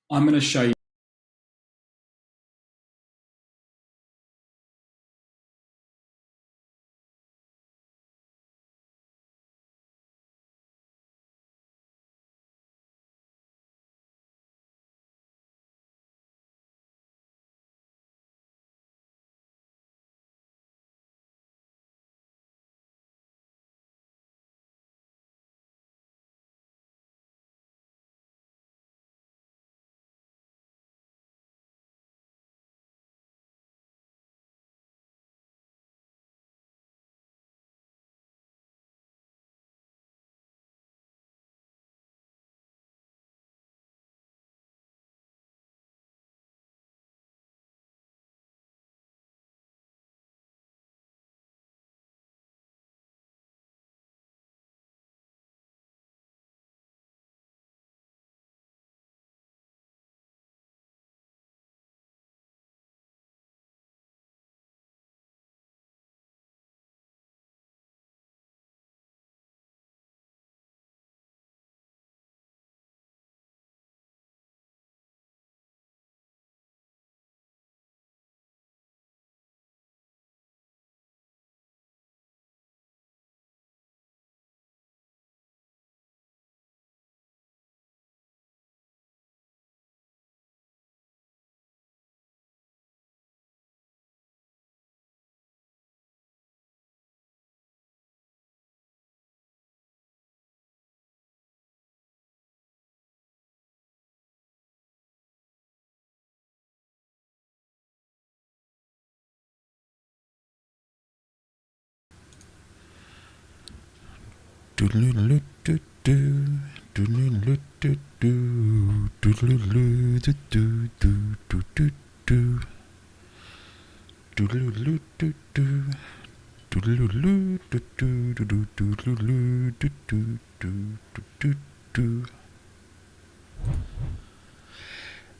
I'm going to show you.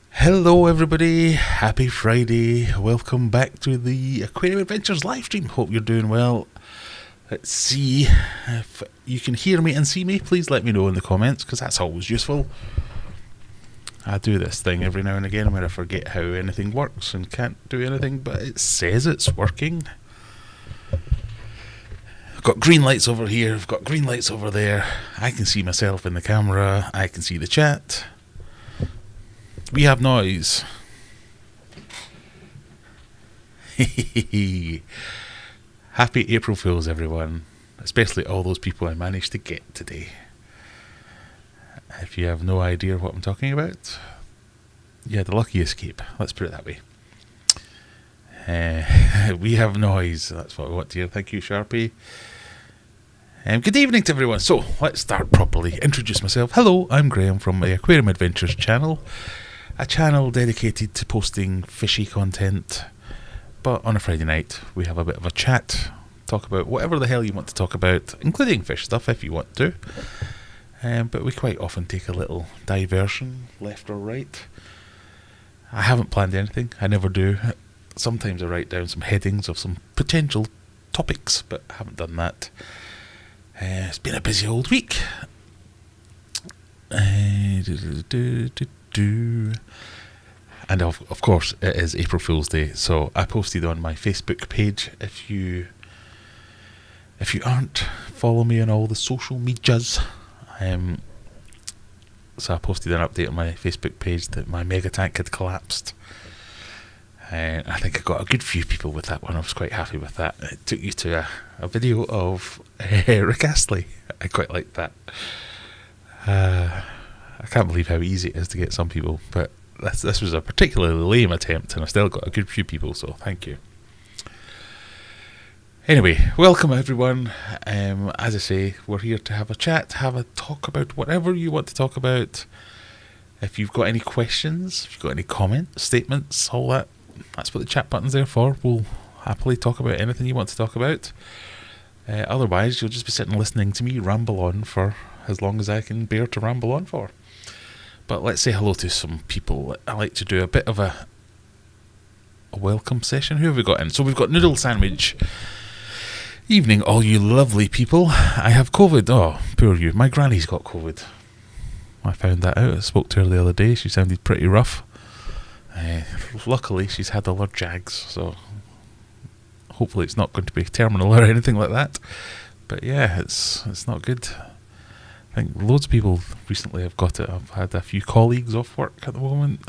Hello everybody, happy Friday, welcome back to the Aquarium Adventures livestream. Hope you're doing well. Let's see if you can hear me and see me. Please let me know in the comments, because that's always useful. I do this thing every now and again where I forget how anything works and can't do anything, but it says it's working. I've got green lights over here, I've got green lights over there. I can see myself in the camera, I can see the chat. We have noise. Happy April Fools, everyone. Especially all those people I managed to get today. If you have no idea what I'm talking about, you had a lucky escape. Let's put it that way. We have noise. That's what we want to hear. Thank you, Sharpie. Good evening to everyone. So, let's start properly. Introduce myself. Hello, I'm Graham from the Aquarium Adventures channel. A channel dedicated to posting fishy content, but on a Friday night we have a bit of a chat, talk about whatever the hell you want to talk about, including fish stuff if you want to, but we quite often take a little diversion, left or right. I haven't planned anything, I never do. Sometimes I write down some headings of some potential topics, but I haven't done that. It's been a busy old week. And of course it is April Fool's Day, so I posted on my Facebook page. If you aren't, follow me on all the social medias. So I posted an update on my Facebook page that my mega tank had collapsed, and I think I got a good few people with that one. I was quite happy with that. It took you to a video of Rick Astley. I quite liked that. I can't believe how easy it is to get some people, but this was a particularly lame attempt, and I still got a good few people, so thank you. Anyway, welcome everyone. As I say, we're here to have a chat, have a talk about whatever you want to talk about. If you've got any questions, if you've got any comments, statements, all that, that's what the chat button's there for. We'll happily talk about anything you want to talk about. Otherwise, you'll just be sitting listening to me ramble on for as long as I can bear to ramble on for. But let's say hello to some people. I like to do a bit of a welcome session. Who have we got in? So we've got Noodle Sandwich. Evening, all you lovely people. I have COVID. Oh, poor you. My granny's got COVID. I found that out. I spoke to her the other day. She sounded pretty rough. Luckily, she's had all her jags, so hopefully it's not going to be terminal or anything like that. But yeah, it's not good. I think loads of people recently have got it. I've had a few colleagues off work at the moment.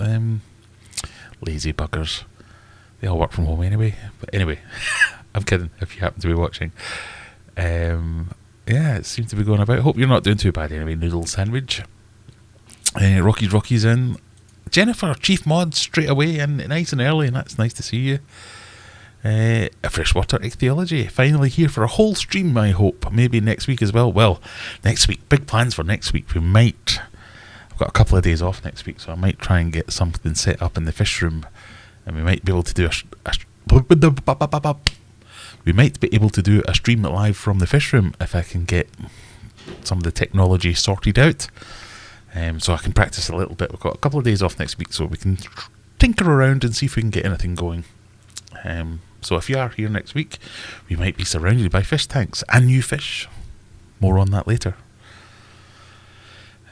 Lazy buggers. They all work from home anyway. But anyway, I'm kidding if you happen to be watching. Yeah, it seems to be going about. Hope you're not doing too bad anyway, Noodle Sandwich. Rocky's in. Jennifer, Chief Mod, straight away and nice and early, and that's nice to see you. A Freshwater Ichthyology, finally here for a whole stream, I hope. Maybe next week as well. Well, next week, big plans for next week. I've got a couple of days off next week, so I might try and get something set up in the fish room, and we might be able to do a stream live from the fish room if I can get some of the technology sorted out. So I can practice a little bit. We've got a couple of days off next week, so we can tinker around and see if we can get anything going. So if you are here next week, we might be surrounded by fish tanks and new fish. More on that later.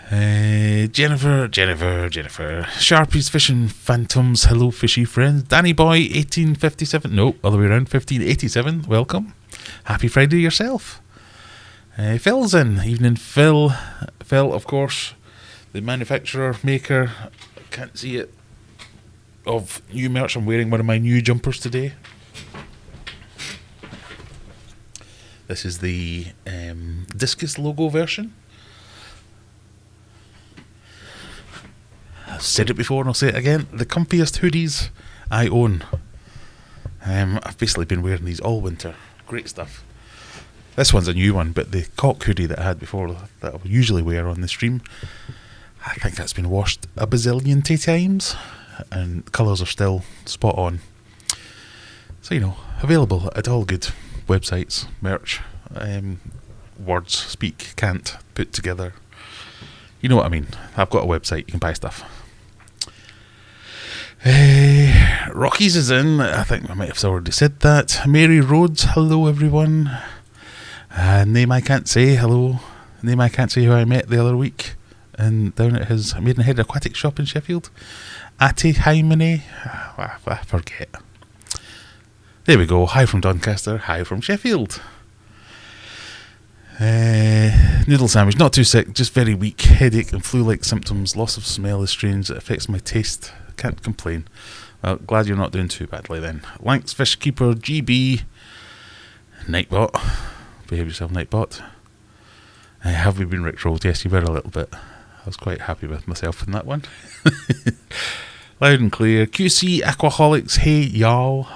Jennifer. Sharpies Fishing Phantoms. Hello, fishy friends. Danny Boy, 1857. No, other way around, 1587. Welcome. Happy Friday yourself. Phil's in. Evening, Phil. Phil, of course, the manufacturer, maker, can't see it, of new merch. I'm wearing one of my new jumpers today. This is the Discus logo version. I've said it before and I'll say it again. The comfiest hoodies I own. I've basically been wearing these all winter. Great stuff. This one's a new one, but the cock hoodie that I had before, that I usually wear on the stream, I think that's been washed a bazillion times, and the colours are still spot on. So, available at all good websites, merch, words, speak, can't, put together. You know what I mean. I've got a website, you can buy stuff. Rockies is in. I think I might have already said that. Mary Rhodes, hello everyone. Name I can't say, hello. Name I can't say, who I met the other week and down at his Maidenhead Aquatic Shop in Sheffield. Ati Haimane, I forget. There we go. Hi from Doncaster, hi from Sheffield. Noodle Sandwich, not too sick, just very weak, headache and flu-like symptoms. Loss of smell is strange, it affects my taste. Can't complain. Well, glad you're not doing too badly then. Lanks Fish Keeper, GB, Nightbot. Behave yourself, Nightbot. Have we been rickrolled? Yes, you were a little bit. I was quite happy with myself in that one. Loud and clear. QC Aquaholics, hey y'all.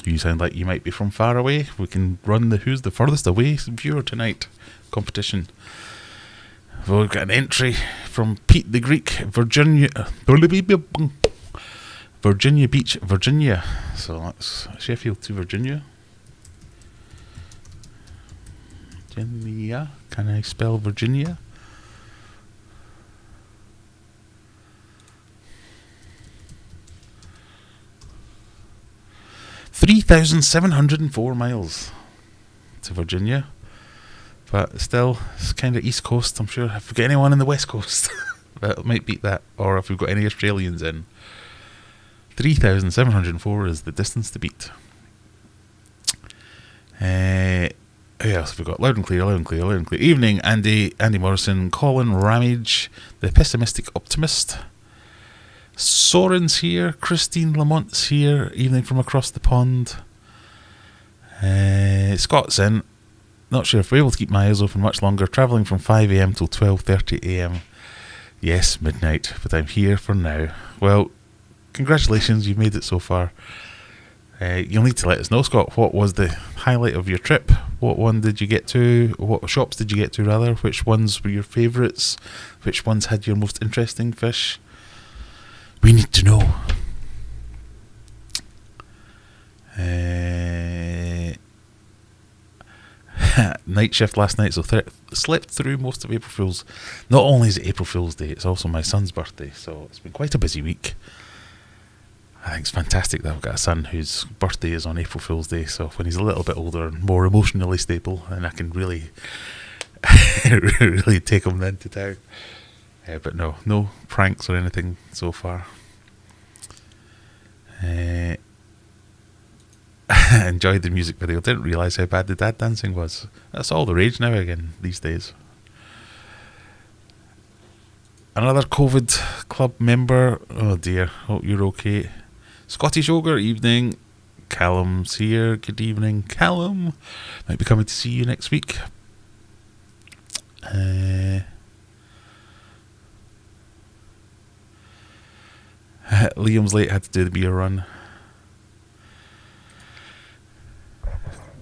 You sound like you might be from far away. We can run the who's the furthest away viewer tonight competition. We've got an entry from Pete the Greek, Virginia Beach, Virginia. So that's Sheffield to Virginia. Virginia. Can I spell Virginia? $3,704 miles to Virginia, but still, it's kind of East Coast. I'm sure if we've got anyone in the West Coast, that might beat that, or if we've got any Australians in. 3,704 is the distance to beat. Who else have we got? Loud and clear. Evening, Andy Morrison, Colin Ramage, the pessimistic optimist. Soren's here, Christine Lamont's here, evening from across the pond. Scott's in. Not sure if we're able to keep my eyes open much longer. Travelling from 5 a.m. till 12:30 a.m. Yes, midnight, but I'm here for now. Well, congratulations, you've made it so far. You'll need to let us know, Scott, what was the highlight of your trip? What one did you get to? What shops did you get to, rather? Which ones were your favourites? Which ones had your most interesting fish? We need to know. Night shift last night, so slept through most of April Fool's. Not only is it April Fool's Day, it's also my son's birthday, so it's been quite a busy week. I think it's fantastic that I've got a son whose birthday is on April Fool's Day, so when he's a little bit older and more emotionally stable, then I can really really take him then to town. But no pranks or anything so far. Enjoyed the music video. Didn't realise how bad the dad dancing was. That's all the rage now again these days. Another COVID club member. Oh dear. Hope you're okay. Scottish Ogre, evening. Callum's here. Good evening, Callum. Might be coming to see you next week. Liam's late, had to do the beer run.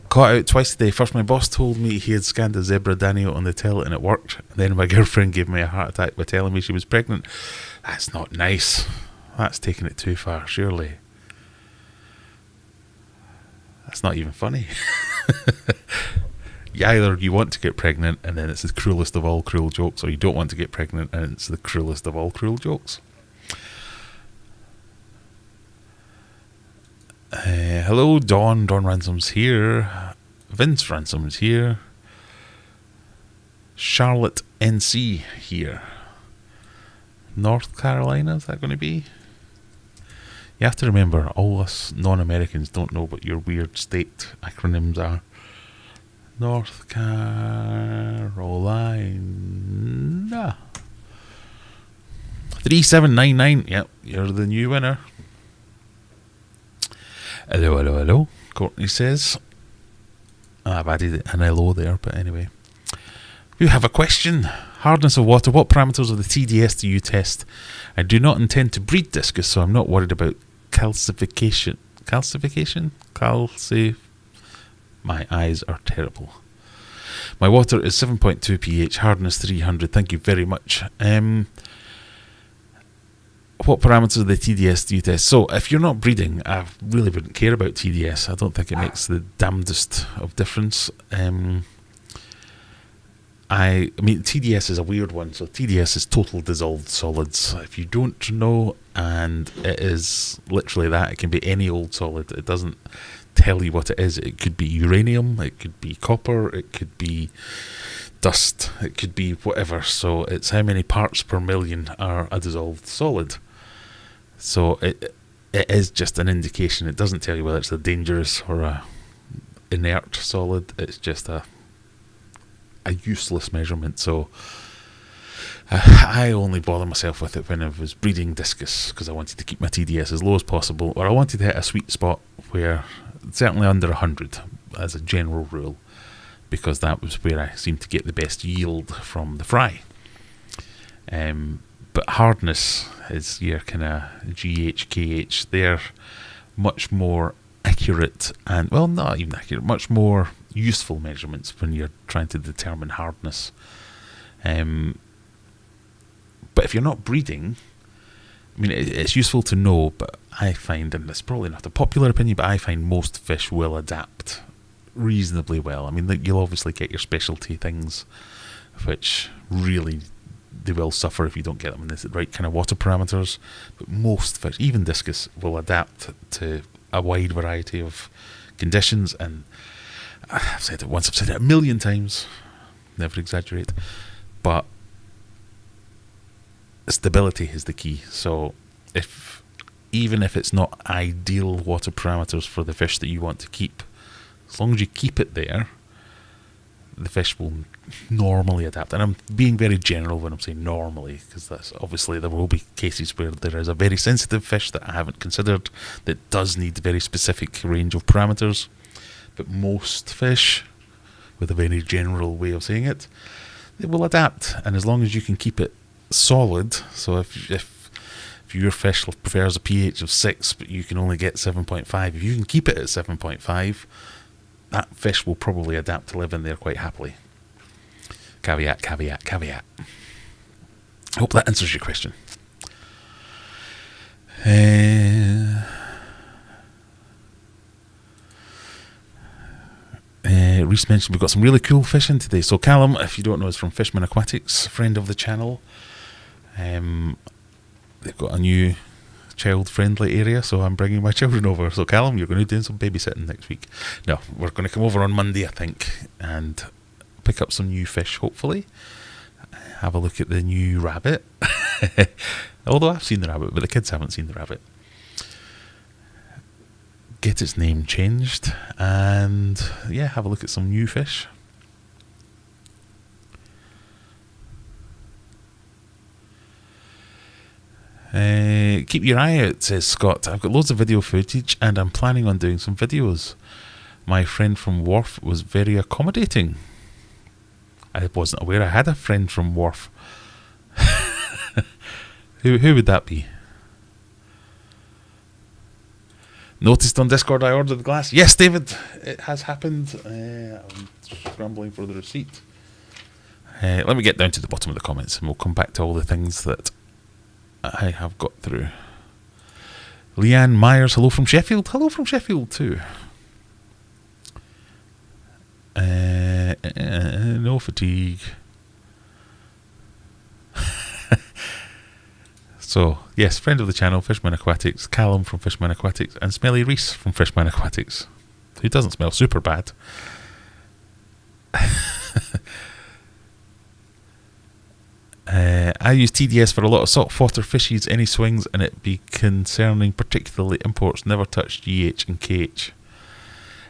Caught out twice today. First, my boss told me he had scanned a zebra Daniel on the till and it worked. Then my girlfriend gave me a heart attack by telling me she was pregnant. That's not nice. That's taking it too far, surely. That's not even funny. Either you want to get pregnant and then it's the cruelest of all cruel jokes, or you don't want to get pregnant and it's the cruelest of all cruel jokes. Hello, Dawn. Dawn Ransom's here. Vince Ransom's here. Charlotte NC here. North Carolina, is that going to be? You have to remember, all us non-Americans don't know what your weird state acronyms are. North Carolina. 3799. Yep, you're the new winner. Hello. Courtney says. I've added an hello there, but anyway. You have a question. Hardness of water. What parameters of the TDS do you test? I do not intend to breed Discus, so I'm not worried about calcification. Calcification? My eyes are terrible. My water is 7.2 pH, hardness 300. Thank you very much. What parameters of the TDS do you test? So, if you're not breeding, I really wouldn't care about TDS. I don't think it makes the damnedest of difference. I mean, TDS is a weird one. So, TDS is total dissolved solids. If you don't know, and it is literally that, it can be any old solid. It doesn't tell you what it is. It could be uranium, it could be copper, it could be dust, it could be whatever. So, it's how many parts per million are a dissolved solid. So it is just an indication. It doesn't tell you whether it's a dangerous or a inert solid. It's just a useless measurement. So I only bother myself with it when I was breeding Discus, because I wanted to keep my TDS as low as possible, or I wanted to hit a sweet spot where certainly under 100 as a general rule, because that was where I seemed to get the best yield from the fry. But hardness is your kind of GH, KH. They're much more accurate and, well, not even accurate, much more useful measurements when you're trying to determine hardness. But if you're not breeding, I mean, it's useful to know, but I find, and it's probably not a popular opinion, but I find most fish will adapt reasonably well. I mean, you'll obviously get your specialty things, which really they will suffer if you don't get them in the right kind of water parameters. But most fish, even Discus, will adapt to a wide variety of conditions. And I've said it once, I've said it a million times, never exaggerate, but stability is the key. So even if it's not ideal water parameters for the fish that you want to keep, as long as you keep it there, the fish will normally adapt. And I'm being very general when I'm saying normally, because that's obviously there will be cases where there is a very sensitive fish that I haven't considered that does need a very specific range of parameters. But most fish, with a very general way of saying it, they will adapt. And as long as you can keep it solid, so if your fish prefers a pH of 6 but you can only get 7.5, if you can keep it at 7.5, that fish will probably adapt to live in there quite happily. Caveat, caveat, caveat. I hope that answers your question. Reese mentioned we've got some really cool fishing today. So Callum, if you don't know, is from Fishman Aquatics, friend of the channel. They've got a new child-friendly area, so I'm bringing my children over. So Callum, you're going to be doing some babysitting next week. No, we're going to come over on Monday, I think, and pick up some new fish, hopefully. Have a look at the new rabbit. Although I've seen the rabbit, but the kids haven't seen the rabbit. Get its name changed. And yeah, have a look at some new fish. Keep your eye out, says Scott. I've got loads of video footage and I'm planning on doing some videos. My friend from Wharf was very accommodating. I wasn't aware I had a friend from Wharf. Who would that be? Noticed on Discord I ordered the glass. Yes, David, it has happened. I'm scrambling for the receipt. Let me get down to the bottom of the comments and we'll come back to all the things that I have got through. Leanne Myers, hello from Sheffield. Hello from Sheffield too. No fatigue. So, yes, friend of the channel, Fishman Aquatics, Callum from Fishman Aquatics, and Smelly Reese from Fishman Aquatics, who doesn't smell super bad. I use TDS for a lot of saltwater fishies, any swings, and it be concerning, particularly imports, never touch GH and KH.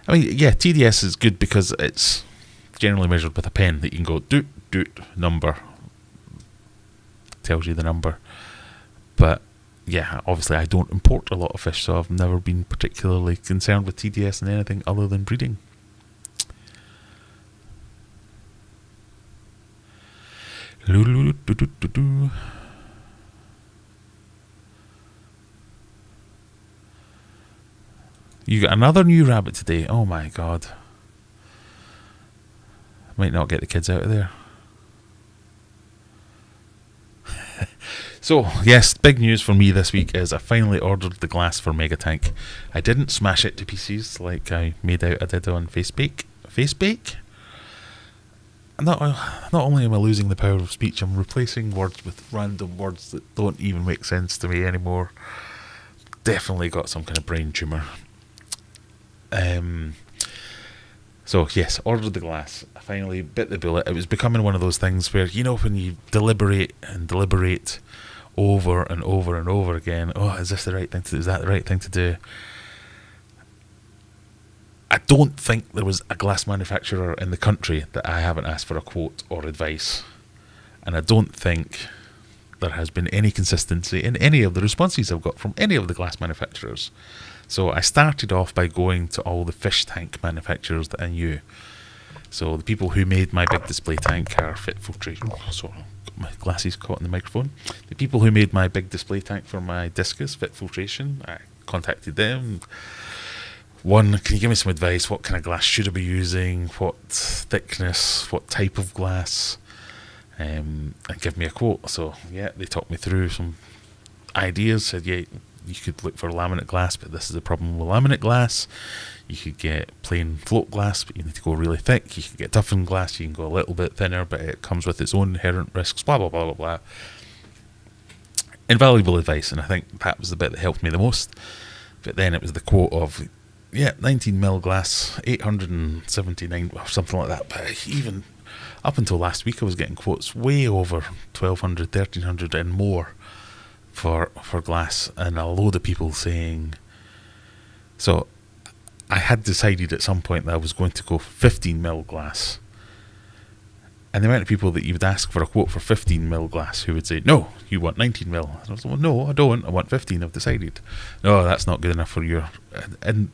I mean, yeah, TDS is good because it's generally measured with a pen that you can go doot, doot, number. Tells you the number. But, yeah, obviously I don't import a lot of fish, so I've never been particularly concerned with TDS and anything other than breeding. You got another new rabbit today. Oh my god. Might not get the kids out of there. So, yes, big news for me this week is I finally ordered the glass for Mega Tank. I didn't smash it to pieces like I made out I did on Facebook. Not only am I losing the power of speech, I'm replacing words with random words that don't even make sense to me anymore. Definitely got some kind of brain tumour. So yes, ordered the glass. I finally bit the bullet. It was becoming one of those things where, you know, when you deliberate over and over and over again, oh, is this the right thing to do? Is that the right thing to do? I don't think there was a glass manufacturer in the country that I haven't asked for a quote or advice. And I don't think there has been any consistency in any of the responses I've got from any of the glass manufacturers. So I started off by going to all the fish tank manufacturers that I knew. So the people who made my big display tank are Fit Filtration. So my glasses caught in the microphone. The people who made my big display tank for my Discus, Fit Filtration, I contacted them. One, can you give me some advice? What kind of glass should I be using? What thickness? What type of glass? And give me a quote. So yeah, they talked me through some ideas. Said, yeah, you could look for laminate glass, but this is the problem with laminate glass. You could get plain float glass, but you need to go really thick. You could get toughened glass, you can go a little bit thinner, but it comes with its own inherent risks, blah, blah, blah, blah, blah. Invaluable advice, and I think that was the bit that helped me the most. But then it was the quote of, yeah, 19mm glass, 879, or something like that. But even up until last week, I was getting quotes way over 1200, 1300 and more for glass, and a load of people saying. So I had decided at some point that I was going to go 15mm glass, and the amount of people that you would ask for a quote for 15mm glass who would say, no, you want 19mm. And I was like, well, no, I don't, I want 15, I've decided. No, that's not good enough for your. And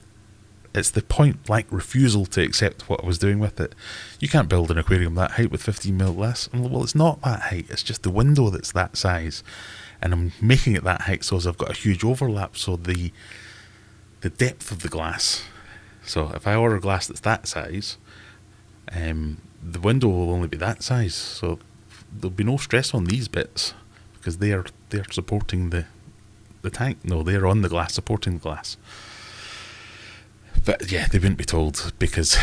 it's the point blank refusal to accept what I was doing with it. You can't build an aquarium that height with 15mm glass. And well, it's not that height, it's just the window that's that size. And I'm making it that height so as I've got a huge overlap, so the depth of the glass. So if I order glass that's that size, the window will only be that size. So there'll be no stress on these bits because they're supporting the tank. No, they're on the glass, supporting the glass. But yeah, they wouldn't be told because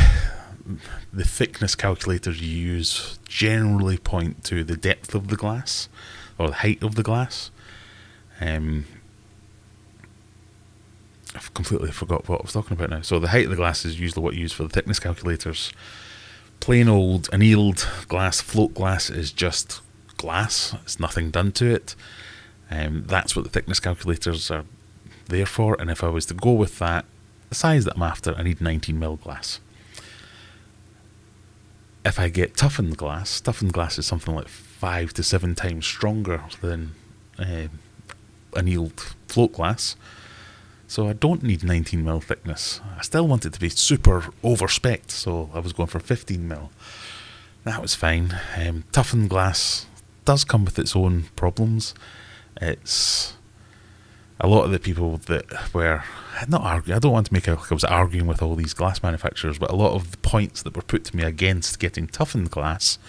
the thickness calculators you use generally point to the depth of the glass or the height of the glass. I've completely forgot what I was talking about now. So the height of the glass is usually what you use for the thickness calculators. Plain old annealed glass, float glass is just glass. It's nothing done to it. That's what the thickness calculators are there for. And if I was to go with that, the size that I'm after, I need 19mm glass. If I get toughened glass is something like 5 to 7 times stronger than annealed float glass. So I don't need 19mm thickness. I still want it to be super over-spec'd, so I was going for 15mm. That was fine. Toughened glass does come with its own problems. It's a lot of the people that were not arguing. I don't want to make it like I was arguing with all these glass manufacturers, but a lot of the points that were put to me against getting toughened glass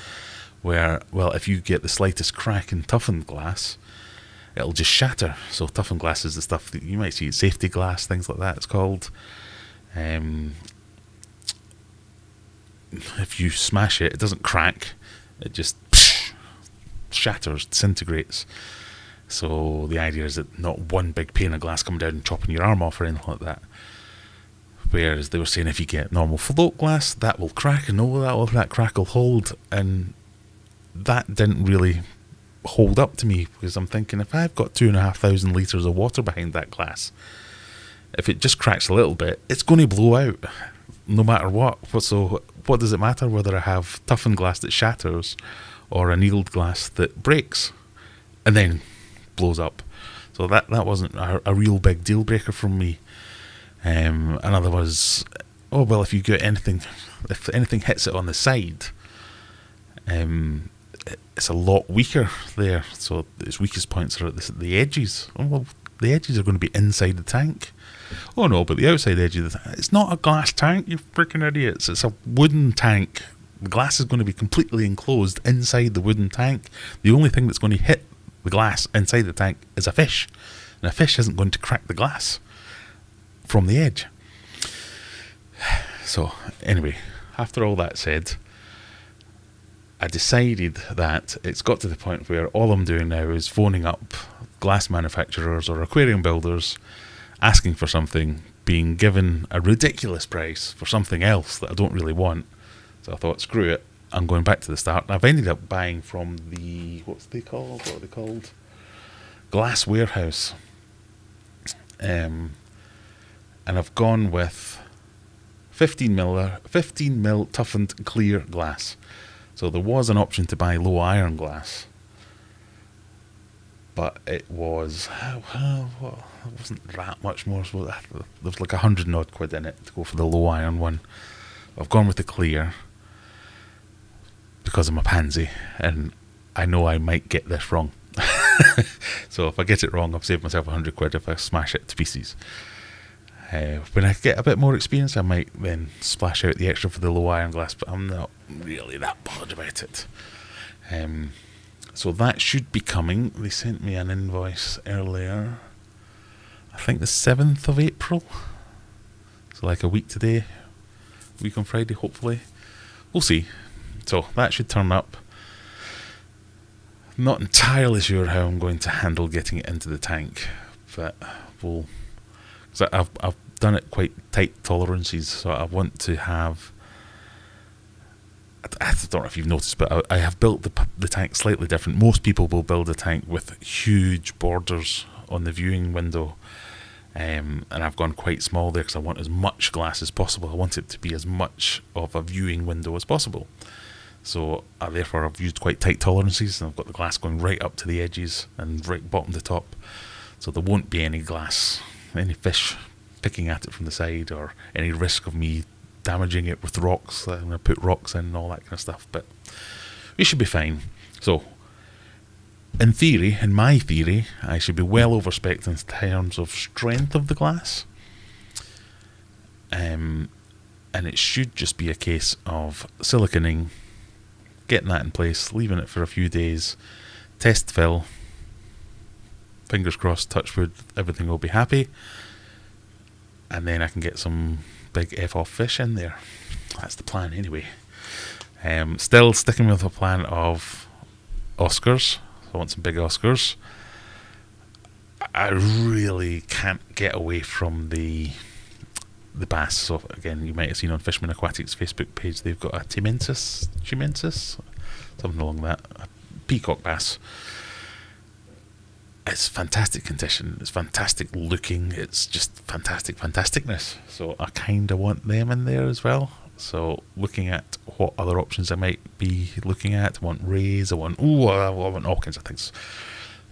were, well, if you get the slightest crack in toughened glass, it'll just shatter. So toughened glass is the stuff that you might see, safety glass, things like that it's called. If you smash it, it doesn't crack, it just shatters, disintegrates. So the idea is that not one big pane of glass coming down and chopping your arm off or anything like that. Whereas they were saying if you get normal float glass, that will crack, and that crack will hold. And that didn't really hold up to me, because I'm thinking, if I've got 2,500 litres of water behind that glass, if it just cracks a little bit, it's going to blow out no matter what. So what does it matter whether I have toughened glass that shatters or annealed glass that breaks and then blows up? So that wasn't a real big deal breaker from me. Another was, oh well, if anything hits it on the side, it's a lot weaker there. So its weakest points are at the edges. Oh well, the edges are going to be inside the tank. Oh no, but the outside edge of the tank, it's not a glass tank, you freaking idiots. It's a wooden tank. The glass is going to be completely enclosed inside the wooden tank. The only thing that's going to hit the glass inside the tank is a fish. And a fish isn't going to crack the glass from the edge. So anyway, after all that said, I decided that it's got to the point where all I'm doing now is phoning up glass manufacturers or aquarium builders, asking for something, being given a ridiculous price for something else that I don't really want. So I thought, screw it, I'm going back to the start. And I've ended up buying from the, what are they called? Glass Warehouse. And I've gone with 15mm toughened clear glass. So there was an option to buy low iron glass, but it was, well, it wasn't that much more. So there was like 100 and odd quid in it to go for the low iron one. I've gone with the clear because I'm a pansy and I know I might get this wrong. So if I get it wrong, I've saved myself 100 quid if I smash it to pieces. When I get a bit more experience, I might then splash out the extra for the low iron glass, but I'm not really that bothered about it. So that should be coming. They sent me an invoice earlier, I think the 7th of April. So like a week today, week on Friday, hopefully. We'll see. So that should turn up. Not entirely sure how I'm going to handle getting it into the tank, but we'll... So I've done it quite tight tolerances, so I want to have... I don't know if you've noticed, but I have built the tank slightly different. Most people will build a tank with huge borders on the viewing window, and I've gone quite small there because I want as much glass as possible. I want it to be as much of a viewing window as possible. So therefore I've used quite tight tolerances, and I've got the glass going right up to the edges and right bottom to top. So there won't be any glass, any fish picking at it from the side, or any risk of me damaging it with rocks. I'm going to put rocks in and all that kind of stuff, but we should be fine. So in theory, in my theory, I should be well over-spec'd in terms of strength of the glass, and it should just be a case of siliconing, getting that in place, leaving it for a few days, test fill, fingers crossed, touch wood, everything will be happy, and then I can get some big F-off fish in there. That's the plan anyway. Still sticking with the plan of Oscars. I want some big Oscars. I really can't get away from the bass. So again, you might have seen on Fishman Aquatics Facebook page, they've got a Chimensis, something along that. peacock bass. It's fantastic condition. It's fantastic looking. It's just fantasticness. So I kind of want them in there as well. So looking at what other options I might be looking at. I want rays. I want all kinds of things.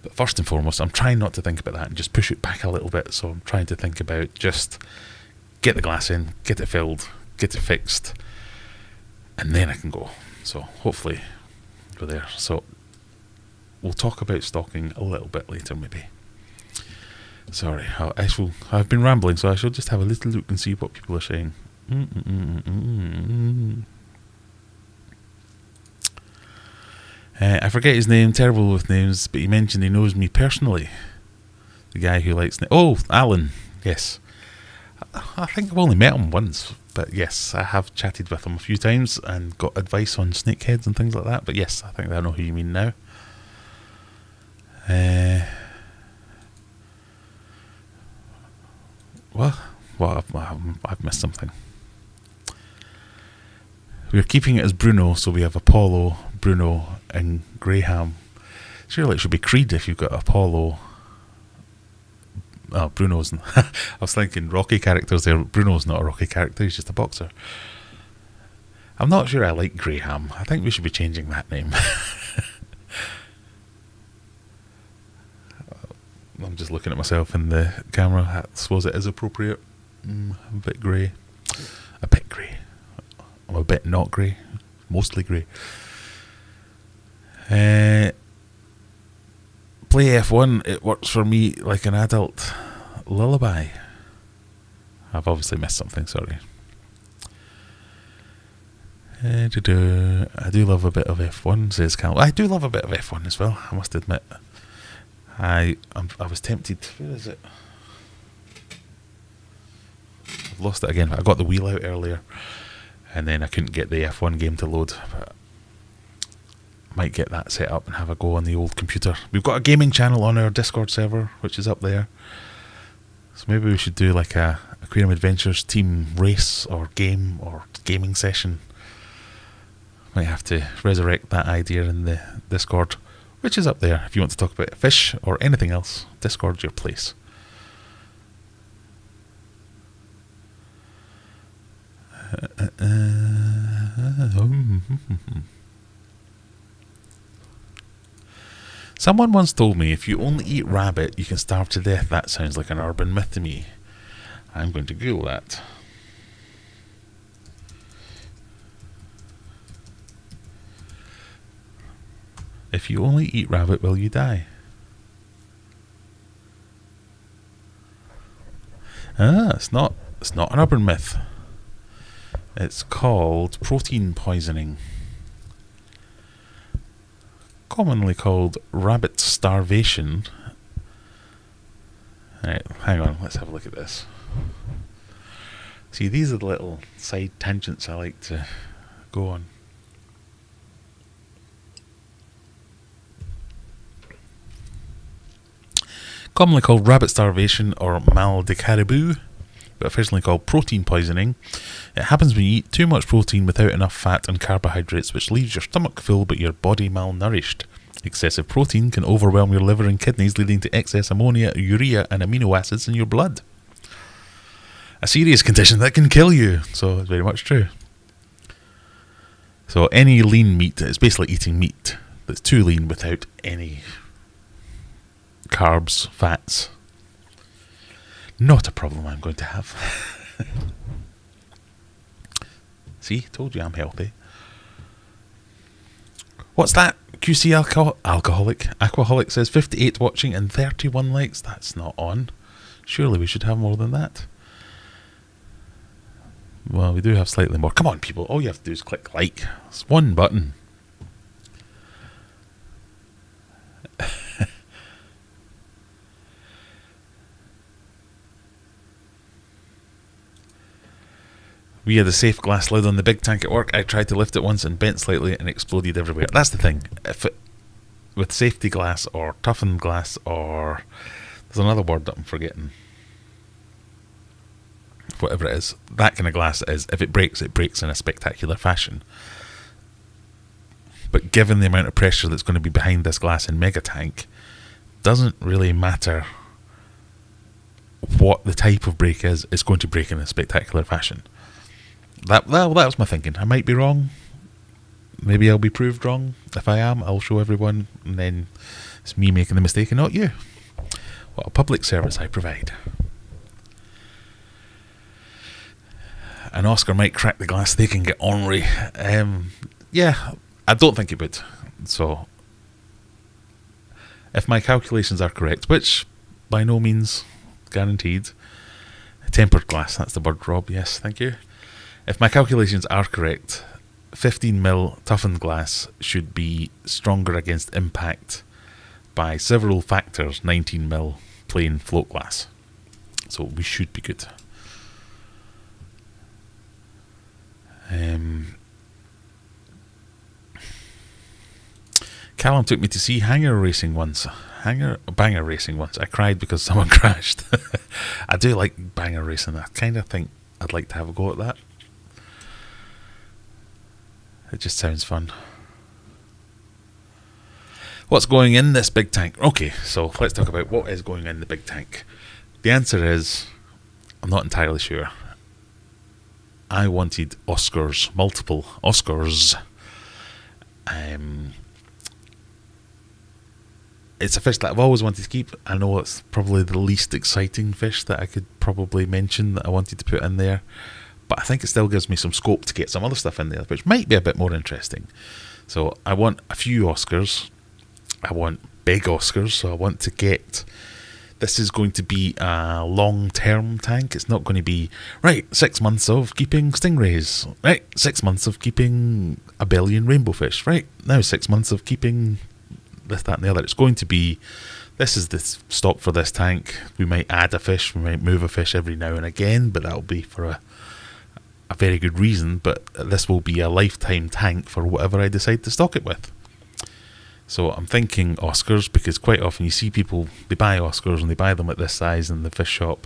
But first and foremost, I'm trying not to think about that and just push it back a little bit. So I'm trying to think about just get the glass in, get it filled, get it fixed, and then I can go. So hopefully we're there. So we'll talk about stocking a little bit later, maybe. Sorry, I've been rambling, so I shall just have a little look and see what people are saying. I forget his name, terrible with names, but he mentioned he knows me personally. The guy who likes... Alan, yes. I think I've only met him once, but yes, I have chatted with him a few times and got advice on snakeheads and things like that, but yes, I think I know who you mean now. I've missed something. We're keeping it as Bruno, so we have Apollo, Bruno, and Graham. Surely it should be Creed if you've got Apollo. Oh, Bruno's... I was thinking Rocky characters there. Bruno's not a Rocky character, he's just a boxer. I'm not sure I like Graham. I think we should be changing that name. I'm just looking at myself in the camera. I suppose it is appropriate. I'm a bit grey. A bit grey. I'm a bit not grey. Mostly grey. Play F1. It works for me like an adult lullaby. I've obviously missed something, sorry. I do love a bit of F1, says Cal. I do love a bit of F1 as well, I must admit. I was tempted. Where is it? I've lost it again. I got the wheel out earlier, and then I couldn't get the F1 game to load. But I might get that set up and have a go on the old computer. We've got a gaming channel on our Discord server, which is up there. So maybe we should do like a Aquarium Adventures team race or game or gaming session. Might have to resurrect that idea in the Discord, which is up there. If you want to talk about fish or anything else, Discord's your place. Someone once told me if you only eat rabbit, you can starve to death. That sounds like an urban myth to me. I'm going to Google that. If you only eat rabbit, will you die? It's not an urban myth. It's called protein poisoning. Commonly called rabbit starvation. Alright, hang on, let's have a look at this. See, these are the little side tangents I like to go on. Commonly called rabbit starvation or mal de caribou, but officially called protein poisoning. It happens when you eat too much protein without enough fat and carbohydrates, which leaves your stomach full but your body malnourished. Excessive protein can overwhelm your liver and kidneys, leading to excess ammonia, urea and amino acids in your blood. A serious condition that can kill you. So it's very much true. So any lean meat, it's basically eating meat that's too lean without any carbs, fats. Not a problem I'm going to have. See, told you I'm healthy. What's that? QC alcoholic. Aquaholic says 58 watching and 31 likes. That's not on. Surely we should have more than that. Well, we do have slightly more. Come on, people. All you have to do is click like. It's one button. We had a safe glass lid on the big tank at work. I tried to lift it once and bent slightly and exploded everywhere. That's the thing. With safety glass or toughened glass or... There's another word that I'm forgetting. Whatever it is. That kind of glass is, if it breaks in a spectacular fashion. But given the amount of pressure that's going to be behind this glass in mega tank, doesn't really matter what the type of break is, it's going to break in a spectacular fashion. That was my thinking. I might be wrong. Maybe I'll be proved wrong. If I am, I'll show everyone, and then it's me making the mistake and not you. What a public service I provide. An Oscar might crack the glass, they can get ornery. Yeah, I don't think it would. So, if my calculations are correct, which by no means guaranteed, tempered glass, that's the word, Rob, yes, thank you. If my calculations are correct, 15mm toughened glass should be stronger against impact by several factors 19mm plain float glass. So we should be good. Callum took me to see banger racing once. I cried because someone crashed. I do like banger racing. I kind of think I'd like to have a go at that. It just sounds fun. What's going in this big tank? Okay, so let's talk about what is going in the big tank. The answer is, I'm not entirely sure. I wanted Oscars, multiple Oscars. It's a fish that I've always wanted to keep. I know it's probably the least exciting fish that I could probably mention that I wanted to put in there, but I think it still gives me some scope to get some other stuff in there, which might be a bit more interesting. So I want a few Oscars. I want big Oscars, so I want to get... This is going to be a long-term tank. It's not going to be, right, 6 months of keeping stingrays. Right, 6 months of keeping a billion rainbow fish. Right, now 6 months of keeping this, that and the other. It's going to be, this is the stock for this tank. We might add a fish, we might move a fish every now and again, but that'll be for a very good reason. But this will be a lifetime tank for whatever I decide to stock it with. So I'm thinking Oscars, because quite often you see people, they buy Oscars and they buy them at this size in the fish shop,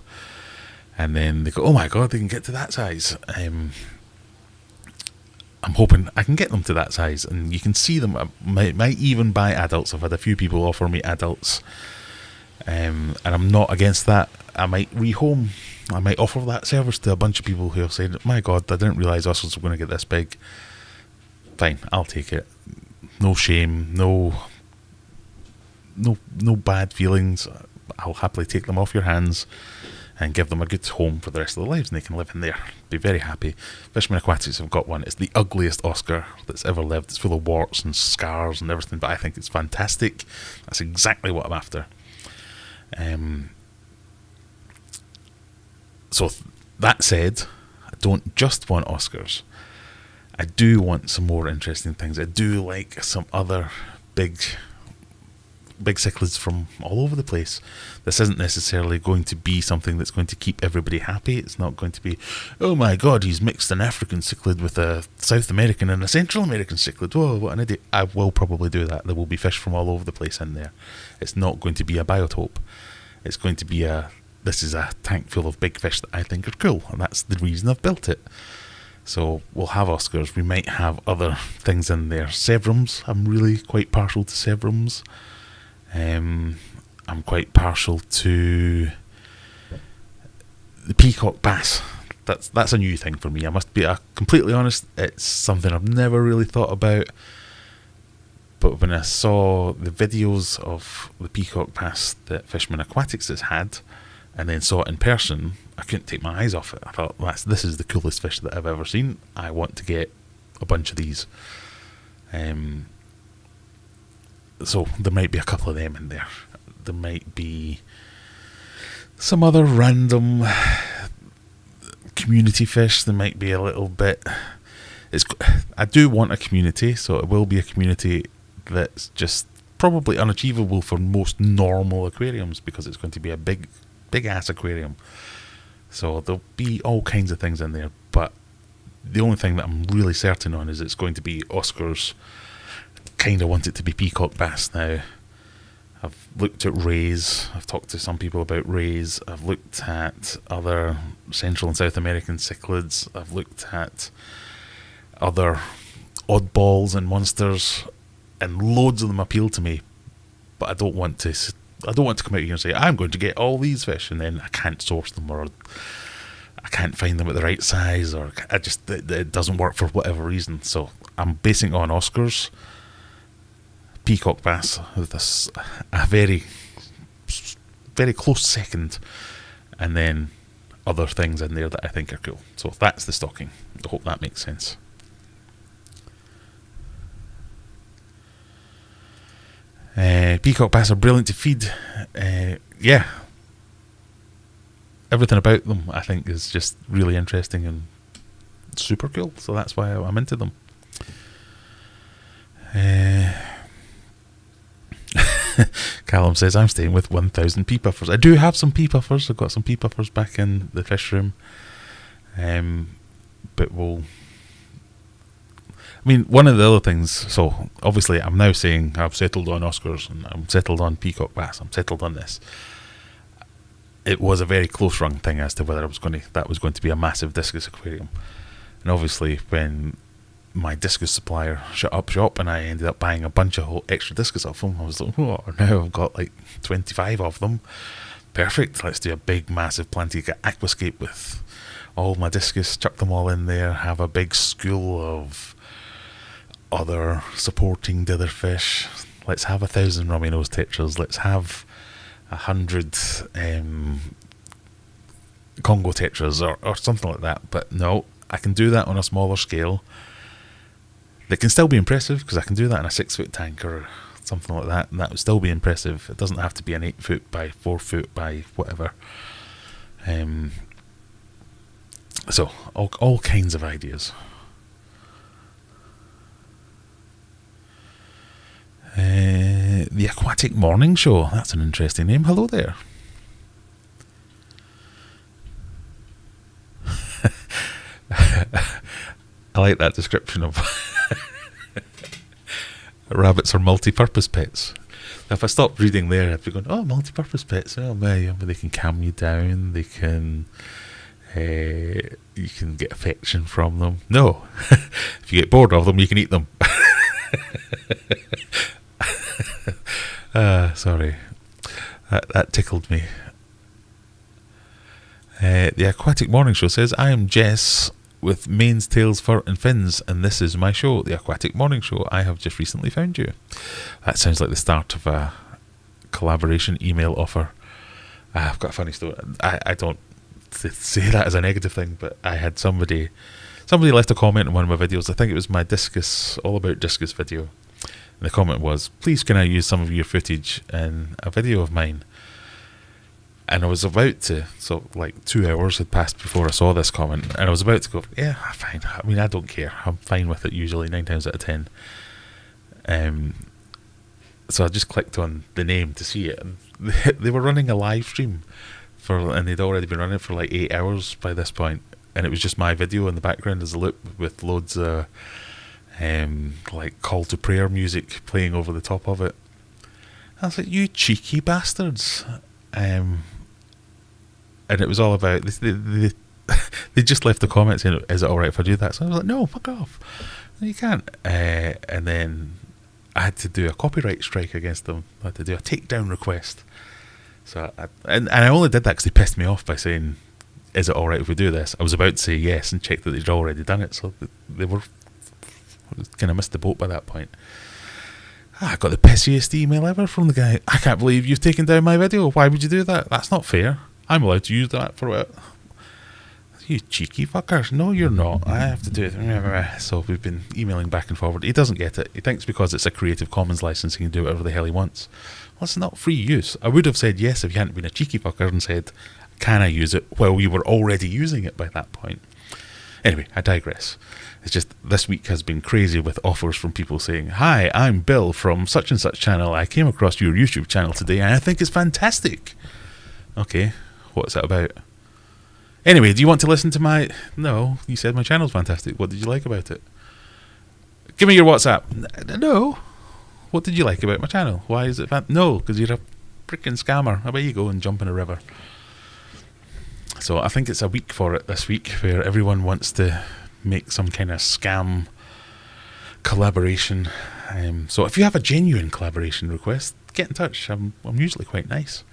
and then they go, oh my god, they can get to that size. I'm hoping I can get them to that size, and you can see them. I might even buy adults. I've had a few people offer me adults, and I'm not against that. I might rehome. I might offer that service to a bunch of people who have said, my god, I didn't realise Oscars were going to get this big. Fine, I'll take it. No shame, no bad feelings. I'll happily take them off your hands and give them a good home for the rest of their lives, and they can live in there. Be very happy. Fishman Aquatics have got one. It's the ugliest Oscar that's ever lived. It's full of warts and scars and everything, but I think it's fantastic. That's exactly what I'm after. So that said, I don't just want Oscars. I do want some more interesting things. I do like some other big cichlids from all over the place. This isn't necessarily going to be something that's going to keep everybody happy. It's not going to be, oh my god, he's mixed an African cichlid with a South American and a Central American cichlid. Whoa, what an idiot. I will probably do that. There will be fish from all over the place in there. It's not going to be a biotope. It's going to be this is a tank full of big fish that I think are cool, and that's the reason I've built it. So we'll have Oscars. We might have other things in there. Sevrums. I'm really quite partial to Sevrums. I'm quite partial to the peacock bass. That's a new thing for me. I must be completely honest. It's something I've never really thought about. But when I saw the videos of the peacock bass that Fishman Aquatics has had, and then saw it in person, I couldn't take my eyes off it. I thought, this is the coolest fish that I've ever seen. I want to get a bunch of these. So there might be a couple of them in there. There might be some other random community fish. There might be a little bit... I do want a community, so it will be a community that's just probably unachievable for most normal aquariums, because it's going to be a big ass aquarium. So there'll be all kinds of things in there, but the only thing that I'm really certain on is it's going to be Oscars. Kind of want it to be peacock bass now. I've looked at rays. I've talked to some people about rays. I've looked at other Central and South American cichlids. I've looked at other oddballs and monsters. and loads of them appeal to me, but I don't want to come out here and say I'm going to get all these fish, and then I can't source them, or I can't find them at the right size, or it doesn't work for whatever reason. So I'm basing it on Oscars, peacock bass with a very, very close second, and then other things in there that I think are cool. So that's the stocking. I hope that makes sense. Peacock bass are brilliant to feed. Yeah, everything about them I think is just really interesting and super cool. So that's why I'm into them. Callum says I'm staying with 1,000 pea puffers. I do have some pea puffers. I've got some pea puffers back in the fish room. But one of the other things, so obviously I'm now saying I've settled on Oscars and I'm settled on peacock bass, I'm settled on this. It was a very close run thing as to whether that was going to be a massive Discus aquarium. And obviously when my Discus supplier shut up shop and I ended up buying a bunch of extra Discus off them, I was like, oh, now I've got like 25 of them. Perfect, let's do a big massive Plantica aquascape with all my Discus, chuck them all in there, have a big school of other supporting dither fish. Let's have 1,000 rummy nose tetras. Let's have 100 Congo tetras or something like that. But no, I can do that on a smaller scale. They can still be impressive because I can do that in a 6-foot tank or something like that, and that would still be impressive. It doesn't have to be an 8-foot by 4-foot by whatever. So all kinds of ideas. The Aquatic Morning Show. That's an interesting name. Hello there. I like that description of rabbits are multi-purpose pets. If I stopped reading there, I'd be going, oh, multi-purpose pets. Oh, man, they can calm you down. They can... you can get affection from them. No. If you get bored of them, you can eat them. Sorry. That tickled me. The Aquatic Morning Show says, I am Jess with mains, tails, fur and fins, and this is my show, The Aquatic Morning Show. I have just recently found you. That sounds like the start of a collaboration email offer. I've got a funny story. I don't say that as a negative thing, but I had somebody left a comment in one of my videos. I think it was my Discus, all about Discus video. And the comment was, please can I use some of your footage in a video of mine? And I was about to, so like 2 hours had passed before I saw this comment, and I was about to go, yeah, fine. I mean, I don't care. I'm fine with it usually 9 times out of 10. So I just clicked on the name to see it, and they were running a live stream and they'd already been running for like 8 hours by this point, and it was just my video in the background as a loop with loads of like call to prayer music playing over the top of it. I was like, you cheeky bastards. And it was all about they just left the comment saying, is it alright if I do that? So I was like, no, fuck off, you can't. And then I had to do a copyright strike against them. I had to do a takedown request. So I only did that because they pissed me off by saying, is it alright if we do this? I was about to say yes and checked that they'd already done it, so they were kind of missed the boat by that point. I got the pissiest email ever from the guy. I can't believe you've taken down my video. Why would you do that? That's not fair. I'm allowed to use that for it. You cheeky fuckers. No, you're not. I have to do it. So we've been emailing back and forward. He doesn't get it. He thinks because it's a Creative Commons license he can do whatever the hell he wants. Well, it's not free use. I would have said yes if you hadn't been a cheeky fucker and said, can I use it? Well, we were already using it by that point. Anyway, I digress. It's just this week has been crazy with offers from people saying, hi, I'm Bill from such and such channel. I came across your YouTube channel today and I think it's fantastic. Okay, what's that about? Anyway, do you want to listen to my... No, you said my channel's fantastic. What did you like about it? Give me your WhatsApp. No. What did you like about my channel? Why is it No, because you're a freaking scammer. How about you go and jump in a river? So I think it's a week for it this week where everyone wants to make some kind of scam collaboration So if you have a genuine collaboration request, get in touch. I'm usually quite nice.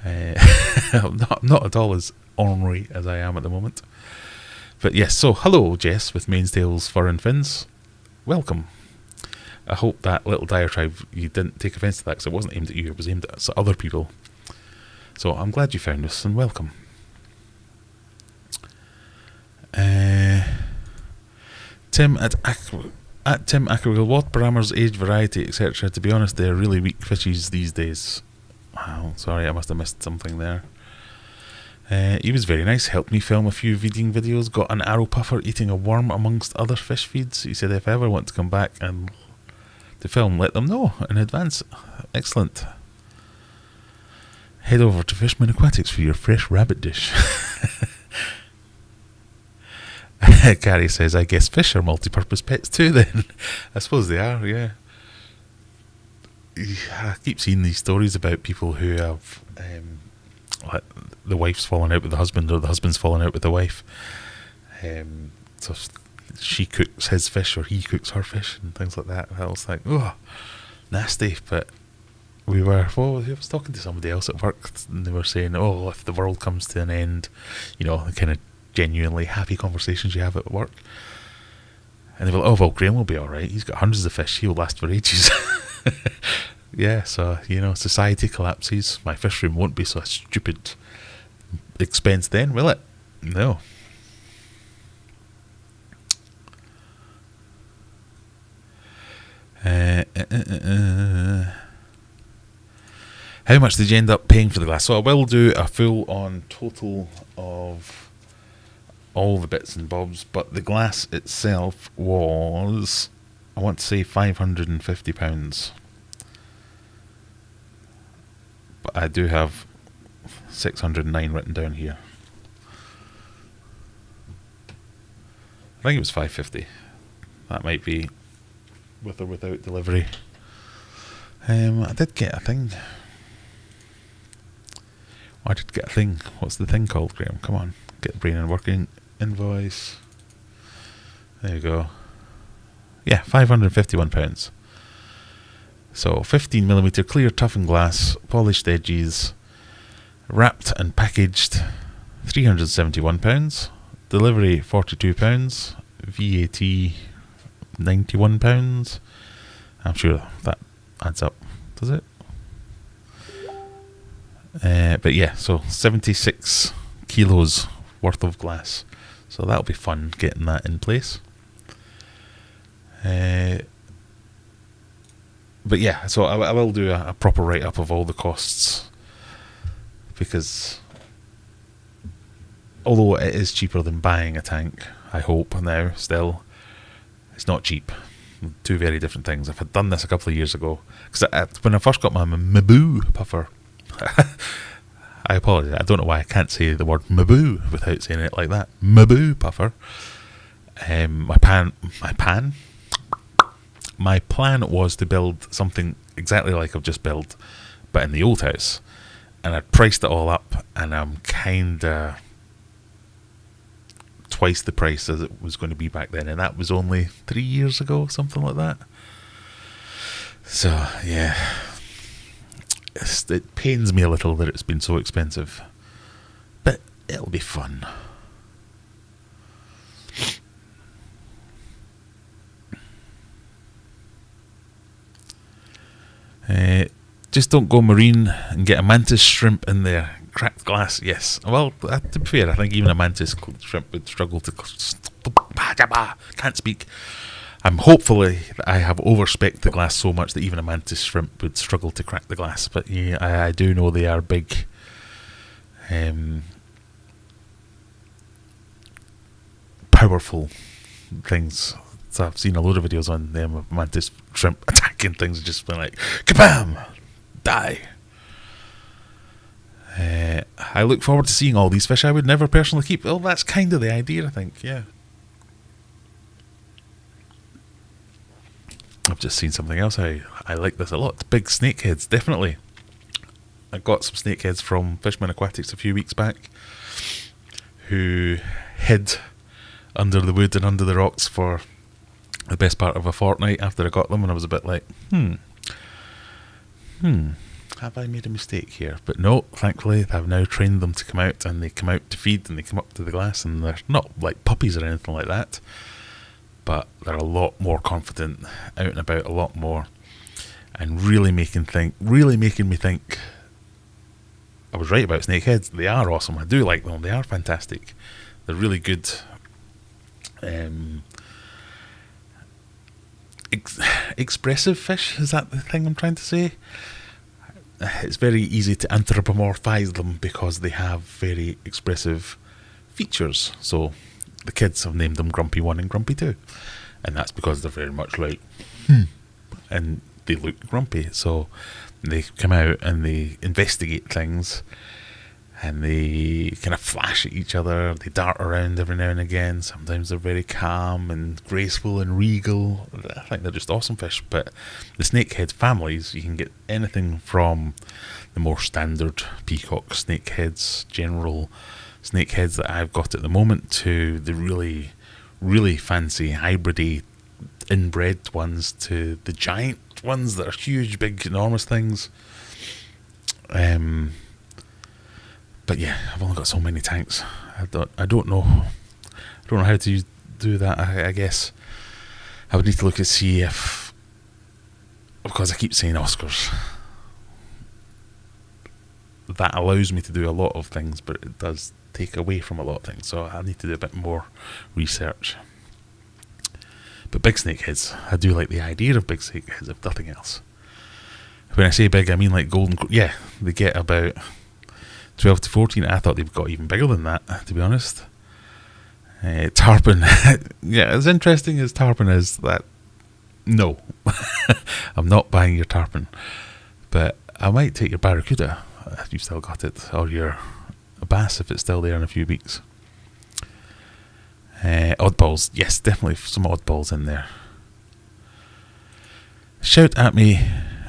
I'm not at all as ornery as I am at the moment. But yes, so hello Jess with Mainstails Fur and Fins. Welcome. I hope that little diatribe, you didn't take offence to that, because it wasn't aimed at you, it was aimed at other people. So I'm glad you found us, and welcome. Tim at Tim Ackerwill, what parameters, age, variety, etc. To be honest, they're really weak fishies these days. Wow, sorry, I must have missed something there. He was very nice, helped me film a few feeding videos, got an arrow puffer eating a worm amongst other fish feeds. He said if I ever want to come back and to film, let them know in advance. Excellent. Head over to Fishman Aquatics for your fresh rabbit dish. Gary says, I guess fish are multi-purpose pets too then. I suppose they are, yeah. I keep seeing these stories about people who have like the wife's fallen out with the husband, or the husband's fallen out with the wife. So she cooks his fish or he cooks her fish and things like that. I was like, oh, nasty. But I was talking to somebody else at work, and they were saying, oh, if the world comes to an end, you know, the kind of genuinely happy conversations you have at work. And they were like, oh, well, Graham will be alright. He's got hundreds of fish. He'll last for ages. Yeah, so, you know, society collapses. My fish room won't be so stupid expense then, will it? No. How much did you end up paying for the glass? So I will do a full on total of all the bits and bobs, but the glass itself was, I want to say, £550. But I do have 609 written down here. I think it was 550. That might be with or without delivery. I did get a thing. I did get a thing. What's the thing called, Graham? Come on, get the brain and working. Invoice. There you go. Yeah, £551. So 15mm clear toughened glass, polished edges, wrapped and packaged, £371. Delivery £42. VAT £91. I'm sure that adds up, does it? But yeah, so 76 kilos worth of glass. So that'll be fun getting that in place. But yeah, so I will do a proper write-up of all the costs, because although it is cheaper than buying a tank, I hope now, still, it's not cheap. Two very different things. If I'd done this a couple of years ago, because when I first got my Maboo puffer, I apologise, I don't know why I can't say the word Maboo without saying it like that. Maboo puffer. My plan was to build something exactly like I've just built, but in the old house. And I'd priced it all up, and I'm kinda twice the price as it was going to be back then, and that was only 3 years ago, something like that. So yeah, it pains me a little that it's been so expensive, but it'll be fun. Just don't go marine and get a mantis shrimp in there. Cracked glass, yes. Well, to be fair, I think even a mantis shrimp would struggle to... Can't speak. I'm hopefully that I have overspec'd the glass so much that even a mantis shrimp would struggle to crack the glass. But yeah, I do know they are big. Powerful things. So I've seen a load of videos on them of mantis shrimp attacking things and just been like, kabam! Die! I look forward to seeing all these fish I would never personally keep. Well, that's kind of the idea, I think, yeah. I've just seen something else. I like this a lot. Big snakeheads, definitely. I got some snakeheads from Fishman Aquatics a few weeks back, who hid under the wood and under the rocks for the best part of a fortnight after I got them, and I was a bit like, have I made a mistake here? But no, thankfully I've now trained them to come out, and they come out to feed, and they come up to the glass, and they're not like puppies or anything like that, but they're a lot more confident, out and about a lot more, and really making me think I was right about snakeheads. They are awesome. I do like them. They are fantastic. They're really good. Expressive fish, is that the thing I'm trying to say? It's very easy to anthropomorphize them because they have very expressive features. So the kids have named them Grumpy 1 and Grumpy 2, and that's because they're very much like and they look grumpy. So they come out and they investigate things, and they kind of flash at each other. They dart around every now and again. Sometimes they're very calm and graceful and regal. I think they're just awesome fish. But the snakehead families, you can get anything from the more standard peacock snakeheads, general snakeheads that I've got at the moment, to the really, really fancy hybridy inbred ones, to the giant ones that are huge, big, enormous things. But yeah, I've only got so many tanks. I don't know how to do that. I guess I would need to look at see if, because I keep saying Oscars, that allows me to do a lot of things, but it does take away from a lot of things. So I need to do a bit more research. But big snakeheads, I do like the idea of big snakeheads, if nothing else. When I say big, I mean like golden. Yeah, they get about 12 to 14. I thought they've got even bigger than that, to be honest. Tarpon. Yeah, as interesting as tarpon is, that, no. I'm not buying your tarpon. But I might take your barracuda, if you've still got it, or your bass, if it's still there in a few weeks. Oddballs. Yes, definitely some oddballs in there. Shout at me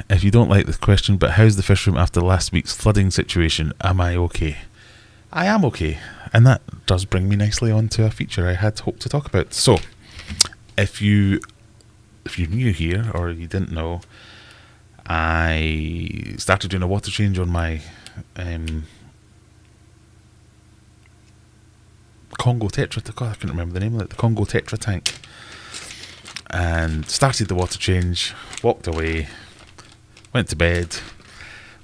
if you don't like this question, but how's the fish room after last week's flooding situation? Am I okay? I am okay, and that does bring me nicely on to a feature I had hoped to talk about. So, if you're new here or you didn't know, I started doing a water change on my Congo Tetra. God, I couldn't remember the name of it. The Congo Tetra tank, and started the water change. Walked away. Went to bed,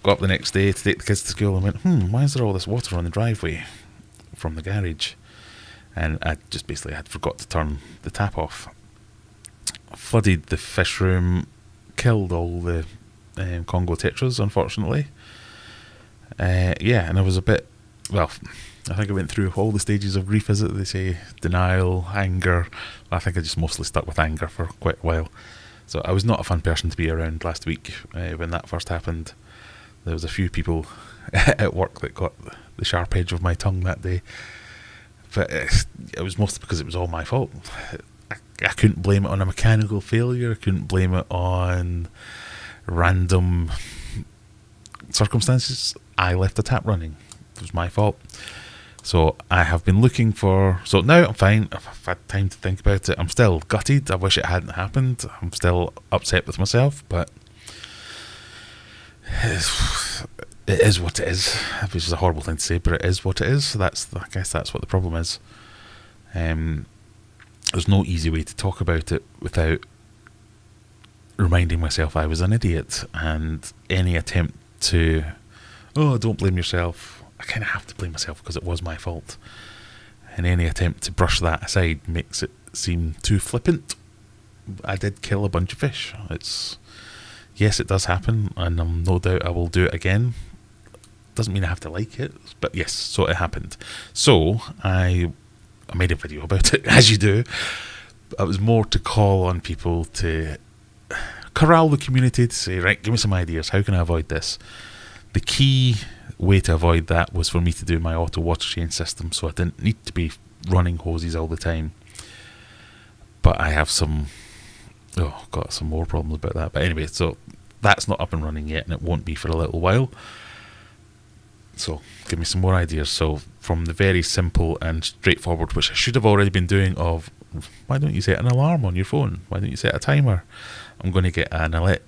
got up the next day to take the kids to school, and went, why is there all this water on the driveway from the garage? And I just basically had forgot to turn the tap off. Flooded the fish room, killed all the Congo Tetras, unfortunately. And I was a bit, well, I think I went through all the stages of grief, as they say, denial, anger. I think I just mostly stuck with anger for quite a while. So I was not a fun person to be around last week when that first happened. There was a few people at work that got the sharp edge of my tongue that day. But it was mostly because it was all my fault. I couldn't blame it on a mechanical failure. I couldn't blame it on random circumstances. I left the tap running. It was my fault. So I have been looking for... So now I'm fine. I've had time to think about it. I'm still gutted. I wish it hadn't happened. I'm still upset with myself, but it is what it is. Which is a horrible thing to say, but it is what it is. I guess that's what the problem is. There's no easy way to talk about it without reminding myself I was an idiot, and any attempt to, don't blame yourself. I kind of have to blame myself because it was my fault. And any attempt to brush that aside makes it seem too flippant. I did kill a bunch of fish. Yes, it does happen, and I'm no doubt I will do it again. Doesn't mean I have to like it, but yes, so it happened. So I made a video about it, as you do. It was more to call on people to corral the community, to say, right, give me some ideas. How can I avoid this? The key way to avoid that was for me to do my auto water change system, so I didn't need to be running hoses all the time. But I have some more problems about that. But anyway, so that's not up and running yet, and it won't be for a little while. So give me some more ideas. So from the very simple and straightforward, which I should have already been doing, of Why don't you set an alarm on your phone? Why don't you set a timer? I'm going to get I'm going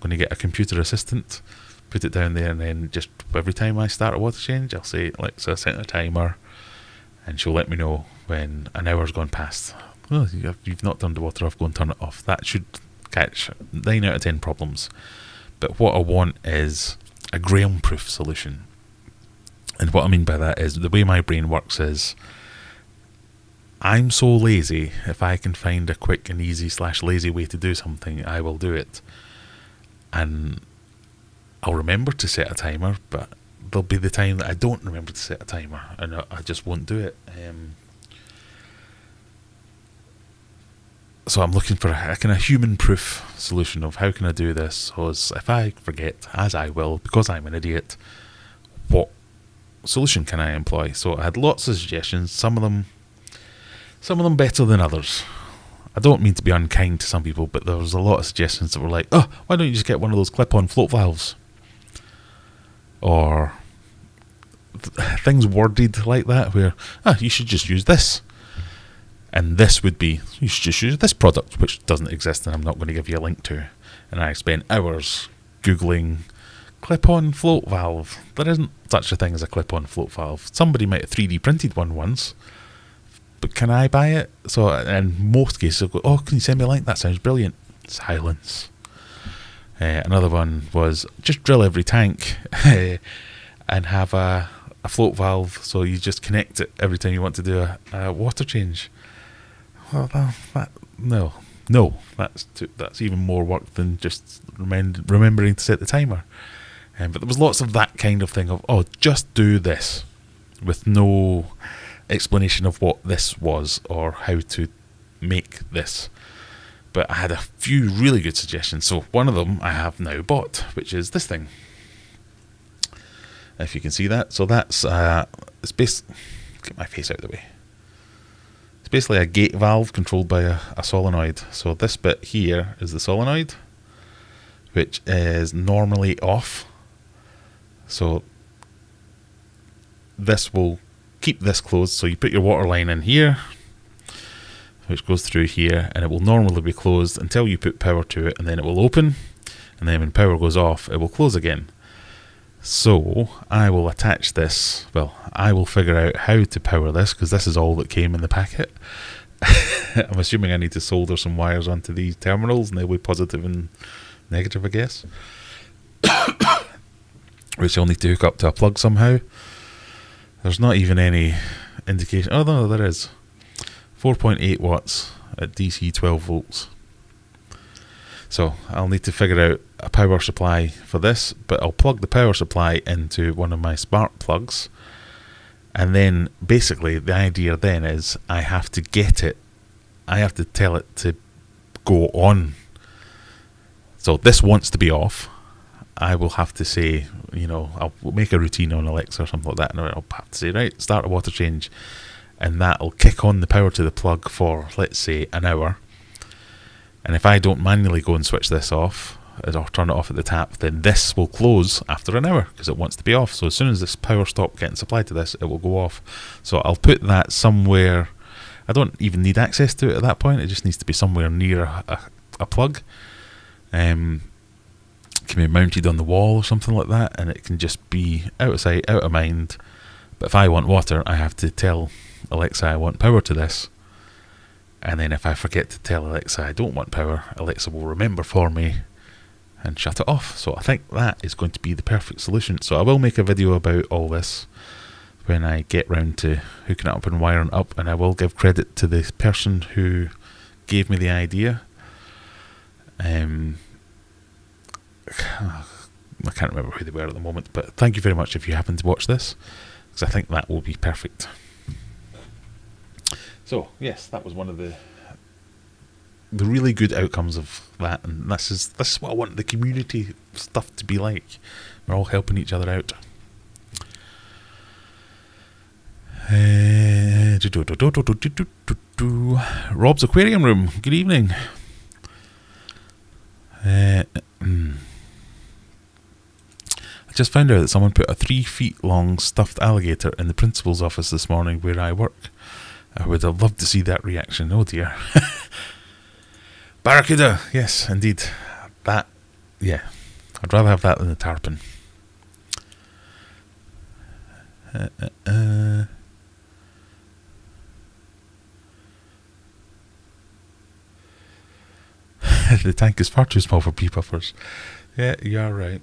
to get a computer assistant, put it down there, and then just every time I start a water change, I'll say, Alexa, set a timer, and she'll let me know when an hour's gone past. Oh, you've not turned the water off, go and turn it off. That should catch 9 out of 10 problems. But what I want is a Graham-proof solution. And what I mean by that is, the way my brain works is, I'm so lazy, if I can find a quick and easy / lazy way to do something, I will do it. And I'll remember to set a timer, but there'll be the time that I don't remember to set a timer, and I just won't do it. So I'm looking for a kind of human-proof solution of how can I do this. So if I forget, as I will, because I'm an idiot, what solution can I employ? So I had lots of suggestions, some of them better than others. I don't mean to be unkind to some people, but there was a lot of suggestions that were like, oh, why don't you just get one of those clip-on float valves? Or things worded like that, where, you should just use this. And this would be, you should just use this product, which doesn't exist and I'm not going to give you a link to. And I spent hours Googling clip-on float valve. There isn't such a thing as a clip-on float valve. Somebody might have 3D printed one once, but can I buy it? So in most cases, I'll go, oh, can you send me a link? That sounds brilliant. Silence. Another one was just drill every tank and have a float valve, so you just connect it every time you want to do a water change. Well, no, that's even more work than just remembering to set the timer. But there was lots of that kind of thing of, oh, just do this, with no explanation of what this was or how to make this. But I had a few really good suggestions. So one of them I have now bought, which is this thing. If you can see that. So that's, it's get my face out of the way. It's basically a gate valve controlled by a solenoid. So this bit here is the solenoid, which is normally off. So this will keep this closed. So you put your water line in here, which goes through here, and it will normally be closed until you put power to it, and then it will open, and then when power goes off, it will close again. So I will attach this, I will figure out how to power this, because this is all that came in the packet. I'm assuming I need to solder some wires onto these terminals, and they'll be positive and negative, I guess. Which I'll need to hook up to a plug somehow. There's not even any indication. Oh no, there is. 4.8 watts at DC 12 volts. So I'll need to figure out a power supply for this, but I'll plug the power supply into one of my spark plugs, and then basically the idea then is I have to tell it to go on. So this wants to be off. I will have to say, I'll make a routine on Alexa or something like that, and I'll have to say, right, start a water change, and that'll kick on the power to the plug for, let's say, an hour. And if I don't manually go and switch this off, or turn it off at the tap, then this will close after an hour, because it wants to be off. So as soon as this power stops getting supplied to this, it will go off. So I'll put that somewhere. I don't even need access to it at that point. It just needs to be somewhere near a plug. Can be mounted on the wall or something like that, and it can just be out of sight, out of mind. But if I want water, I have to tell Alexa I want power to this, and then if I forget to tell Alexa I don't want power, Alexa will remember for me and shut it off. So I think that is going to be the perfect solution. So I will make a video about all this when I get round to hooking it up and wiring it up, and I will give credit to the person who gave me the idea. I can't remember who they were at the moment, but thank you very much if you happen to watch this, because I think that will be perfect. So yes, that was one of the really good outcomes of that, and this is what I want the community stuff to be like. We're all helping each other out. Rob's Aquarium Room, good evening. I just found out that someone put a 3 feet long stuffed alligator in the principal's office this morning where I work. I would have loved to see that reaction. Oh dear. Barracuda, yes, indeed. That, yeah. I'd rather have that than the tarpon. The tank is far too small for pea puffers. Yeah, you're right.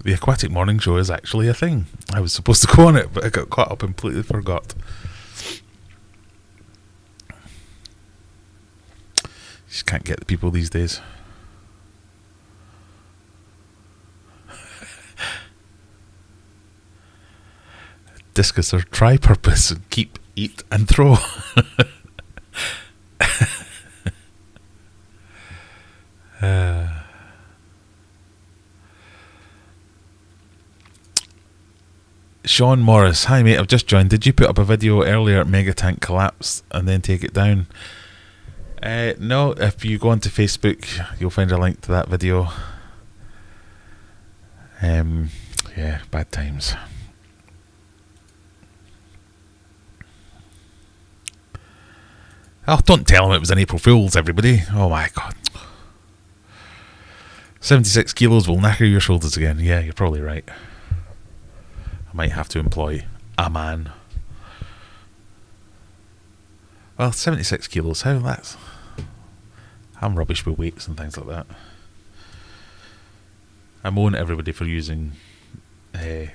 The Aquatic Morning Show is actually a thing. I was supposed to go on it, but I got caught up and completely forgot. Just can't get the people these days. Discus are tri-purpose. Keep, eat, and throw. Sean Morris, hi mate, I've just joined. Did you put up a video earlier? Mega tank collapsed and then take it down? No, if you go onto Facebook, you'll find a link to that video. Yeah, bad times. Oh, don't tell him it was an April Fool's, everybody. Oh my god. 76 kilos will knacker your shoulders again. Yeah, you're probably right. I might have to employ a man. Well, 76 kilos, how that's... I'm rubbish with weights and things like that. I moan at everybody for using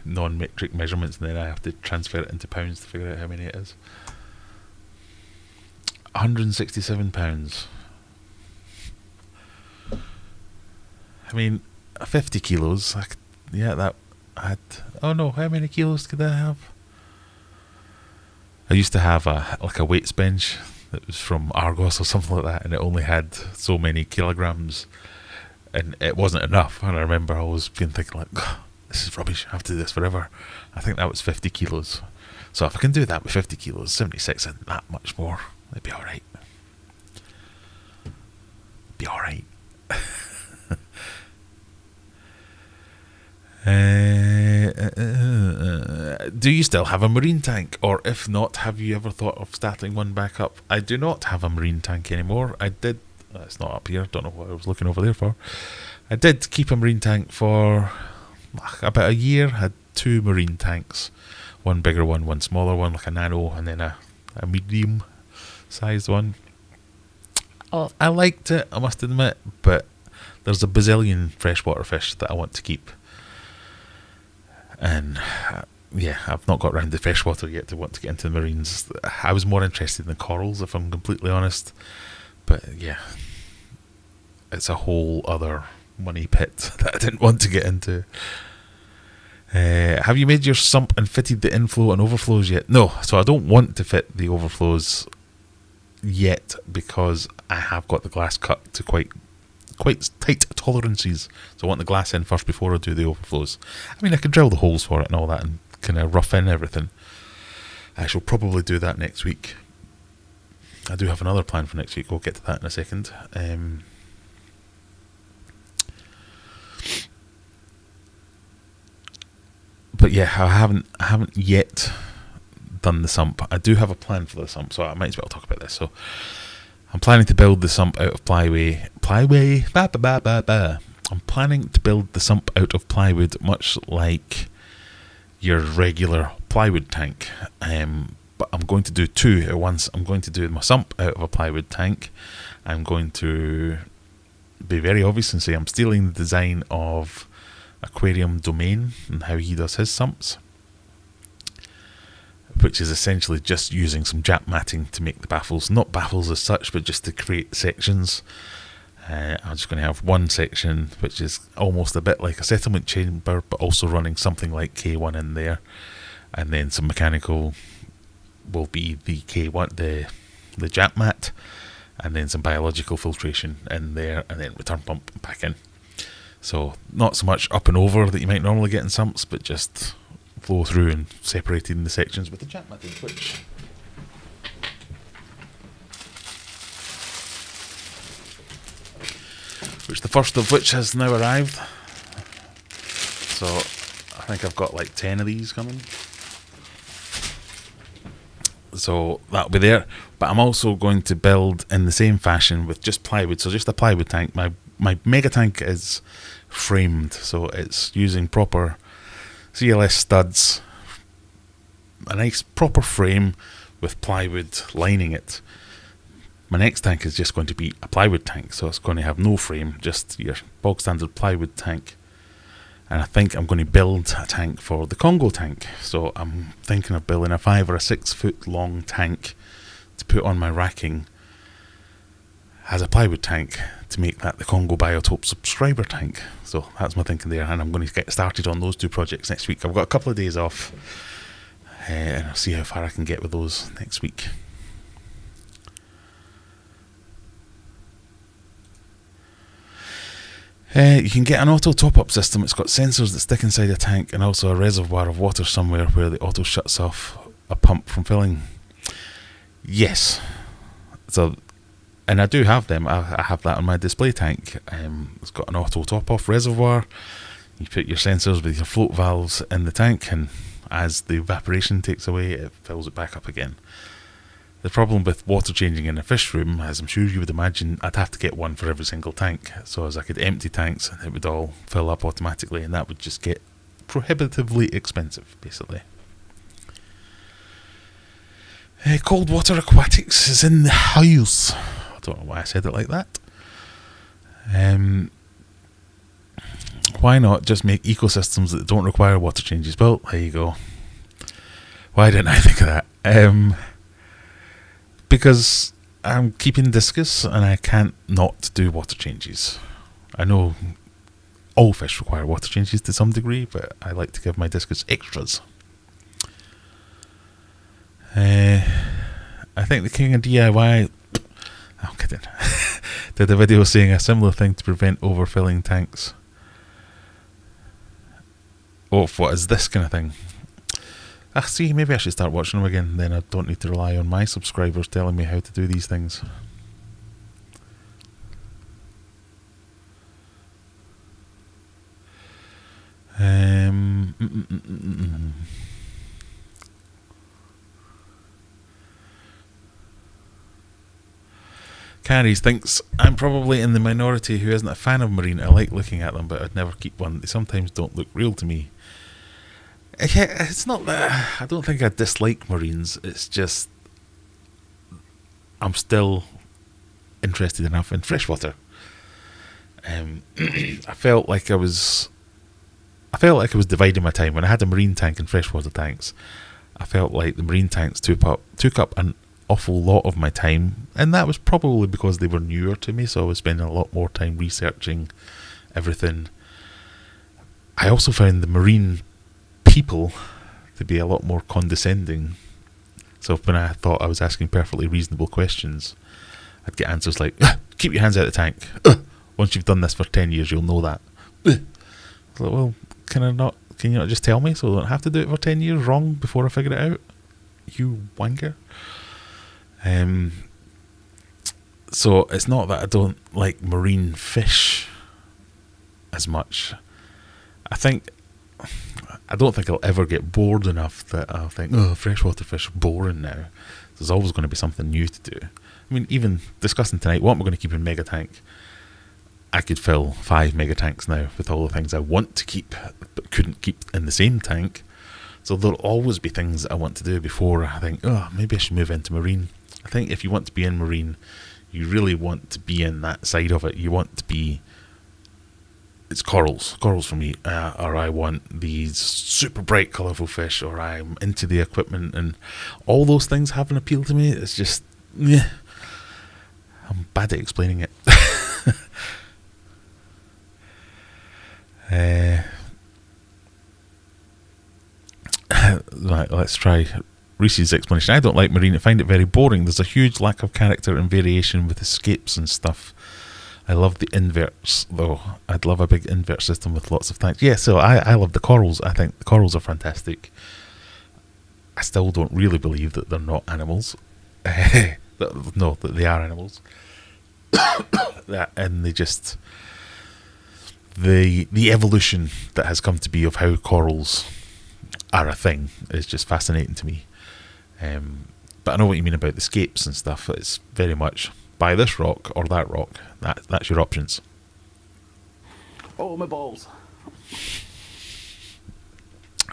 non-metric measurements, and then I have to transfer it into pounds to figure out how many it is. 167 pounds. I mean, 50 kilos. Yeah, that had... Oh no, how many kilos did I have? I used to have a weights bench that was from Argos or something like that, and it only had so many kilograms, and it wasn't enough. And I remember always being thinking like, this is rubbish, I have to do this forever. I think that was 50 kilos. So if I can do that with 50 kilos, 76 and that much more, it'd be alright. Be alright. Do you still have a marine tank? Or if not, have you ever thought of starting one back up? I do not have a marine tank anymore. I did... It's not up here. Don't know what I was looking over there for. I did keep a marine tank for about a year. I had 2 marine tanks. One bigger one smaller one, like a nano, and then a medium sized one. Oh, I liked it, I must admit, but there's a bazillion freshwater fish that I want to keep. And yeah, I've not got round to freshwater yet to want to get into the marines. I was more interested in the corals, if I'm completely honest. But yeah, it's a whole other money pit that I didn't want to get into. Have you made your sump and fitted the inflow and overflows yet? No, so I don't want to fit the overflows yet because I have got the glass cut to quite tight tolerances. So I want the glass in first before I do the overflows. I mean, I could drill the holes for it and all that and kind of rough in everything. I shall probably do that next week. I do have another plan for next week. We'll get to that in a second. But yeah, I haven't yet done the sump. I do have a plan for the sump, so I might as well talk about this. So I'm planning to build the sump out of plywood. I'm planning to build the sump out of plywood, much like your regular plywood tank. But I'm going to do 2 at once. I'm going to do my sump out of a plywood tank. I'm going to be very obvious and say I'm stealing the design of Aquarium Domain and how he does his sumps, which is essentially just using some jap matting to make the baffles. Not baffles as such, but just to create sections. I'm just going to have one section which is almost a bit like a settlement chamber, but also running something like K1 in there, and then some mechanical will be the K1, the jap mat, and then some biological filtration in there, and then return pump back in. So not so much up and over that you might normally get in sumps, but just flow through and separating the sections with the jap matting, which which the first of which has now arrived. So I think I've got like 10 of these coming. So that'll be there. But I'm also going to build in the same fashion with just plywood. So just a plywood tank. My mega tank is framed, so it's using proper CLS studs, a nice proper frame with plywood lining it. My next tank is just going to be a plywood tank, so it's going to have no frame, just your bog standard plywood tank. And I think I'm going to build a tank for the Congo tank. So I'm thinking of building a 5 or a 6 foot long tank to put on my racking as a plywood tank to make that the Congo Biotope subscriber tank. So that's my thinking there, and I'm going to get started on those 2 projects next week. I've got a couple of days off, and I'll see how far I can get with those next week. You can get an auto top-up system. It's got sensors that stick inside a tank and also a reservoir of water somewhere where the auto shuts off a pump from filling. Yes. So, and I do have them. I have that on my display tank. It's got an auto top-off reservoir. You put your sensors with your float valves in the tank, and as the evaporation takes away, it fills it back up again. The problem with water changing in a fish room, as I'm sure you would imagine, I'd have to get one for every single tank. So as I could empty tanks and it would all fill up automatically, and that would just get prohibitively expensive, basically. Cold water aquatics is in the house. I don't know why I said it like that. Why not just make ecosystems that don't require water changes? Well, there you go. Why didn't I think of that? Because I'm keeping Discus and I can't not do water changes. I know all fish require water changes to some degree, but I like to give my Discus extras. I think the king of DIY, I'm kidding, did a video saying a similar thing to prevent overfilling tanks. Oh, what is this kind of thing? See, maybe I should start watching them again, then I don't need to rely on my subscribers telling me how to do these things. Carries thinks I'm probably in the minority who isn't a fan of marine. I like looking at them, but I'd never keep one. They sometimes don't look real to me. It's not that I don't think I dislike marines. It's just I'm still interested enough in freshwater. I felt like I was dividing my time when I had a marine tank and freshwater tanks. I felt like the marine tanks took up an awful lot of my time, and that was probably because they were newer to me, so I was spending a lot more time researching everything. I also found the marine people to be a lot more condescending. So when I thought I was asking perfectly reasonable questions, I'd get answers like, keep your hands out of the tank. Once you've done this for 10 years, you'll know that. I was like, well, can you not just tell me so I don't have to do it for 10 years wrong before I figure it out? You wanker. So it's not that I don't like marine fish as much. I don't think I'll ever get bored enough that I'll think, freshwater fish are boring now. There's always going to be something new to do. I mean, even discussing tonight, what am I going to keep in mega tank? I could fill 5 mega tanks now with all the things I want to keep, but couldn't keep in the same tank. So there'll always be things that I want to do before I think, maybe I should move into marine. I think if you want to be in marine, you really want to be in that side of it. You want to be... It's corals for me, or I want these super bright colourful fish, or I'm into the equipment, and all those things have an appeal to me. It's just, I'm bad at explaining it. Right, let's try Reese's explanation. I don't like marine. I find it very boring. There's a huge lack of character and variation with escapes and stuff. I love the inverts, though. I'd love a big invert system with lots of tanks. Yeah, so I love the corals. I think the corals are fantastic. I still don't really believe that they're not animals. No, that they are animals. And they just... the evolution that has come to be of how corals are a thing is just fascinating to me. But I know what you mean about the scapes and stuff. It's very much buy this rock or that rock. That's your options. Oh, my balls.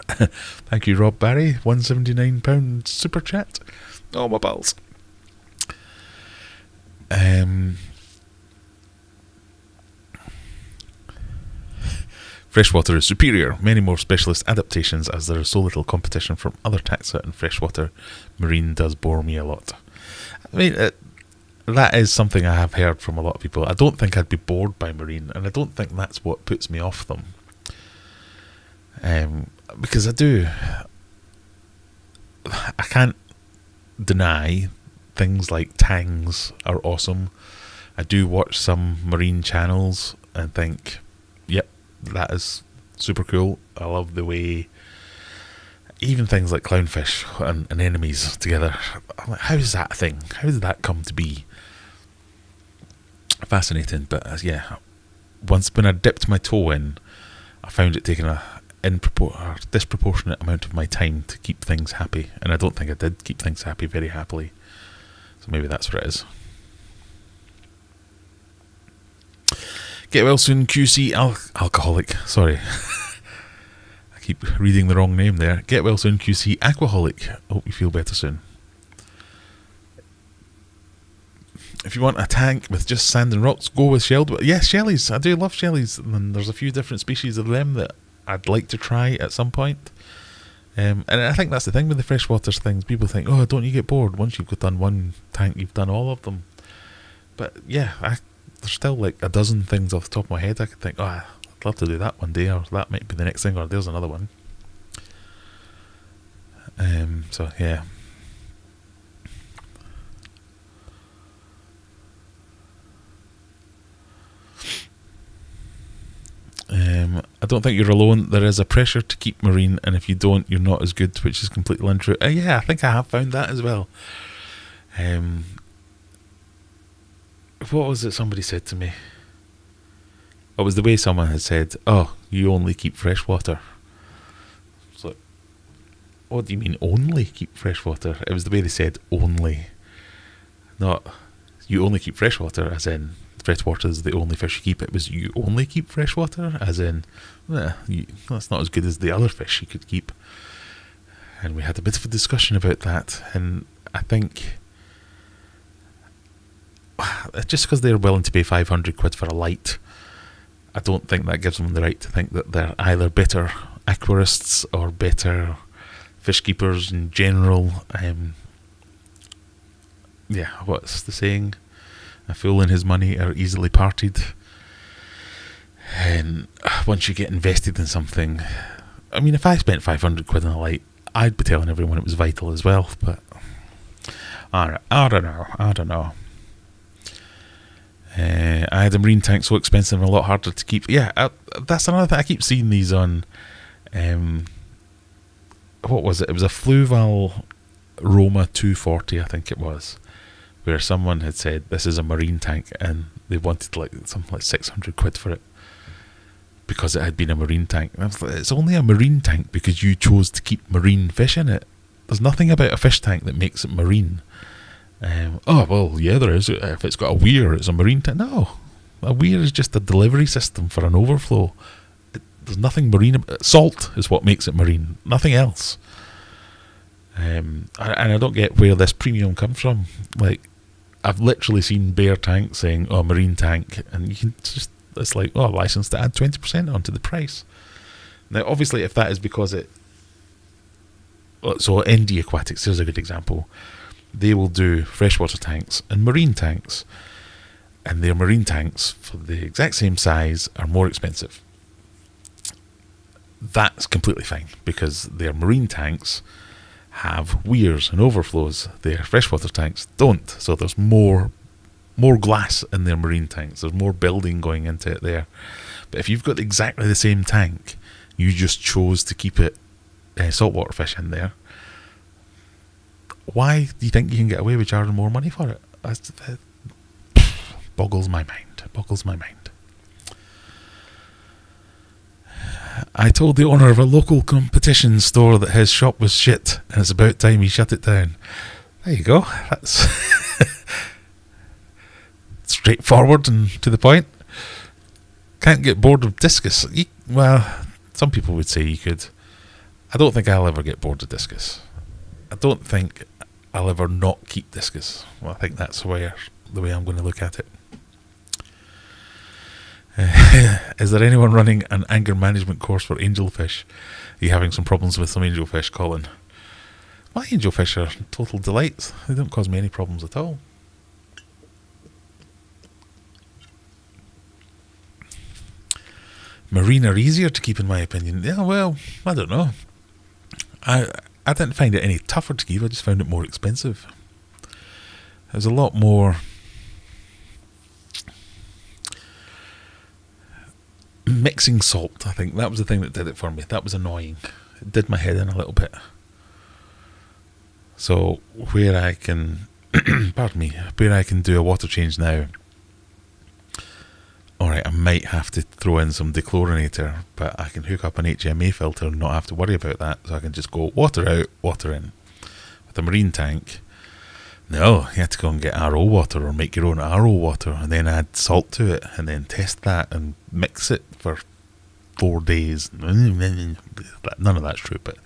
Thank you, Rob Barry. £179 super chat. Oh, my balls. Freshwater is superior. Many more specialist adaptations as there is so little competition from other taxa in freshwater. Marine does bore me a lot. I mean, that is something I have heard from a lot of people. I don't think I'd be bored by marine, and I don't think that's what puts me off them. Because I can't deny things like tangs are awesome. I do watch some marine channels and think, yep, that is super cool. I love the way even things like clownfish and enemies together. I'm like, how is that a thing? How did that come to be? Fascinating. But yeah, once when I dipped my toe in, I found it taking a disproportionate amount of my time to keep things happy, and I don't think I did keep things happy very happily. So maybe that's what it is. Get well soon, QC alcoholic. Sorry. I keep reading the wrong name there. Get well soon, QC aquaholic. I hope you feel better soon. If you want a tank with just sand and rocks, go with shelled. Yes, shellies. I do love shellies. And there's a few different species of them that I'd like to try at some point. And I think that's the thing with the freshwater things. People think, oh, don't you get bored? Once you've done one tank, you've done all of them. But yeah, there's still like a dozen things off the top of my head I could think, oh, I'd love to do that one day, or that might be the next thing, or there's another one. So yeah. I don't think you're alone. There is a pressure to keep marine, and if you don't, you're not as good, which is completely untrue. Yeah, I think I have found that as well. What was it somebody said to me? It was the way someone had said, oh, you only keep freshwater. It's like, what do you mean only keep freshwater? It was the way they said only. Not, you only keep freshwater, as in freshwater is the only fish you keep. It was you only keep freshwater, as in that's not as good as the other fish you could keep. And we had a bit of a discussion about that, and I think just because they're willing to pay 500 quid for a light, I don't think that gives them the right to think that they're either better aquarists or better fish keepers in general. Yeah, what's the saying? A fool and his money are easily parted. And once you get invested in something, I mean, if I spent 500 quid on a light, I'd be telling everyone it was vital as well. But I don't know. I had a marine tank so expensive and a lot harder to keep. Yeah, that's another thing. I keep seeing these on. What was it? It was a Fluval Roma 240, I think it was, where someone had said this is a marine tank, and they wanted something like 600 quid for it because it had been a marine tank. And I was like, it's only a marine tank because you chose to keep marine fish in it. There's nothing about a fish tank that makes it marine. Oh, well, yeah, there is. If it's got a weir, it's a marine tank. No, a weir is just a delivery system for an overflow. There's nothing marine. Salt is what makes it marine, nothing else. And I don't get where this premium comes from. Like, I've literally seen bare tanks saying, oh, marine tank, and you can just, it's like, oh, license to add 20% onto the price. Now, obviously, if that is because so ND Aquatics, here's a good example. They will do freshwater tanks and marine tanks, and their marine tanks for the exact same size are more expensive. That's completely fine because their marine tanks have weirs and overflows. Their freshwater tanks don't, so there's more glass in their marine tanks. There's more building going into it there. But if you've got exactly the same tank, you just chose to keep it saltwater fish in there, why do you think you can get away with charging more money for it? That boggles my mind. I told the owner of a local competition store that his shop was shit, and it's about time he shut it down. There you go. That's straightforward and to the point. Can't get bored of Discus. Well, some people would say you could. I don't think I'll ever get bored of Discus. I don't think I'll ever not keep Discus. Well, I think that's the way I'm going to look at it. Is there anyone running an anger management course for angelfish? Are you having some problems with some angelfish, Colin? My angelfish are total delights. They don't cause me any problems at all. Marine are easier to keep, in my opinion. Yeah, well, I don't know. I didn't find it any tougher to keep. I just found it more expensive. There's a lot more mixing salt. I think that was the thing that did it for me. That was annoying. It did my head in a little bit. So where I can, pardon me, where I can do a water change now. Alright, I might have to throw in some dechlorinator, but I can hook up an HMA filter and not have to worry about that. So I can just go water out, water in. With a marine tank, no, you have to go and get RO water or make your own RO water and then add salt to it and then test that and mix it for 4 days. None of that's true, but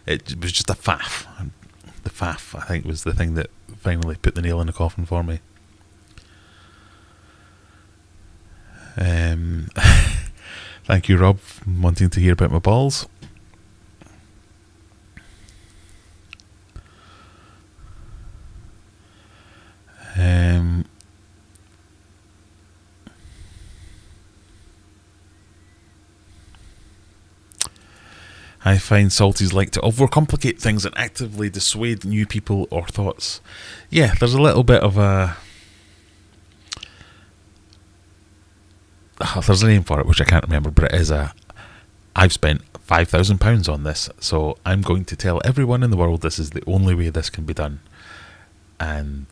it was just a faff. And the faff, I think, was the thing that finally put the nail in the coffin for me. Thank you, Rob, for wanting to hear about my balls. I find salties like to overcomplicate things and actively dissuade new people or thoughts. Yeah, there's a little bit of a... there's a name for it, which I can't remember, but it is I've spent £5,000 on this, so I'm going to tell everyone in the world this is the only way this can be done. And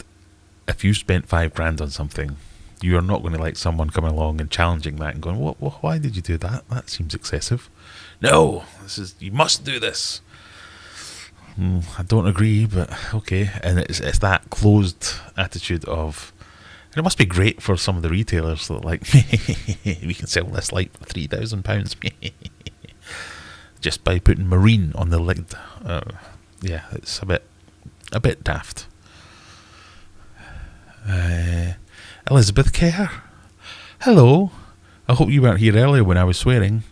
if you spent £5,000 on something, you are not going to like someone coming along and challenging that and going, why did you do that? That seems excessive. No, you must do this. I don't agree, but okay. And it's that closed attitude of, and it must be great for some of the retailers that like, we can sell this light for £3,000 just by putting marine on the lid. Yeah, it's a bit daft. Elizabeth Kerr, hello. I hope you weren't here earlier when I was swearing.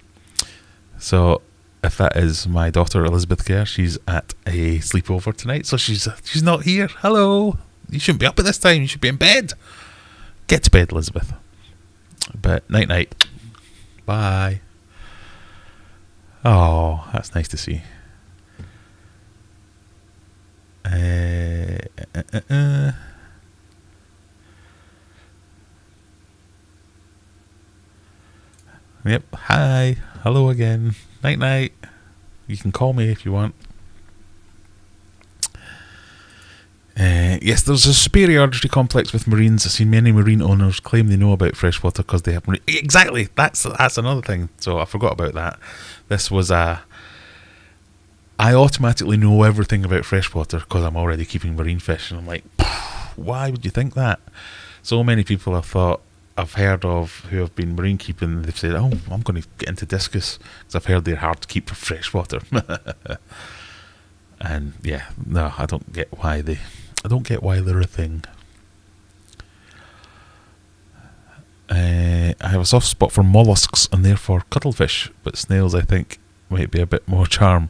So if that is my daughter Elizabeth Kerr, she's at a sleepover tonight, so she's not here. Hello. You shouldn't be up at this time. You should be in bed. Get to bed, Elizabeth. But night. Bye. Oh, that's nice to see. Yep. Hi. Hello again. Night. You can call me if you want. Yes, there's a superiority complex with marines. I've seen many marine owners claim they know about freshwater because they have marine. Exactly. That's another thing. So I forgot about that. This was I automatically know everything about freshwater because I'm already keeping marine fish, and I'm like, why would you think that? So many people I've heard of who have been marine keeping, they've said, oh, I'm going to get into Discus because I've heard they're hard to keep for freshwater. And yeah, no, I don't get why they're a thing. I have a soft spot for mollusks and therefore cuttlefish, but snails I think might be a bit more charm.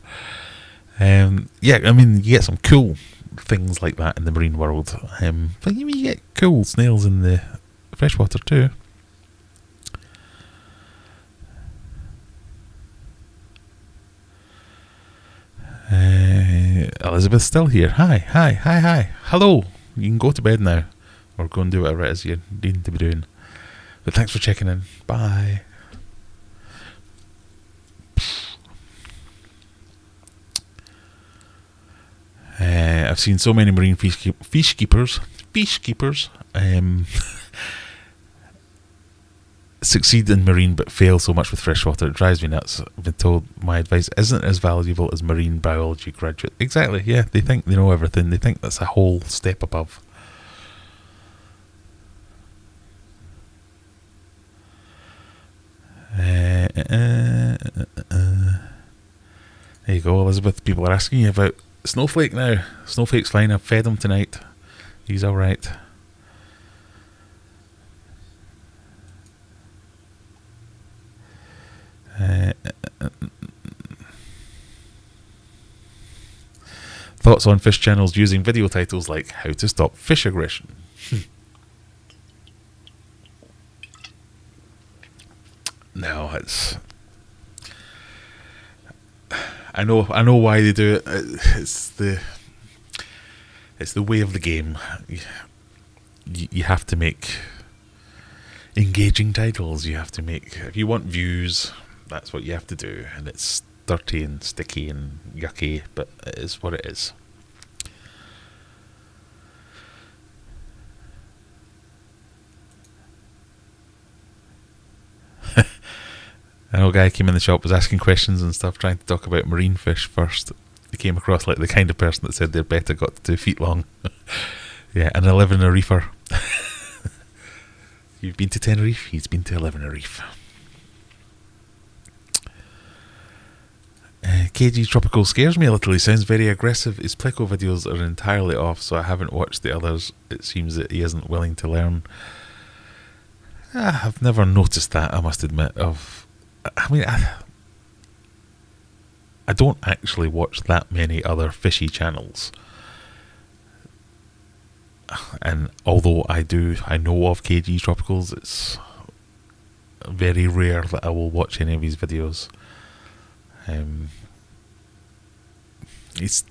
Yeah, I mean, you get some cool things like that in the marine world, but you get cool snails in the freshwater too. Elizabeth's still here. Hi. Hello. You can go to bed now, or go and do whatever it is you need to be doing. But thanks for checking in. Bye. I've seen so many marine fish keepers. succeed in marine but fail so much with freshwater. It drives me nuts. I've been told my advice isn't as valuable as marine biology graduate. Exactly, yeah. They think they know everything. They think that's a whole step above. There you go, Elizabeth. People are asking you about Snowflake now. Snowflake's fine. I've fed him tonight. He's alright. Thoughts on fish channels using video titles like how to stop fish aggression. No, it's... I know why they do it. It's the way of the game. You have to make engaging titles. You have to make, if you want views, that's what you have to do. And it's dirty and sticky and yucky, but it is what it is. I know a guy came in the shop, was asking questions and stuff, trying to talk about marine fish first. He came across like the kind of person that said their betta got to 2 feet long. Yeah, and I live in a reefer. You've been to Tenerife? He's been to 11 a reef. KG's Tropical scares me a little. He sounds very aggressive. His Pleco videos are entirely off, so I haven't watched the others. It seems that he isn't willing to learn. I've never noticed that, I must admit. I don't actually watch that many other fishy channels. And although I know of KG Tropicals, it's very rare that I will watch any of his videos.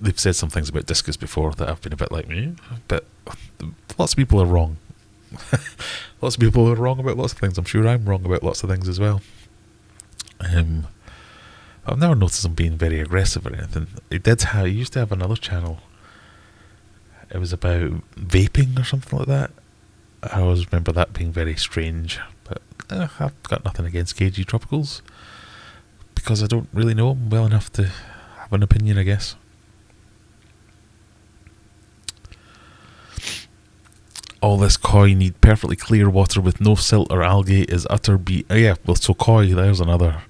They've said some things about Discus before that I've been a bit like me, but lots of people are wrong. Lots of people are wrong about lots of things. I'm sure I'm wrong about lots of things as well. I've never noticed him being very aggressive or anything. He used to have another channel. It was about vaping or something like that. I always remember that being very strange. But I've got nothing against KG Tropicals, because I don't really know him well enough to have an opinion, I guess. All this koi need perfectly clear water with no silt or algae is utter so koi, there's another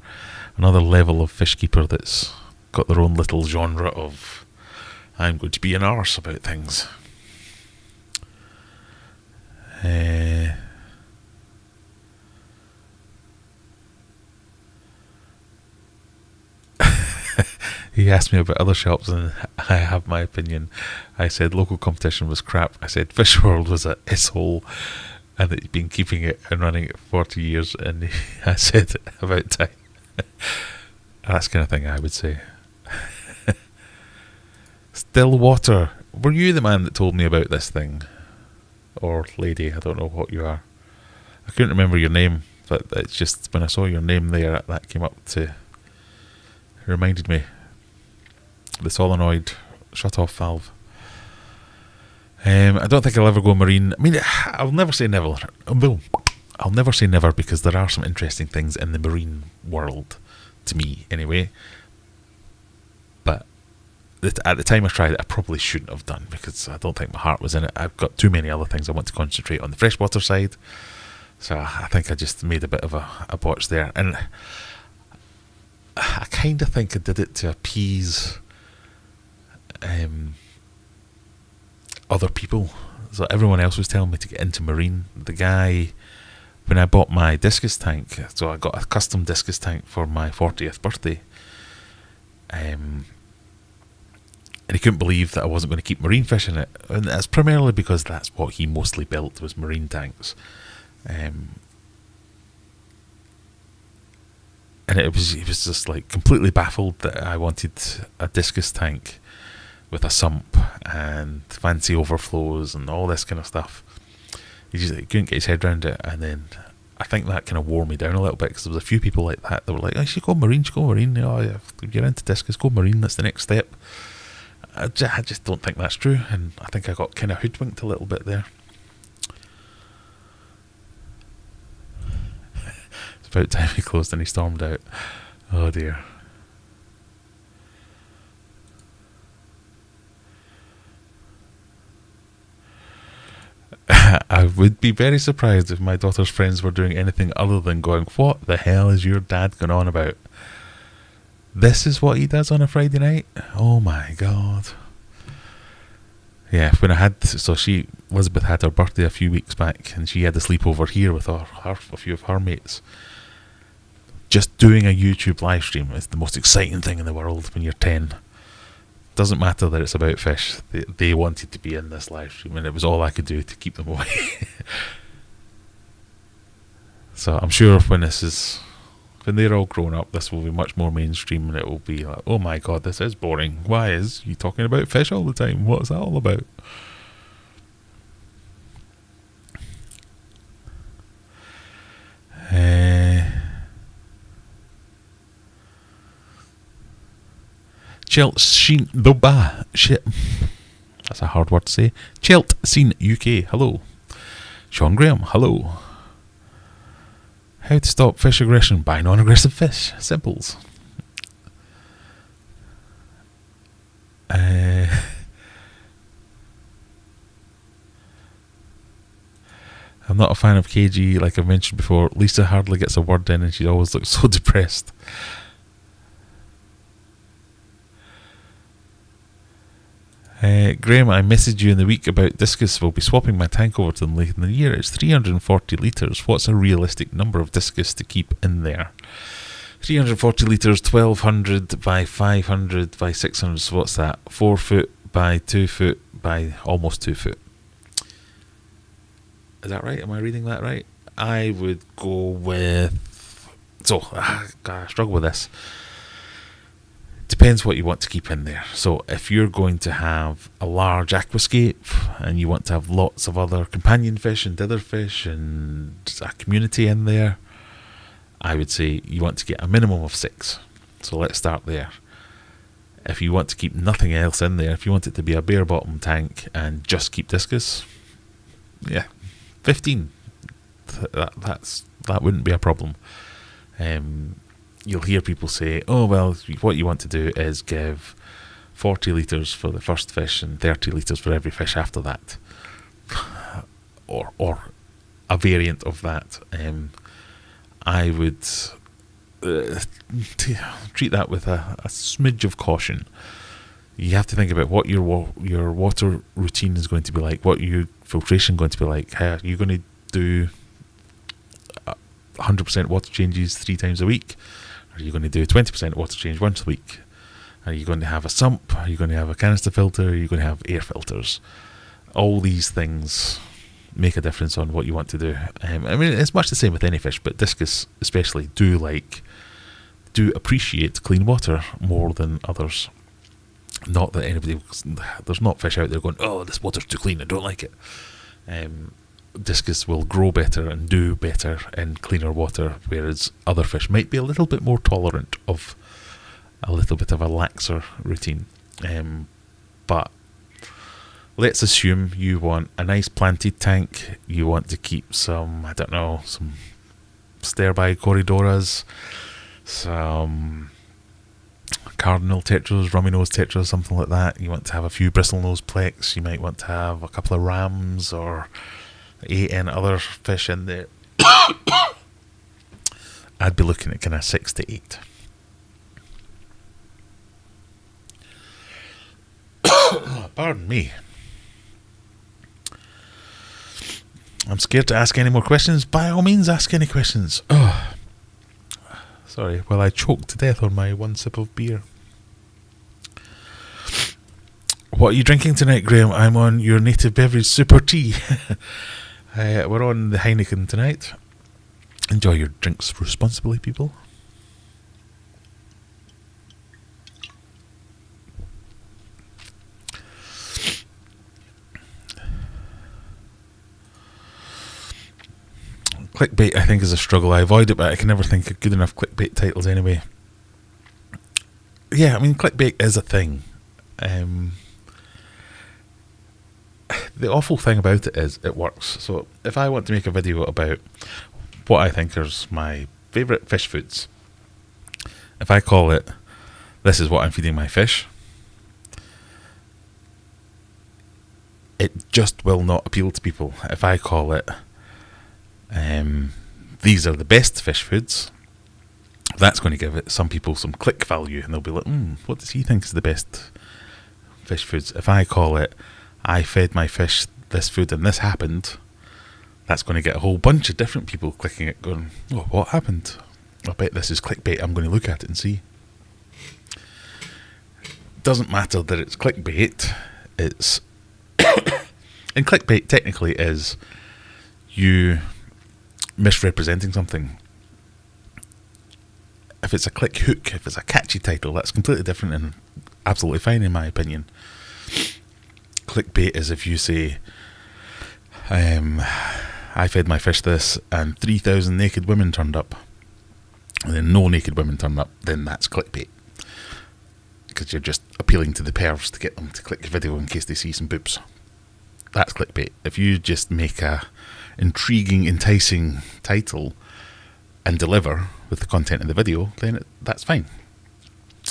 level of fish keeper that's got their own little genre of I'm going to be an arse about things. He asked me about other shops and I have my opinion. I said local competition was crap. I said Fish World was a s-hole and that he'd been keeping it and running it for 40 years, and I said about time. That's the kind of thing I would say. Still water. Were you the man that told me about this thing? Or lady, I don't know what you are. I couldn't remember your name, but it's just when I saw your name there, that came up it reminded me. The solenoid shut-off valve. I don't think I'll ever go marine. I mean, I'll never say never. I'll never say never, because there are some interesting things in the marine world, to me anyway. But at the time I tried it, I probably shouldn't have done, because I don't think my heart was in it. I've got too many other things I want to concentrate on the freshwater side. So I think I just made a bit of a botch there. And I kind of think I did it to appease other people. So everyone else was telling me to get into marine. The guy, when I bought my Discus tank, so I got a custom Discus tank for my 40th birthday, and he couldn't believe that I wasn't going to keep marine fish in it, and that's primarily because that's what he mostly built, was marine tanks. And he was just like completely baffled that I wanted a Discus tank with a sump and fancy overflows and all this kind of stuff. He couldn't get his head around it, and then I think that kind of wore me down a little bit, because there was a few people like that were like, "I should go marine, Oh, if you're into Discus, go marine. That's the next step." I just don't think that's true, and I think I got kind of hoodwinked a little bit there. It's about time he closed and he stormed out. Oh dear. I would be very surprised if my daughter's friends were doing anything other than going, "What the hell is your dad going on about? This is what he does on a Friday night? Oh my god." Yeah, when I had, Elizabeth had her birthday a few weeks back, and she had a sleepover here with a few of her mates. Just doing a YouTube live stream is the most exciting thing in the world when you're 10. Doesn't matter that it's about fish. They wanted to be in this live stream, and it was all I could do to keep them away. So I'm sure when they're all grown up, this will be much more mainstream, and it will be like, oh my god, this is boring. Why is you talking about fish all the time? What's that all about? Chelt Sheen the Ba shit. That's a hard word to say. Chelt Scene UK, hello. Sean Graham, hello. How to stop fish aggression? Buy non-aggressive fish. Simples. I'm not a fan of KG, like I mentioned before. Lisa hardly gets a word in and she always looks so depressed. Graham, I messaged you in the week about Discus. We'll be swapping my tank over to them late in the year. It's 340 litres. What's a realistic number of Discus to keep in there? 340 litres, 1200 by 500 by 600. So what's that? 4 foot by 2 foot by almost 2 foot. Is that right? Am I reading that right? I would go with... So, I struggle with this. Depends what you want to keep in there. So if you're going to have a large aquascape and you want to have lots of other companion fish and dither fish and a community in there, I would say you want to get a minimum of 6. So let's start there. If you want to keep nothing else in there, if you want it to be a bare bottom tank and just keep Discus, yeah, 15. That wouldn't be a problem. You'll hear people say, oh, well, what you want to do is give 40 litres for the first fish and 30 litres for every fish after that. Or a variant of that. I would treat that with a smidge of caution. You have to think about what your water routine is going to be like, what your filtration is going to be like. How are you going to do 100% water changes 3 times a week? Are you going to do 20% water change once a week? Are you going to have a sump? Are you going to have a canister filter? Are you going to have air filters? All these things make a difference on what you want to do. I mean, it's much the same with any fish, but Discus especially do appreciate clean water more than others. Not that there's not fish out there going, oh, this water's too clean, I don't like it. Discus will grow better and do better in cleaner water, whereas other fish might be a little bit more tolerant of a little bit of a laxer routine. But let's assume you want a nice planted tank, you want to keep some stairby corridoras, some cardinal tetras, rummy nose tetras, something like that. You want to have a few bristle nose plex, you might want to have a couple of rams or 8 and other fish in there. I'd be looking at kind of 6 to 8. Pardon me. I'm scared to ask any more questions. By all means, ask any questions. Oh, sorry. Well, I choked to death on my 1 sip of beer. What are you drinking tonight, Graham? I'm on your native beverage super tea. We're on the Heineken tonight. Enjoy your drinks responsibly, people. Clickbait, I think, is a struggle. I avoid it, but I can never think of good enough clickbait titles anyway. Yeah, I mean, clickbait is a thing. The awful thing about it is it works. So if I want to make a video about what I think is my favourite fish foods. If I call it, this is what I'm feeding my fish, it just will not appeal to people. If I call it, these are the best fish foods, that's going to give it some people some click value, and they'll be like, what does he think is the best fish foods? If I call it, I fed my fish this food and this happened, that's going to get a whole bunch of different people clicking it, going, oh, what happened? I bet this is clickbait, I'm going to look at it and see. Doesn't matter that it's clickbait, it's and clickbait technically is you misrepresenting something. If it's a click hook, if it's a catchy title, that's completely different and absolutely fine in my opinion. Clickbait is if you say, I fed my fish this and 3,000 naked women turned up, and then no naked women turn up, then that's clickbait. Because you're just appealing to the pervs to get them to click your video in case they see some boobs. That's clickbait. If you just make a intriguing, enticing title and deliver with the content of the video, then that's fine.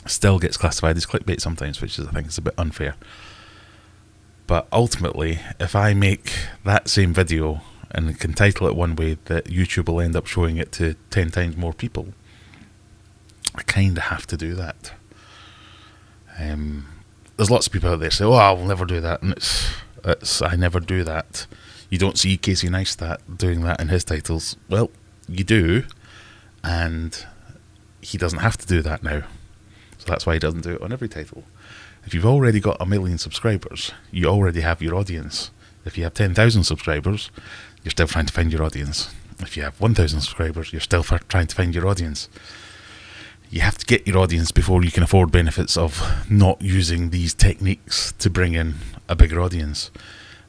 Still gets classified as clickbait sometimes, which is, I think, is a bit unfair. But ultimately, if I make that same video and can title it one way, that YouTube will end up showing it to 10 times more people, I kind of have to do that. There's lots of people out there say, oh, I'll never do that, and it's I never do that. You don't see Casey Neistat doing that in his titles. Well, you do, and he doesn't have to do that now. So that's why he doesn't do it on every title. If you've already got 1 million subscribers, you already have your audience. If you have 10,000 subscribers, you're still trying to find your audience. If you have 1,000 subscribers, you're still trying to find your audience. You have to get your audience before you can afford benefits of not using these techniques to bring in a bigger audience.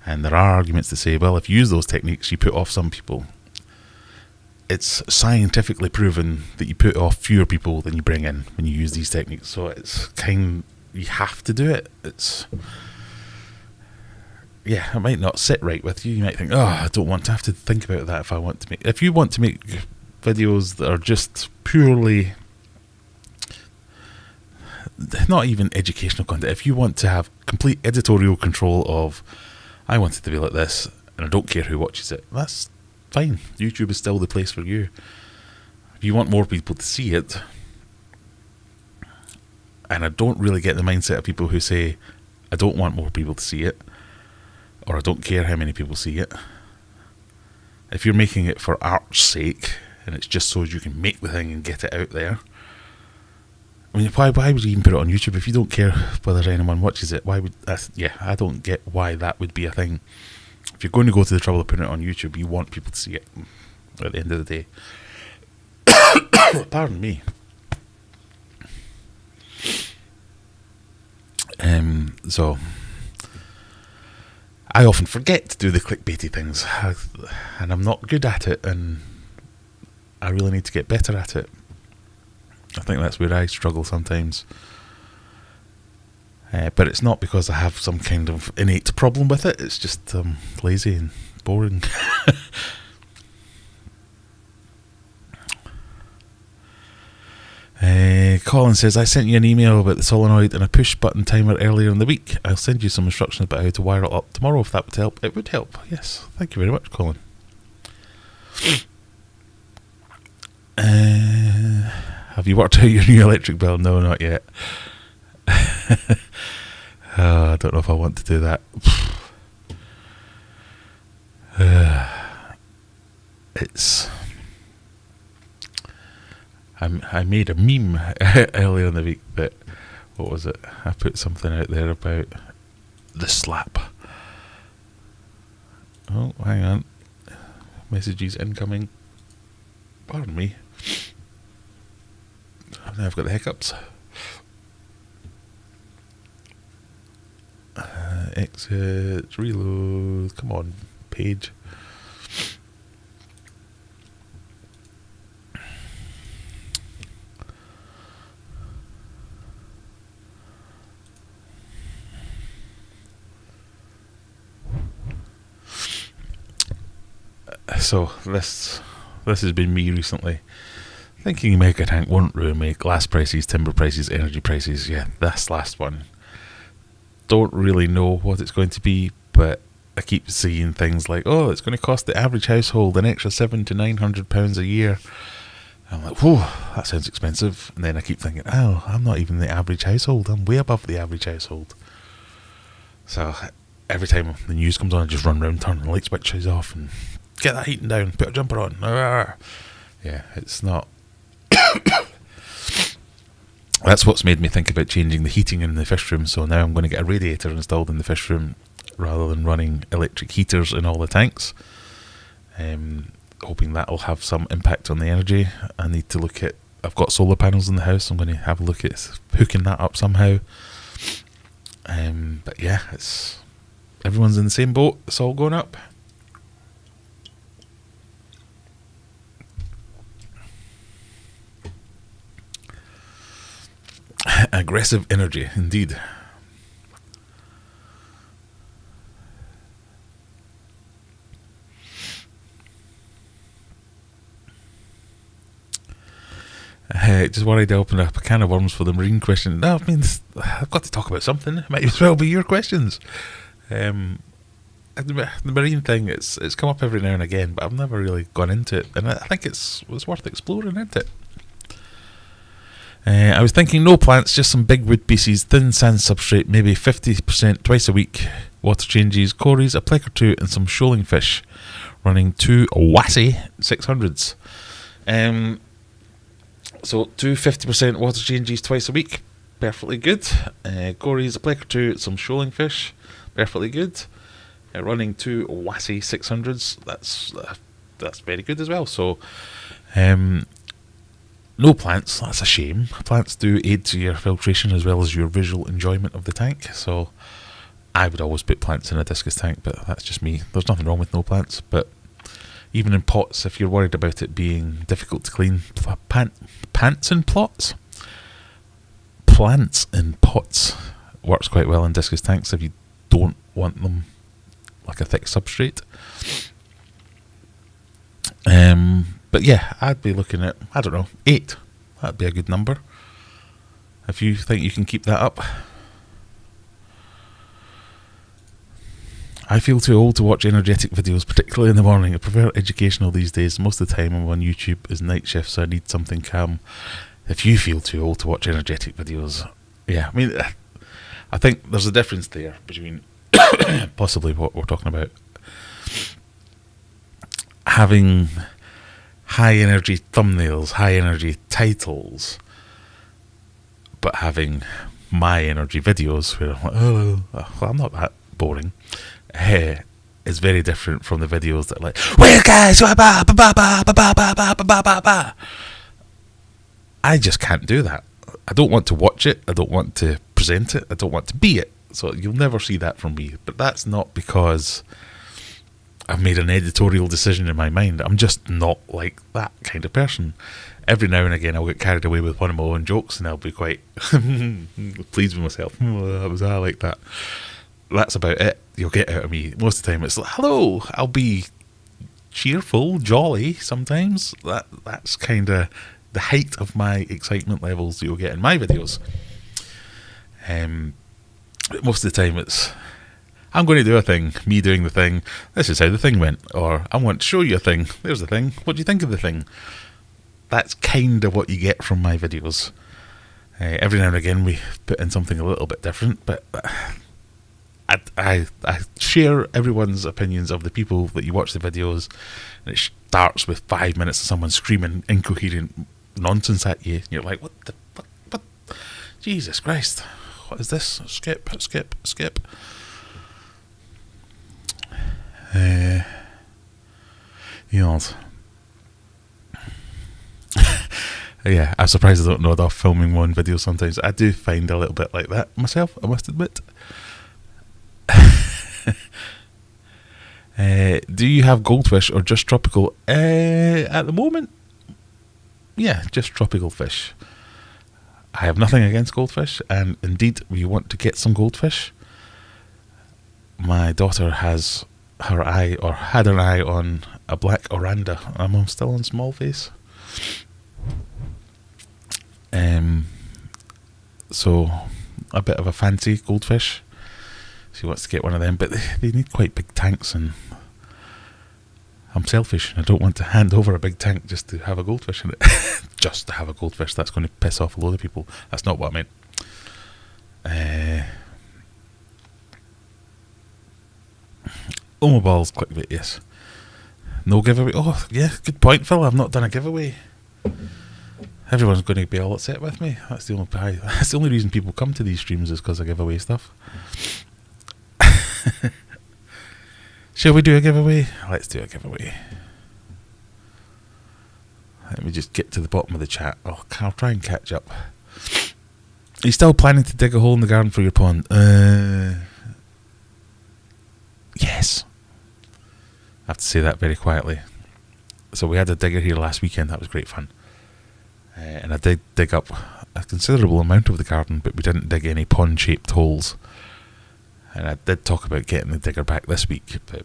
And there are arguments to say, well, if you use those techniques, you put off some people. It's scientifically proven that you put off fewer people than you bring in when you use these techniques. So it's you have to do it. It might not sit right with you. You might think, oh, I don't want to have to think about that if you want to make videos that are just purely, not even educational content, if you want to have complete editorial control of, I want it to be like this, and I don't care who watches it, that's fine. YouTube is still the place for you. If you want more people to see it, and I don't really get the mindset of people who say, I don't want more people to see it, or I don't care how many people see it. If you're making it for art's sake, and it's just so you can make the thing and get it out there, I mean, why would you even put it on YouTube if you don't care whether anyone watches it? I don't get why that would be a thing. If you're going to go to the trouble of putting it on YouTube, you want people to see it at the end of the day. Pardon me. So I often forget to do the clickbaity things, and I'm not good at it, and I really need to get better at it. I think that's where I struggle sometimes. But it's not because I have some kind of innate problem with it, it's just lazy and boring. Colin says, I sent you an email about the solenoid and a push button timer earlier in the week. I'll send you some instructions about how to wire it up tomorrow if that would help. It would help, yes. Thank you very much, Colin. Have you worked out your new electric bill? No, not yet. I don't know if I want to do that. I made a meme earlier in the week that, what was it? I put something out there about the slap. Oh, hang on. Messages incoming. Pardon me. Now I've got the hiccups. Exit, reload. Come on, page. So this has been me recently. Thinking mega tank won't ruin me. Glass prices, timber prices, energy prices. Yeah, this last one. Don't really know what it's going to be, but I keep seeing things like, oh, it's going to cost the average household an extra £700 to £900 a year. I'm like, whoa, that sounds expensive. And then I keep thinking, oh, I'm not even the average household. I'm way above the average household. So every time the news comes on, I just run around, turn the light switches off, and get that heating down, put a jumper on. Yeah, it's not. That's what's made me think about changing the heating in the fish room. So now I'm going to get a radiator installed in the fish room rather than running electric heaters in all the tanks. Hoping that'll have some impact on the energy. I need to look at, I've got solar panels in the house, I'm going to have a look at hooking that up somehow. But yeah, it's everyone's in the same boat, it's all going up. Aggressive energy, indeed. Just worried I opened up a can of worms for the marine question. No, I mean, I've got to talk about something. It might as well be your questions. The marine thing, it's come up every now and again, but I've never really gone into it, and I think it's worth exploring, isn't it? I was thinking no plants, just some big wood pieces, thin sand substrate, maybe 50% twice a week, water changes, cories, a plick or two, and some shoaling fish, running 2 Wassy 600s. So 2 50% water changes twice a week, perfectly good. Cories, a plick or two, some shoaling fish, perfectly good. Running 2 Wassy 600s, that's very good as well. So no plants, that's a shame. Plants do aid to your filtration as well as your visual enjoyment of the tank. So I would always put plants in a discus tank, but that's just me. There's nothing wrong with no plants, but even in pots, if you're worried about it being difficult to clean, plants in pots works quite well in discus tanks if you don't want them like a thick substrate. But yeah, I'd be looking at, I don't know, 8. That'd be a good number. If you think you can keep that up. I feel too old to watch energetic videos, particularly in the morning. I prefer educational these days. Most of the time I'm on YouTube is night shift, so I need something calm. If you feel too old to watch energetic videos, yeah, I mean, I think there's a difference there between possibly what we're talking about. Having high energy thumbnails, high energy titles, but having my energy videos where I'm like, oh, well, I'm not that boring, is very different from the videos that are like, well guys, I just can't do that. I don't want to watch it, I don't want to present it, I don't want to be it. So you'll never see that from me. But that's not because I've made an editorial decision in my mind. I'm just not like that kind of person. Every now and again I'll get carried away with one of my own jokes and I'll be quite pleased with myself. Oh, I like that. That's about it you'll get out of me. Most of the time it's like, hello, I'll be cheerful, jolly sometimes. That's kind of the height of my excitement levels that you'll get in my videos. Most of the time it's, I'm going to do a thing, me doing the thing, this is how the thing went, or I want to show you a thing, there's the thing, what do you think of the thing? That's kind of what you get from my videos. Every now and again we put in something a little bit different, but I share everyone's opinions of the people that you watch the videos, and it starts with 5 minutes of someone screaming incoherent nonsense at you, and you're like, what the fuck, what? Jesus Christ, what is this? Skip. Yeah, I'm surprised I don't nod off filming one video sometimes. I do find a little bit like that myself, I must admit. Do you have goldfish or just tropical? At the moment, yeah, just tropical fish. I have nothing against goldfish, and indeed we want to get some goldfish. My daughter has her eye, or had an eye on a black oranda. I'm still on small face. So a bit of a fancy goldfish. She wants to get one of them, but they need quite big tanks, and I'm selfish and I don't want to hand over a big tank just to have a goldfish in it. Just to have a goldfish. That's going to piss off a load of people. That's not what I meant. Balls clickbait, yes. No giveaway. Oh, yeah, good point, Phil. I've not done a giveaway. Everyone's going to be all upset with me. That's the only reason people come to these streams is because I give away stuff. Shall we do a giveaway? Let's do a giveaway. Let me just get to the bottom of the chat. I'll try and catch up. Are you still planning to dig a hole in the garden for your pond? Yes. I have to say that very quietly. So we had a digger here last weekend. That was great fun. And I did dig up a considerable amount of the garden, but we didn't dig any pond-shaped holes. And I did talk about getting the digger back this week, but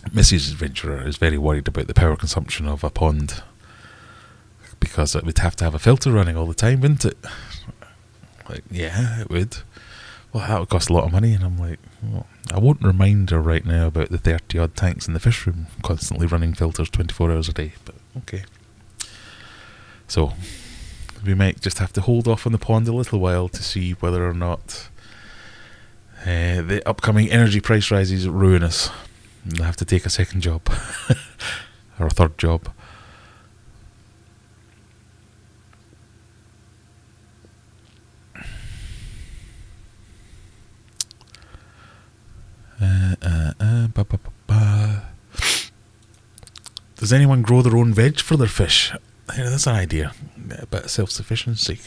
Mrs. Adventurer is very worried about the power consumption of a pond, because it would have to have a filter running all the time, wouldn't it? Like, yeah, it would. Well, that would cost a lot of money, and I'm like, well, I won't remind her right now about the 30-odd tanks in the fish room constantly running filters 24 hours a day, but okay. So, we might just have to hold off on the pond a little while to see whether or not the upcoming energy price rises ruin us. And I have to take a second job. Or a third job. Does anyone grow their own veg for their fish? Yeah, that's an idea. A bit of self-sufficiency.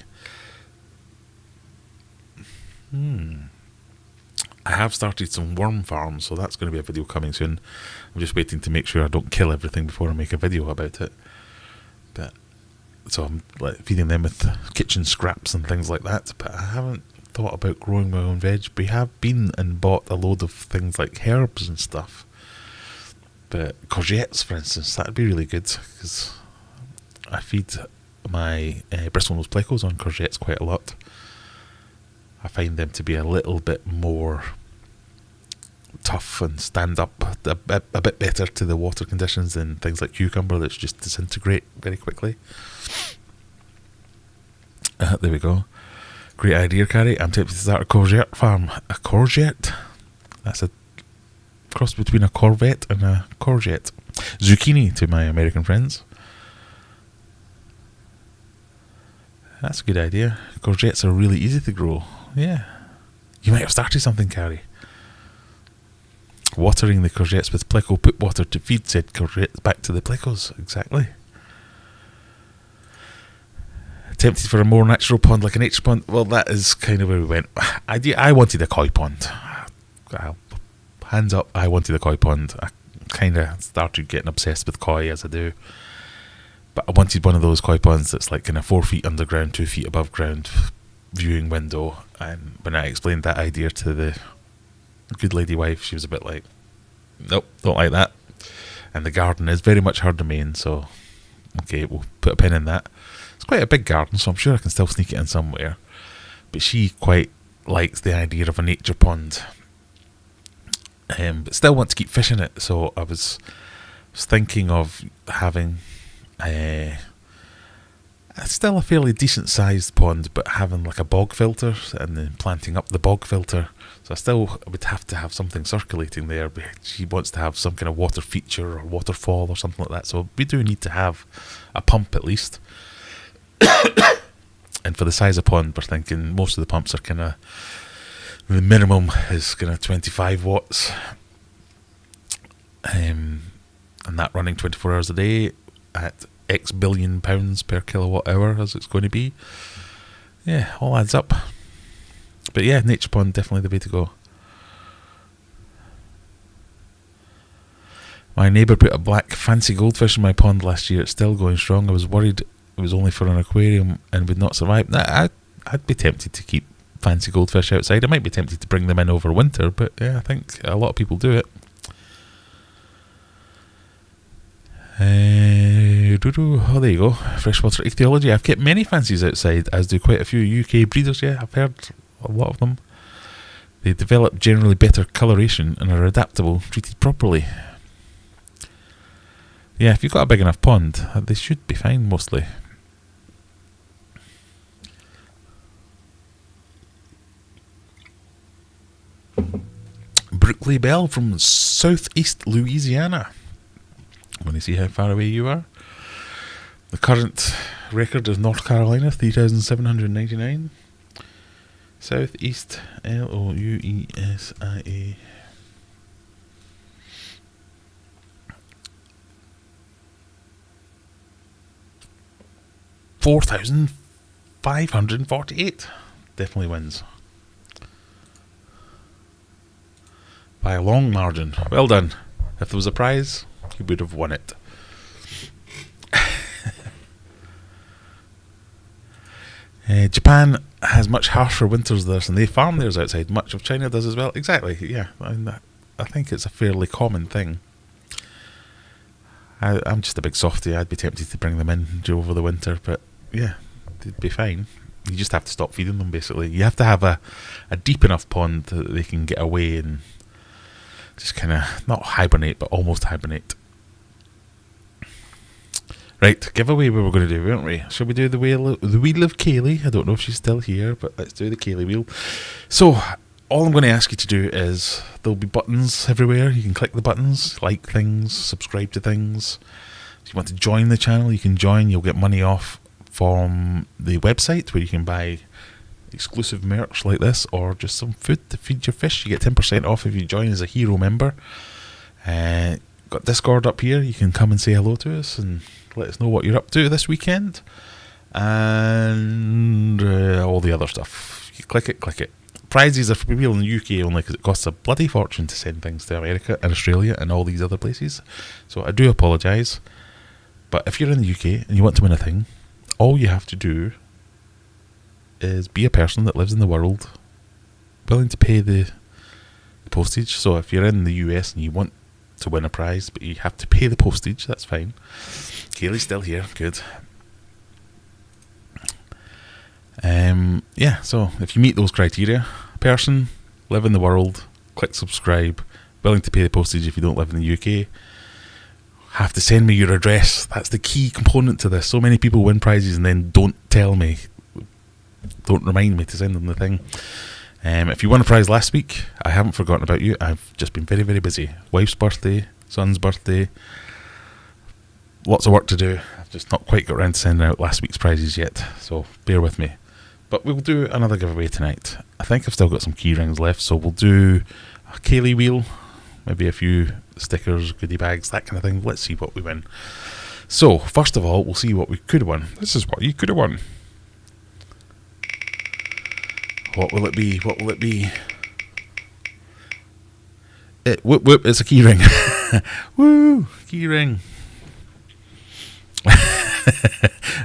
I have started some worm farms, so that's going to be a video coming soon. I'm just waiting to make sure I don't kill everything before I make a video about it. But so I'm like feeding them with kitchen scraps and things like that. But I haven't thought about growing my own veg. We have been and bought a load of things like herbs and stuff. But courgettes, for instance, that'd be really good, because I feed my bristlenose plecos on courgettes quite a lot. I find them to be a little bit more tough and stand up a bit better to the water conditions than things like cucumber that just disintegrate very quickly. There we go. Great idea, Carrie. I'm tempted to start a courgette farm. A courgette? That's a cross between a Corvette and a courgette. Zucchini to my American friends. That's a good idea. Courgettes are really easy to grow. Yeah. You might have started something, Carrie. Watering the courgettes with pleco, put water to feed said courgettes back to the plecos. Exactly. Tempted for a more natural pond like an H pond. Well, that is kind of where we went. I wanted a koi pond. Hands up, I wanted a koi pond. I kind of started getting obsessed with koi as I do. But I wanted one of those koi ponds that's like kind of 4 feet underground, 2 feet above ground, viewing window. And when I explained that idea to the good lady wife, she was a bit like, nope, don't like that. And the garden is very much her domain, so okay, we'll put a pin in that. It's quite a big garden, so I'm sure I can still sneak it in somewhere. But she quite likes the idea of a nature pond. But still want to keep fish in it, so I was thinking of having still a fairly decent sized pond, but having like a bog filter and then planting up the bog filter. So I still would have to have something circulating there, but she wants to have some kind of water feature or waterfall or something like that, so we do need to have a pump at least. And for the size of pond, we're thinking most of the pumps are kind of, the minimum is kind of 25 watts, and that running 24 hours a day at X billion pounds per kilowatt hour as it's going to be. Yeah, all adds up. But yeah, nature pond, definitely the way to go. My neighbour put a black fancy goldfish in my pond last year. It's still going strong. I was worried it was only for an aquarium and would not survive. I'd be tempted to keep fancy goldfish outside. I might be tempted to bring them in over winter, but yeah, I think a lot of people do it. Oh, there you go. Freshwater ichthyology. I've kept many fancies outside, as do quite a few UK breeders. Yeah, I've heard a lot of them. They develop generally better coloration and are adaptable, treated properly. Yeah, if you've got a big enough pond, they should be fine mostly. Brookley Bell from southeast Louisiana. I'm going to see how far away you are. The current record is North Carolina, 3,799. Southeast, Louisia. 4,548. Definitely wins. By a long margin. Well done. If there was a prize, you would have won it. Japan has much harsher winters there, and they farm theirs outside. Much of China does as well. Exactly, yeah. I think it's a fairly common thing. I'm just a big softie. I'd be tempted to bring them in over the winter, but yeah, they'd be fine. You just have to stop feeding them, basically. You have to have a deep enough pond that they can get away and just kind of, not hibernate, but almost hibernate. Right, giveaway we were going to do, weren't we? Shall we do the wheel of Kaylee? I don't know if she's still here, but let's do the Kaylee wheel. So, all I'm going to ask you to do is, there'll be buttons everywhere. You can click the buttons, like things, subscribe to things. If you want to join the channel, you can join. You'll get money off from the website, where you can buy exclusive merch like this, or just some food to feed your fish. You get 10% off if you join as a hero member. Got Discord up here. You can come and say hello to us and let us know what you're up to this weekend, and all the other stuff. You click it. Prizes are for people in the UK only, because it costs a bloody fortune to send things to America and Australia and all these other places. So I do apologise, but if you're in the UK and you want to win a thing, all you have to do is be a person that lives in the world, willing to pay the postage. So if you're in the US and you want to win a prize, but you have to pay the postage, that's fine. Kaylee's still here, good. Yeah, so if you meet those criteria, person, live in the world, click subscribe, willing to pay the postage if you don't live in the UK, have to send me your address. That's the key component to this. So many people win prizes and then don't remind me to send them the thing. If you won a prize last week, I haven't forgotten about you. I've just been very, very busy. Wife's birthday, son's birthday, lots of work to do. I've just not quite got around to sending out last week's prizes yet, so bear with me. But we'll do another giveaway tonight. I think I've still got some key rings left, so we'll do a Kaylee wheel, maybe a few stickers, goodie bags, that kind of thing. Let's see what we win. So, first of all, we'll see what we could have won. This is what you could have won. What will it be? What will it be? Whoop whoop, it's a key ring. Woo, key ring.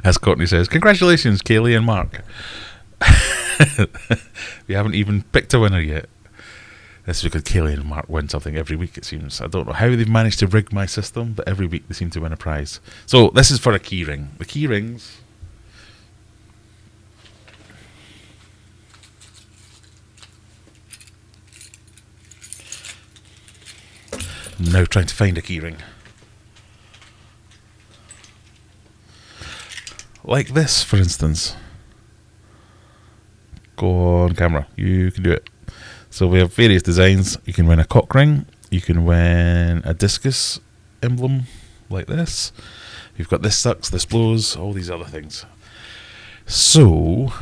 As Courtney says, congratulations, Kaylee and Mark. We haven't even picked a winner yet. This is because Kaylee and Mark win something every week, it seems. I don't know how they've managed to rig my system, but every week they seem to win a prize. So this is for a key ring. The key rings. I'm now trying to find a key ring. Like this, for instance. Go on camera. You can do it. So we have various designs. You can win a cock ring. You can win a discus emblem like this. You've got this sucks, this blows, all these other things. So,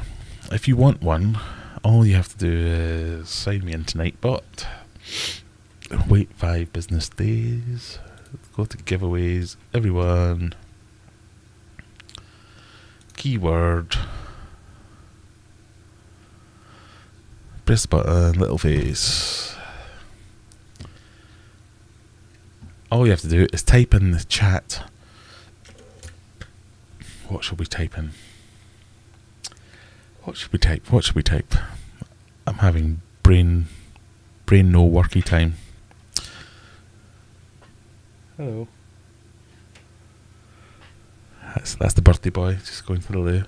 if you want one, all you have to do is sign me in tonight, but wait 5 business days. Go to giveaways, everyone. Keyword. Press the button, little face. All you have to do is type in the chat. What should we type in? What should we type? What should we type? I'm having brain no worky time. Hello. That's the birthday boy just going to the loo.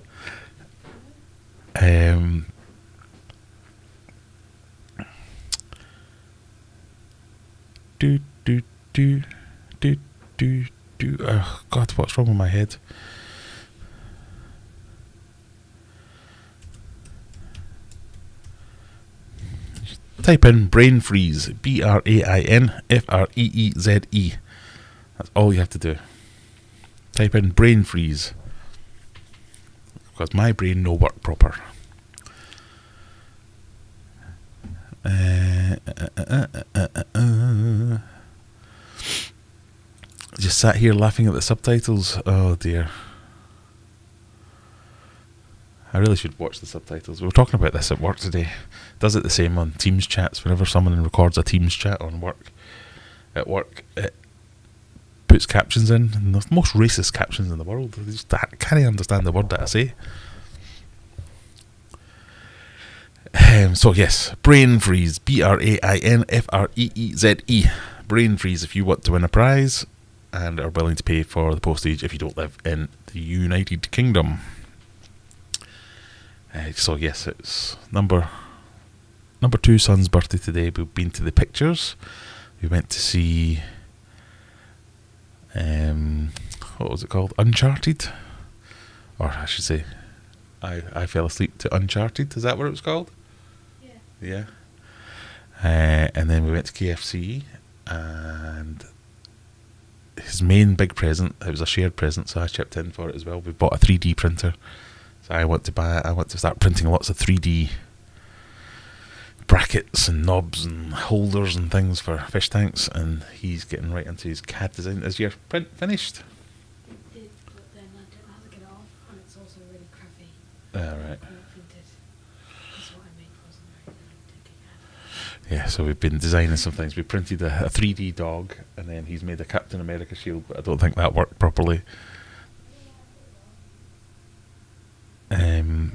Do do do do do do. Oh God, what's wrong with my head? Type in brain freeze. BRAINFREEZE. That's all you have to do. Type in brain freeze. Because my brain no work proper. Just sat here laughing at the subtitles. Oh dear. I really should watch the subtitles. We were talking about this at work today. Does it the same on Teams chats. Whenever someone records a Teams chat on work, at work, it puts captions in, and the most racist captions in the world. I just can't understand the word that I say. So yes, brain freeze. BRAINFREEZE. Brain freeze if you want to win a prize and are willing to pay for the postage if you don't live in the United Kingdom. So yes, it's number 2 son's birthday today. We've been to the pictures. We went to see what was it called? Uncharted? Or I should say I fell asleep to Uncharted. Is that what it was called? Yeah. And then we went to KFC, and his main big present, it was a shared present, so I chipped in for it as well. We bought a 3D printer. So I want to start printing lots of 3D brackets and knobs and holders and things for fish tanks, and he's getting right into his CAD design. Is your print finished? It did, but then I don't know how to get it off, and it's also really crappy. Right. Printed. That's what I made wasn't very good at taking CAD. Yeah, so we've been designing some things. We printed a 3D dog, and then he's made a Captain America shield, but I don't think that worked properly. There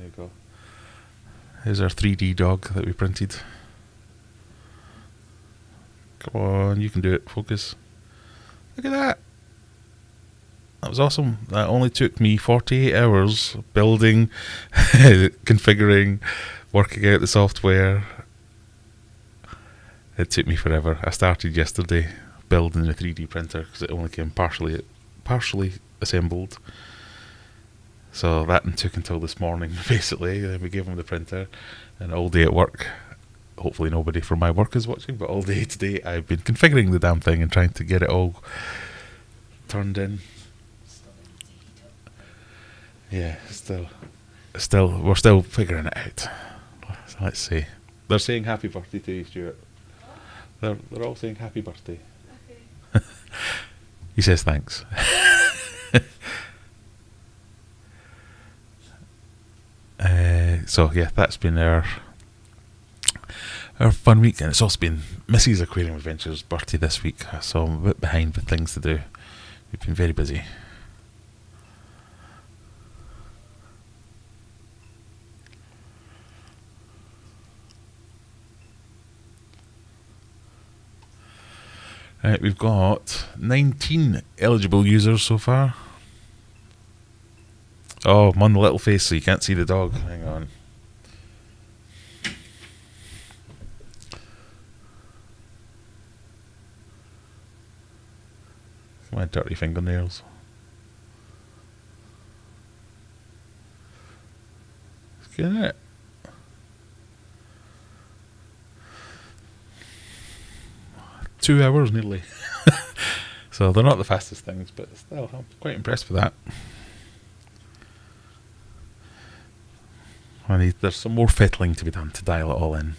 you go. Here's our 3D dog that we printed. Come on, you can do it. Focus. Look at that. That was awesome. That only took me 48 hours building, configuring, working out the software. It took me forever. I started yesterday building the 3D printer because it only came partially assembled. So that took until this morning, basically. Then we gave him the printer, and all day at work, hopefully nobody from my work is watching, but all day today I've been configuring the damn thing and trying to get it all turned in. Yeah, still, we're still figuring it out. So let's see. They're saying happy birthday to you, Stuart. They're all saying happy birthday. Okay. He says thanks. So yeah, that's been our fun week, and it's also been Missy's Aquarium Adventures' birthday this week, so I'm a bit behind with things to do. We've been very busy. Right, we've got 19 eligible users so far. Oh, I'm on the little face so you can't see the dog. Hang on. My dirty fingernails. Let's get it. Two hours nearly. So they're not the fastest things, but still, I'm quite impressed with that. There's some more fiddling to be done to dial it all in.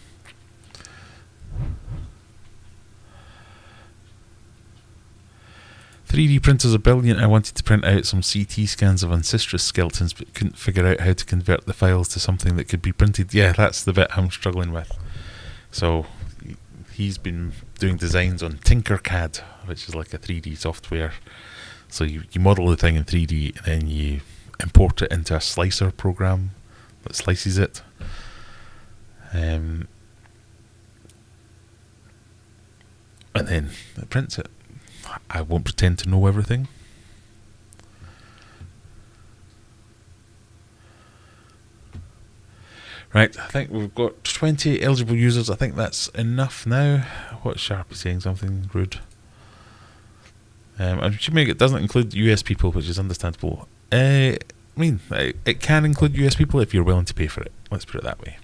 "3D printers are brilliant. I wanted to print out some CT scans of ancestral skeletons, but couldn't figure out how to convert the files to something that could be printed." Yeah, that's the bit I'm struggling with. So he's been doing designs on Tinkercad, which is like a 3D software. So you model the thing in 3D, and then you import it into a slicer program that slices it. and then it prints it. I won't pretend to know everything. Right, I think we've got 20 eligible users. I think that's enough now. What's Sharpie saying? Something rude. I should make it doesn't include US people, which is understandable. I mean, it can include US people if you're willing to pay for it. Let's put it that way.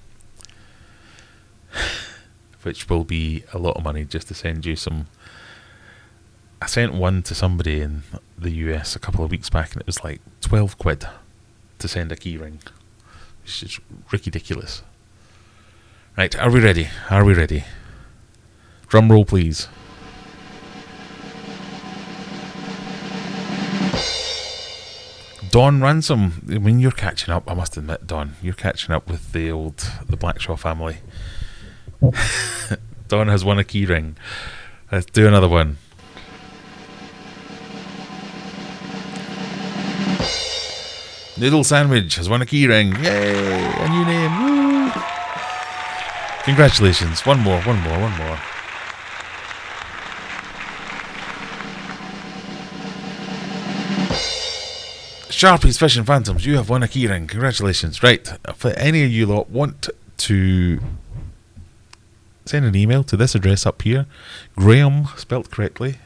Which will be a lot of money just to send you some. I sent one to somebody in the US a couple of weeks back, and it was like 12 quid to send a key ring. Which is ridiculous. Right, are we ready? Are we ready? Drum roll, please. Don Ransom, I mean, you're catching up, I must admit, Don. You're catching up with the Blackshaw family. Don has won a key ring. Let's do another one. Noodle Sandwich has won a key ring. Yay! A new name. Woo! Congratulations. One more. Sharpies, Fish and Phantoms, you have won a key ring. Congratulations. Right. For any of you lot want to send an email to this address up here, Graham, spelt correctly,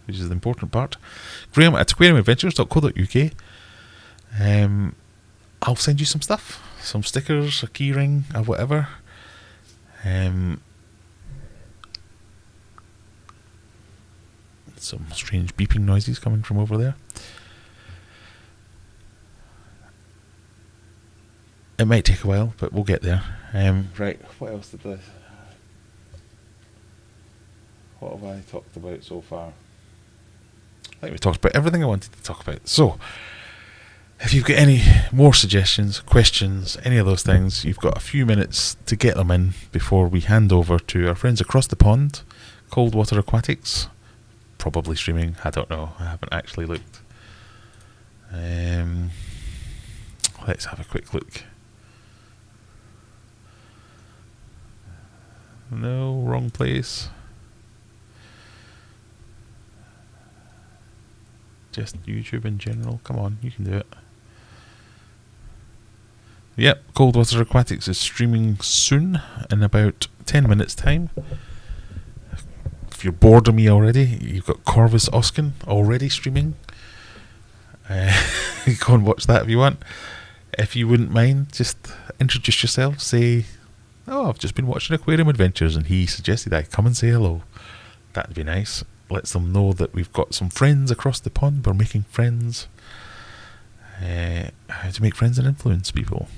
which is the important part, Graham at aquariumadventures.co.uk. I'll send you some stuff, some stickers, a key ring, or whatever. Some strange beeping noises coming from over there. It might take a while, but we'll get there. Right, what else did what have I talked about so far? I think we talked about everything I wanted to talk about. So, if you've got any more suggestions, questions, any of those things, you've got a few minutes to get them in before we hand over to our friends across the pond, Cold Water Aquatics. Probably streaming, I don't know, I haven't actually looked. Let's have a quick look. No, wrong place. Just YouTube in general. Come on, you can do it. Yep, Cold Water Aquatics is streaming soon, in about 10 minutes time. If you're bored of me already, you've got Corvus Oskin already streaming. Go and watch that if you want. If you wouldn't mind, just introduce yourself. Say, oh, I've just been watching Aquarium Adventures and he suggested I come and say hello. That'd be nice. Lets them know that we've got some friends across the pond. We're making friends. How to make friends and influence people.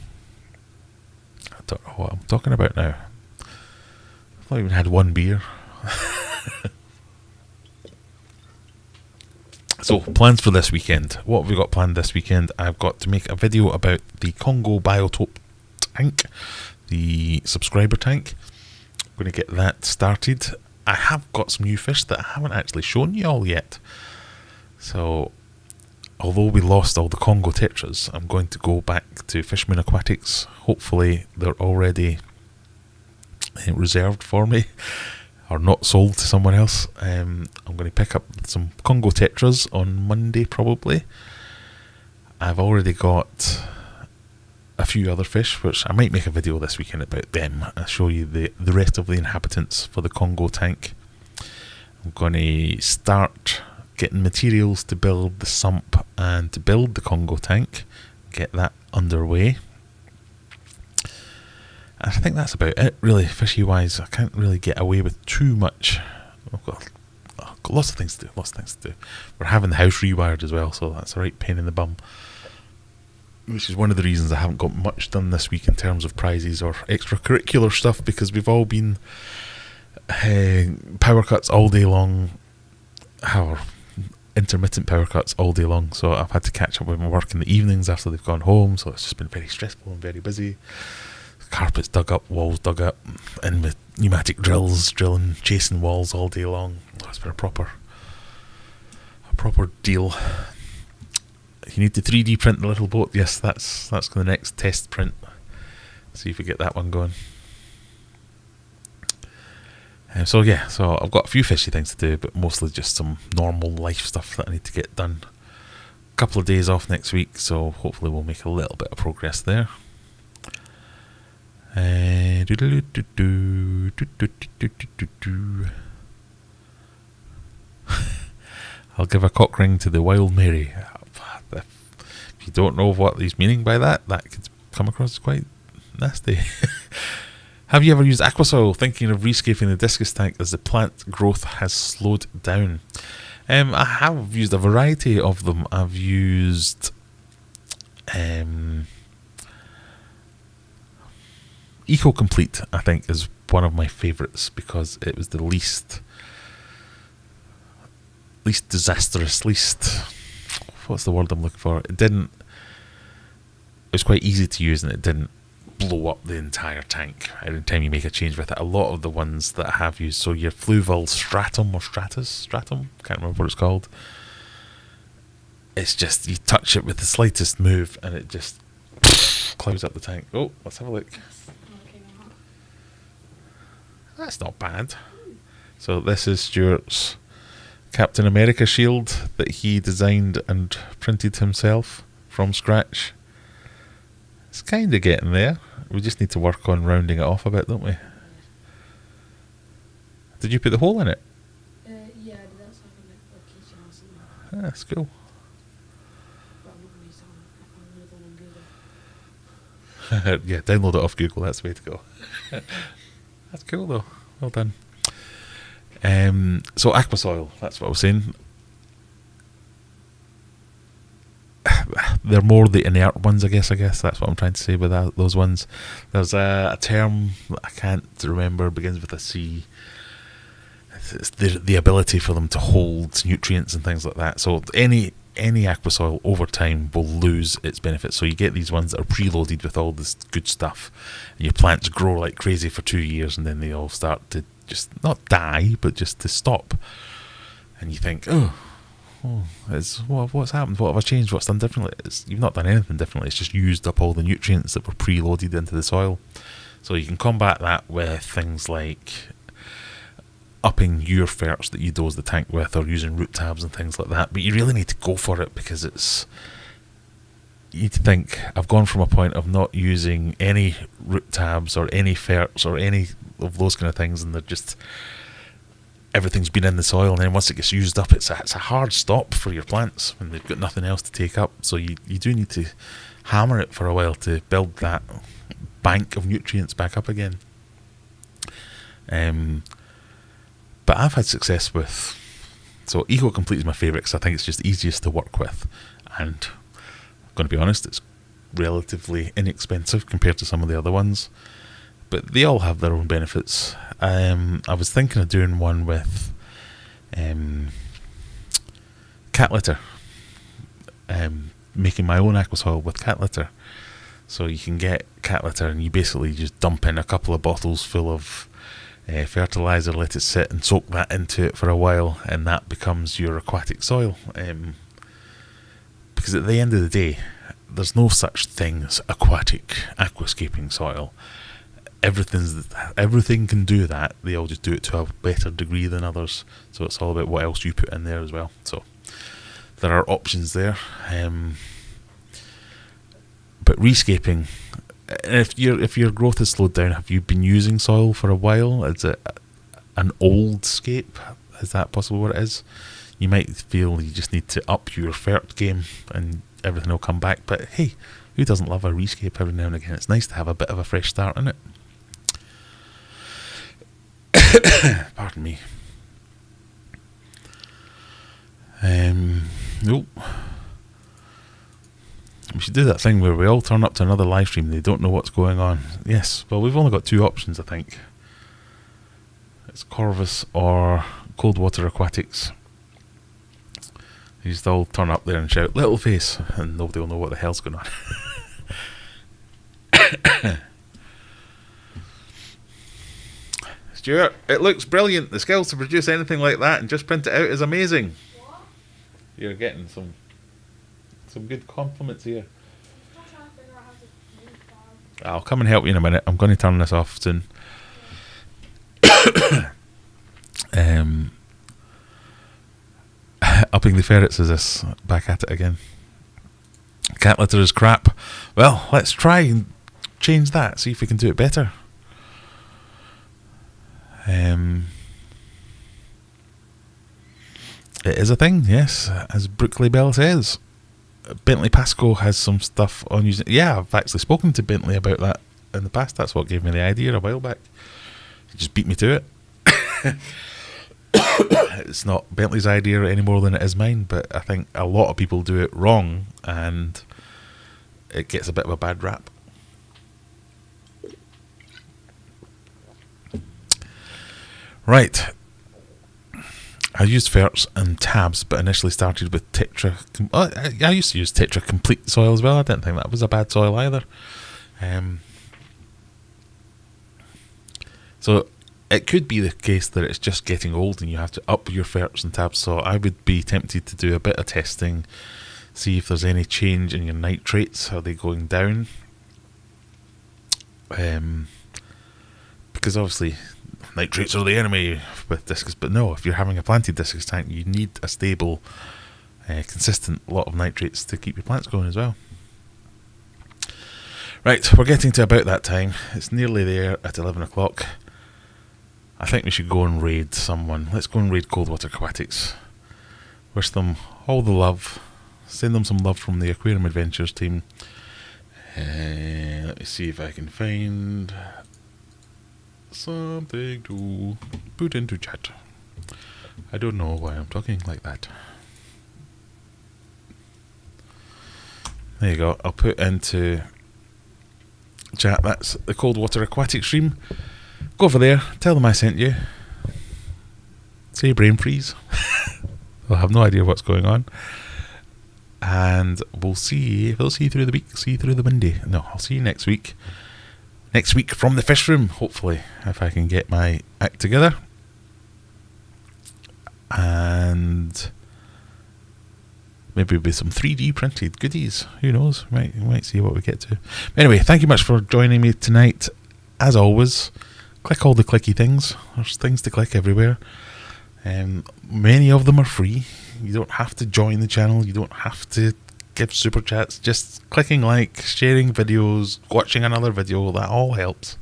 I don't know what I'm talking about now. I've not even had one beer. So, plans for this weekend. What have we got planned this weekend? I've got to make a video about the Congo Biotope tank, the subscriber tank. I'm going to get that started. I have got some new fish that I haven't actually shown you all yet. So, although we lost all the Congo tetras, I'm going to go back to Fishmoon Aquatics. Hopefully they're already reserved for me, or not sold to someone else. I'm going to pick up some Congo tetras on Monday probably. I've already got a few other fish, which I might make a video this weekend about them. I'll show you the rest of the inhabitants for the Congo tank. I'm going to start getting materials to build the sump and to build the Congo tank. Get that underway. I think that's about it, really, fishy wise. I can't really get away with too much. I've got lots of things to do. We're having the house rewired as well, so that's a right pain in the bum. Which is one of the reasons I haven't got much done this week in terms of prizes or extracurricular stuff, because we've all been power cuts all day long, or intermittent power cuts all day long, so I've had to catch up with my work in the evenings after they've gone home, so it's just been very stressful and very busy. Carpets dug up, walls dug up, and with pneumatic drills drilling, chasing walls all day long. It's been a proper deal. You need to 3D print the little boat. Yes, that's the next test print. See if we get that one going. So yeah, so I've got a few fishy things to do, but mostly just some normal life stuff that I need to get done. A couple of days off next week, so hopefully we'll make a little bit of progress there. I'll give a cock ring to the Wild Mary. If you don't know what he's meaning by that, that could come across as quite nasty. Have you ever used aquasoil thinking of rescaping the discus tank as the plant growth has slowed down? I have used a variety of them. I've used Eco Complete, I think, is one of my favourites because it was the least disastrous, what's the word I'm looking for? It was quite easy to use and it didn't blow up the entire tank every time you make a change with it. A lot of the ones that I have used, so your Fluval Stratum or Stratum, can't remember what it's called. It's just, you touch it with the slightest move and it just clouds up the tank. Oh, let's have a look. That's not bad. So this is Stuart's Captain America shield that he designed and printed himself from scratch. It's kind of getting there. We just need to work on rounding it off a bit, don't we? Did you put the hole in it? Yeah, I did that so I can make a kitchen or something. That's cool. But I'm not going to use that on Google. Yeah, download it off Google. That's the way to go. That's cool though. Well done. So aquasoil, that's what I was saying. They're more the inert ones, I guess that's what I'm trying to say with those ones. There's a term that I can't remember, begins with a C. It's the ability for them to hold nutrients and things like that. So any aquasoil over time will lose its benefits. So you get these ones that are preloaded with all this good stuff, and your plants grow like crazy for 2 years, and then they all start to just not die, but just to stop. And you think, what's happened? What have I changed? What's done differently? You've not done anything differently. It's just used up all the nutrients that were preloaded into the soil. So you can combat that with things like upping your ferts that you dose the tank with, or using root tabs and things like that. But you really need to go for it, because you need to think, I've gone from a point of not using any root tabs or any ferts or any of those kind of things, and they're just, everything's been in the soil, and then once it gets used up, it's a hard stop for your plants when they've got nothing else to take up. So you do need to hammer it for a while to build that bank of nutrients back up again. But I've had success with, so Eco Complete is my favourite because I think it's just easiest to work with, and I'm going to be honest, it's relatively inexpensive compared to some of the other ones, but they all have their own benefits. I was thinking of doing one with cat litter, making my own aquasoil with cat litter. So you can get cat litter and you basically just dump in a couple of bottles full of fertilizer, let it sit and soak that into it for a while, and that becomes your aquatic soil. Because at the end of the day, there's no such thing as aquatic aquascaping soil. Everything can do that. They all just do it to a better degree than others. So it's all about what else you put in there as well. So there are options there. But rescaping, if your growth has slowed down, have you been using soil for a while? Is it an old scape? Is that possibly what it is? You might feel you just need to up your fert game and everything will come back. But hey, who doesn't love a rescape every now and again? It's nice to have a bit of a fresh start in it. Pardon me. Nope. We should do that thing where we all turn up to another live stream and they don't know what's going on. Yes, well, we've only got two options, I think. It's Corvus or Cold Water Aquatics. You just all turn up there and shout, "Little face," and nobody will know what the hell's going on. Stuart, it looks brilliant. The skills to produce anything like that and just print it out is amazing. What? You're getting some good compliments here. I'm trying to figure out how to move that. I'll come and help you in a minute. I'm going to turn this off soon. Upping the ferrets is this. Back at it again. Cat litter is crap. Well, let's try and change that. See if we can do it better. It is a thing, yes, as Brookley Bell says. Bentley Pasco has some stuff on using. Yeah, I've actually spoken to Bentley about that in the past. That's what gave me the idea a while back. He just beat me to it. It's not Bentley's idea any more than it is mine, but I think a lot of people do it wrong and it gets a bit of a bad rap. Right. I used ferts and tabs, but initially started with Tetra. I used to use Tetra Complete soil as well. I didn't think that was a bad soil either. So it could be the case that it's just getting old and you have to up your ferts and tabs. So I would be tempted to do a bit of testing, see if there's any change in your nitrates. Are they going down? Because obviously nitrates are the enemy with discus, but no, if you're having a planted discus tank, you need a stable, consistent lot of nitrates to keep your plants going as well. Right, we're getting to about that time. It's nearly there at 11 o'clock. I think we should go and raid someone. Let's go and raid Coldwater Aquatics. Wish them all the love. Send them some love from the Aquarium Adventures team. Let me see if I can find something to put into chat. I don't know why I'm talking like that. There you go. I'll put into chat. That's the Coldwater Aquatic stream. Go over there. Tell them I sent you. Say brain freeze. They'll have no idea what's going on. And we'll see. They'll see you through the week. See you through the Monday. No, I'll see you next week. Next week from the fish room, hopefully, if I can get my act together. And maybe with some 3D printed goodies. Who knows? We might see what we get to. Anyway, thank you much for joining me tonight. As always, click all the clicky things. There's things to click everywhere. Many of them are free. You don't have to join the channel. You don't have to give super chats. Just clicking like, sharing videos, watching another video, that all helps.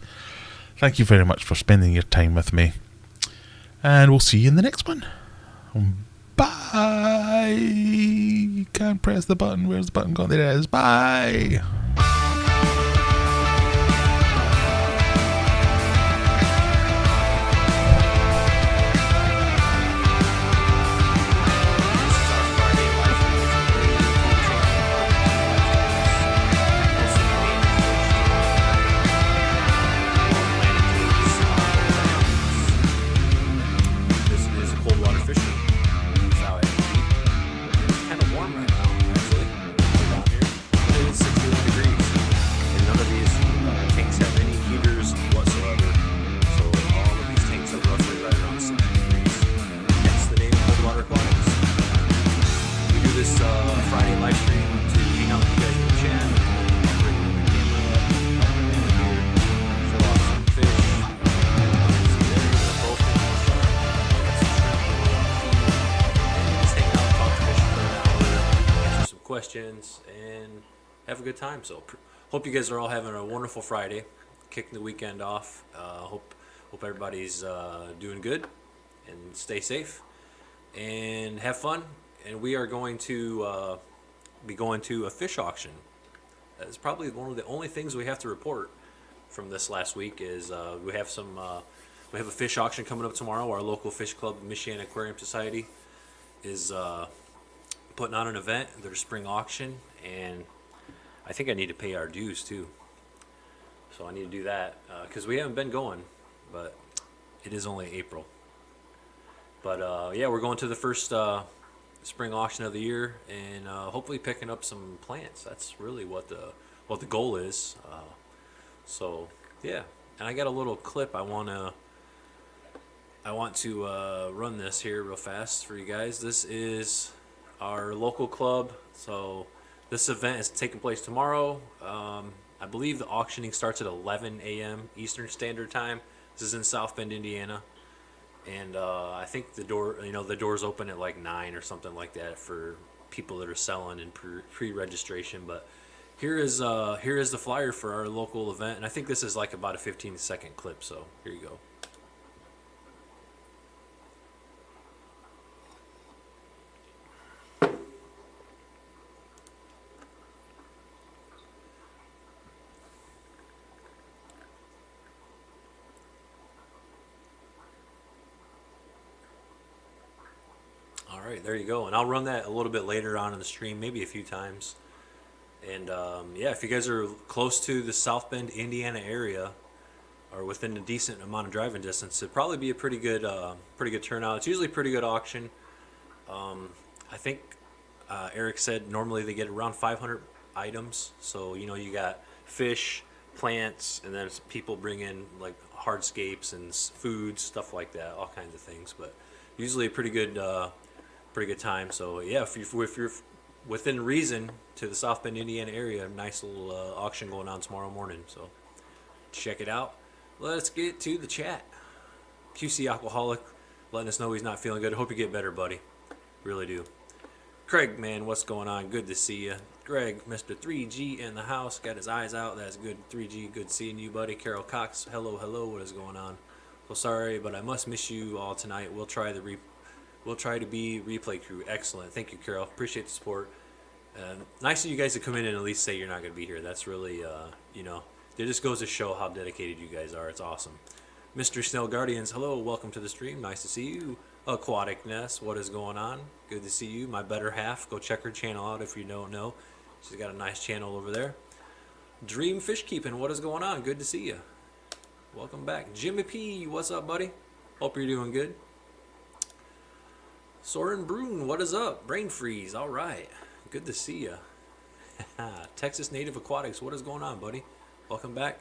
Thank you very much for spending your time with me. And we'll see you in the next one. Bye. You can't press the button. Where's the button gone? There it is. Bye. questions and have a good time. So hope you guys are all having a wonderful Friday, kicking the weekend off. Hope everybody's doing good and stay safe and have fun. And we are going to be going to a fish auction. That's probably one of the only things we have to report from this last week is we have a fish auction coming up tomorrow. Our local fish club, Michiana Aquarium Society, is putting on an event, their spring auction, and I think I need to pay our dues too. So I need to do that because we haven't been going, but it is only April. But yeah, we're going to the first spring auction of the year, and hopefully picking up some plants. That's really what the goal is. So yeah, and I got a little clip I want to run this here real fast for you guys. This is our local club. So this event is taking place tomorrow. I believe the auctioning starts at 11 a.m. Eastern Standard Time. This is in South Bend, Indiana. And I think the doors open at like 9 or something like that for people that are selling and pre-registration. But here is the flyer for our local event, and I think this is like about a 15-second clip. So here you go. All right, there you go. And I'll run that a little bit later on in the stream, maybe a few times. And yeah, if you guys are close to the South Bend, Indiana area, or within a decent amount of driving distance, it'd probably be a pretty good turnout. It's usually a pretty good auction. I think Eric said normally they get around 500 items. So you got fish, plants, and then people bring in like hardscapes and food, stuff like that, all kinds of things. But usually a pretty good time. So yeah, if you're within reason to the South Bend, Indiana area, nice little auction going on tomorrow morning. So check it out. Let's get to the chat. QC Alcoholic letting us know he's not feeling good. Hope you get better, buddy. Really do. Craig, man, what's going on? Good to see you. Greg, Mr. 3G in the house, got his eyes out. That's good. 3G, good seeing you, buddy. Carol Cox, hello, what is going on? So sorry, but I must miss you all tonight. We'll try to be replay crew. Excellent. Thank you, Carol. Appreciate the support. Nice of you guys to come in and at least say you're not going to be here. That's really, it just goes to show how dedicated you guys are. It's awesome. Mr. Snell Guardians, hello. Welcome to the stream. Nice to see you. Aquatic Ness, what is going on? Good to see you. My better half. Go check her channel out if you don't know. She's got a nice channel over there. Dream Fish Keeping, what is going on? Good to see you. Welcome back. Jimmy P, what's up, buddy? Hope you're doing good. Soren Brun, what is up? Brain freeze, all right. Good to see you. Texas Native Aquatics, what is going on, buddy? Welcome back.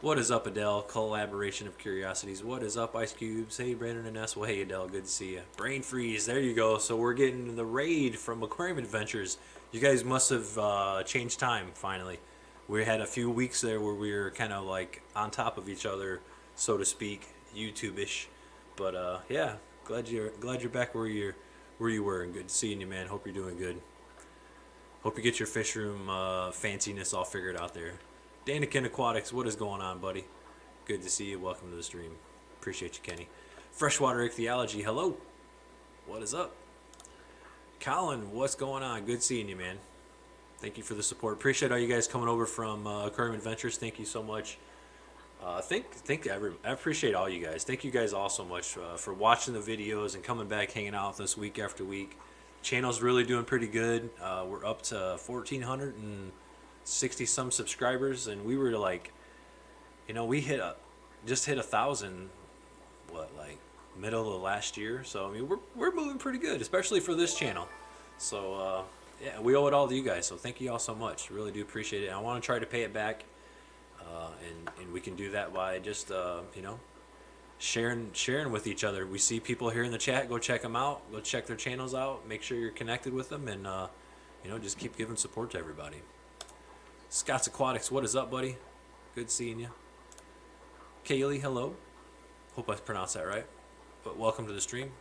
What is up, Adele? Collaboration of Curiosities. What is up, Ice Cubes? Hey, Brandon and Ness. Well, hey, Adele. Good to see you. Brain freeze. There you go. So we're getting the raid from Aquarium Adventures. You guys must have changed time, finally. We had a few weeks there where we were kind of like on top of each other, so to speak, YouTube-ish. But yeah, glad you're back where you were, and good seeing you, man. Hope you're doing good. Hope you get your fish room fanciness all figured out there. Danikin Aquatics, what is going on, buddy? Good to see you. Welcome to the stream. Appreciate you, Kenny. Freshwater Ichthyology, hello. What is up? Colin, what's going on? Good seeing you, man. Thank you for the support. Appreciate all you guys coming over from Aquarium Adventures. Thank you so much. I appreciate all you guys. Thank you guys all so much for watching the videos and coming back, hanging out with us week after week. Channel's really doing pretty good. We're up to 1,460 some subscribers, and we were like, we just hit 1,000. Middle of last year. So I mean, we're moving pretty good, especially for this channel. So yeah, we owe it all to you guys. So thank you all so much. Really do appreciate it. And I want to try to pay it back, and we can do that by just sharing with each other. We see people here in the chat. Go check them out. Go check their channels out. Make sure you're connected with them, and just keep giving support to everybody. Scott's Aquatics, what is up, buddy? Good seeing you. Kaylee, hello. Hope I pronounced that right. But welcome to the stream.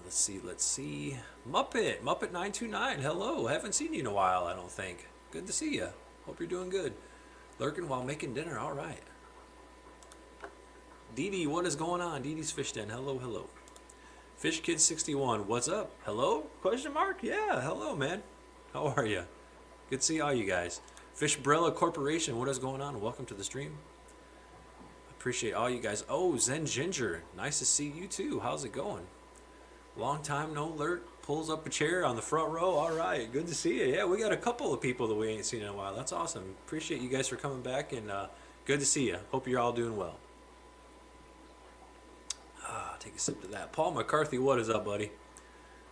Let's see. Muppet 929, hello. Haven't seen you in a while, I don't think. Good to see you. Hope you're doing good. Lurking while making dinner, all right. Dee Dee, what is going on? Dee Dee's Fish Den, hello. Fish Kid 61, what's up? Hello? Question mark? Yeah, hello, man. How are you? Good to see all you guys. Fishbrella Corporation, what is going on? Welcome to the stream. Appreciate all you guys. Oh, Zen Ginger, nice to see you too. How's it going? Long time no alert. Pulls up a chair on the front row. All right, good to see you. Yeah, we got a couple of people that we ain't seen in a while. That's awesome. Appreciate you guys for coming back, and good to see you. Hope you're all doing well. Take a sip of that. Paul McCarthy, what is up, buddy?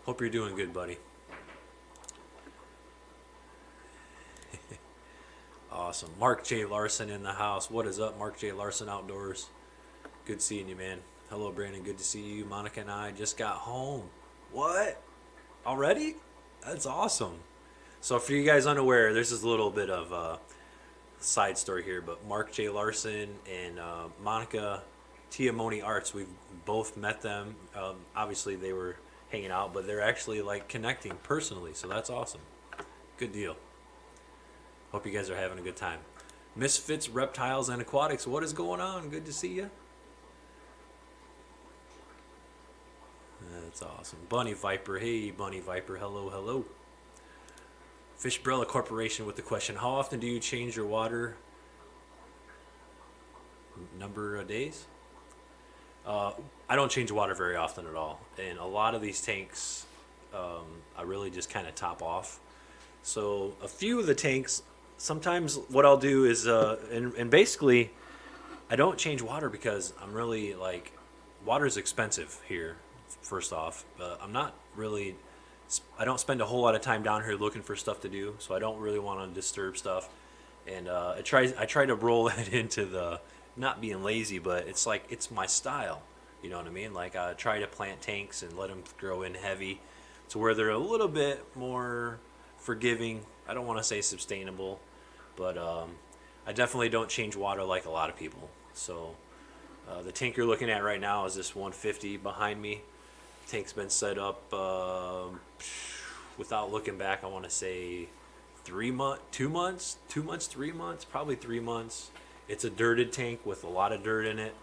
Hope you're doing good, buddy. Awesome. Mark J. Larson in the house. What is up, Mark J. Larson Outdoors? Good seeing you, man. Hello, Brandon. Good to see you. Monica and I just got home. What? Already? That's awesome. So for you guys unaware, there's this little bit of a side story here, but Mark J. Larson and Monica Tia Moni Arts. We've both met them. Obviously, they were hanging out, but they're actually like connecting personally, so that's awesome. Good deal. Hope you guys are having a good time. Misfits, Reptiles, and Aquatics. What is going on? Good to see you. That's awesome. Bunny Viper. Hey, Bunny Viper. Hello, hello. Fishbrella Corporation with the question: how often do you change your water? Number of days? I don't change water very often at all. And a lot of these tanks, I really just kind of top off. So a few of the tanks, sometimes what I'll do is, and basically, I don't change water because I'm really like, water is expensive here. First off, I'm not really, I don't spend a whole lot of time down here looking for stuff to do, so I don't really want to disturb stuff. And I try to roll that into the not being lazy, but it's like it's my style. You know what I mean? Like I try to plant tanks and let them grow in heavy, to where they're a little bit more forgiving. I don't want to say sustainable, but I definitely don't change water like a lot of people. So the tank you're looking at right now is this 150 behind me. Tank's been set up without looking back. I want to say 3 months, 2 months, 2 months, 3 months, probably 3 months. It's a dirted tank with a lot of dirt in it.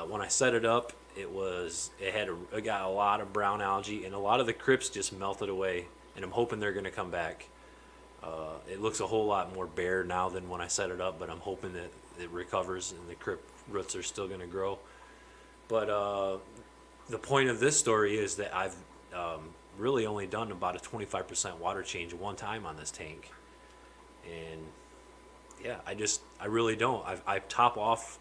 When I set it up, it got a lot of brown algae, and a lot of the crypts just melted away. And I'm hoping they're going to come back. It looks a whole lot more bare now than when I set it up, but I'm hoping that it recovers and the crypt roots are still going to grow. But the point of this story is that I've really only done about a 25% water change one time on this tank. And yeah, I really don't. I top off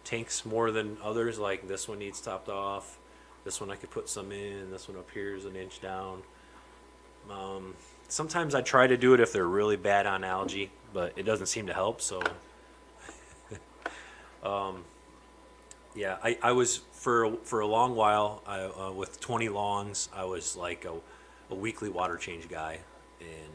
tanks more than others. Like this one needs topped off. This one I could put some in. This one up here is an inch down. Sometimes I try to do it if they're really bad on algae, but it doesn't seem to help. So yeah, I was for a long while. With 20 longs, I was like a weekly water change guy, and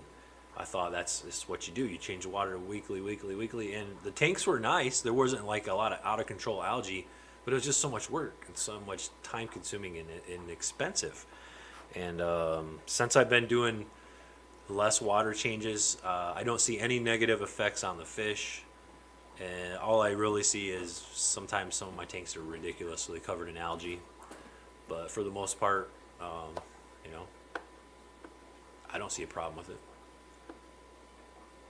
I thought that's what you do. You change the water weekly, and the tanks were nice. There wasn't like a lot of out of control algae, but it was just so much work and so much time consuming and expensive. And since I've been doing less water changes, I don't see any negative effects on the fish. And all I really see is sometimes some of my tanks are ridiculously covered in algae, but for the most part, I don't see a problem with it.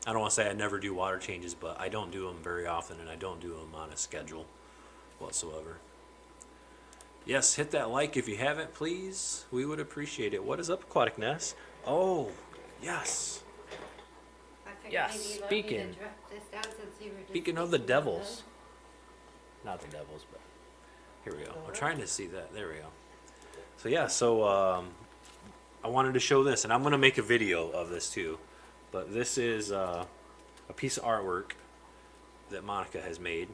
I don't want to say I never do water changes, but I don't do them very often, and I don't do them on a schedule whatsoever. Yes, hit that like if you haven't, please. We would appreciate it. What is up, Aquatic Nest? Oh, yes. Yes, speaking of the devils. Not the devils, but here we go. I'm trying to see that. There we go. So yeah, I wanted to show this, and I'm going to make a video of this too. But this is a piece of artwork that Monica has made,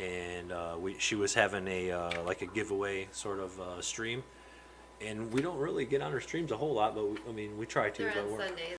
and she was having like a giveaway sort of stream, and we don't really get on her streams a whole lot, but we try to. They're but on Sundays.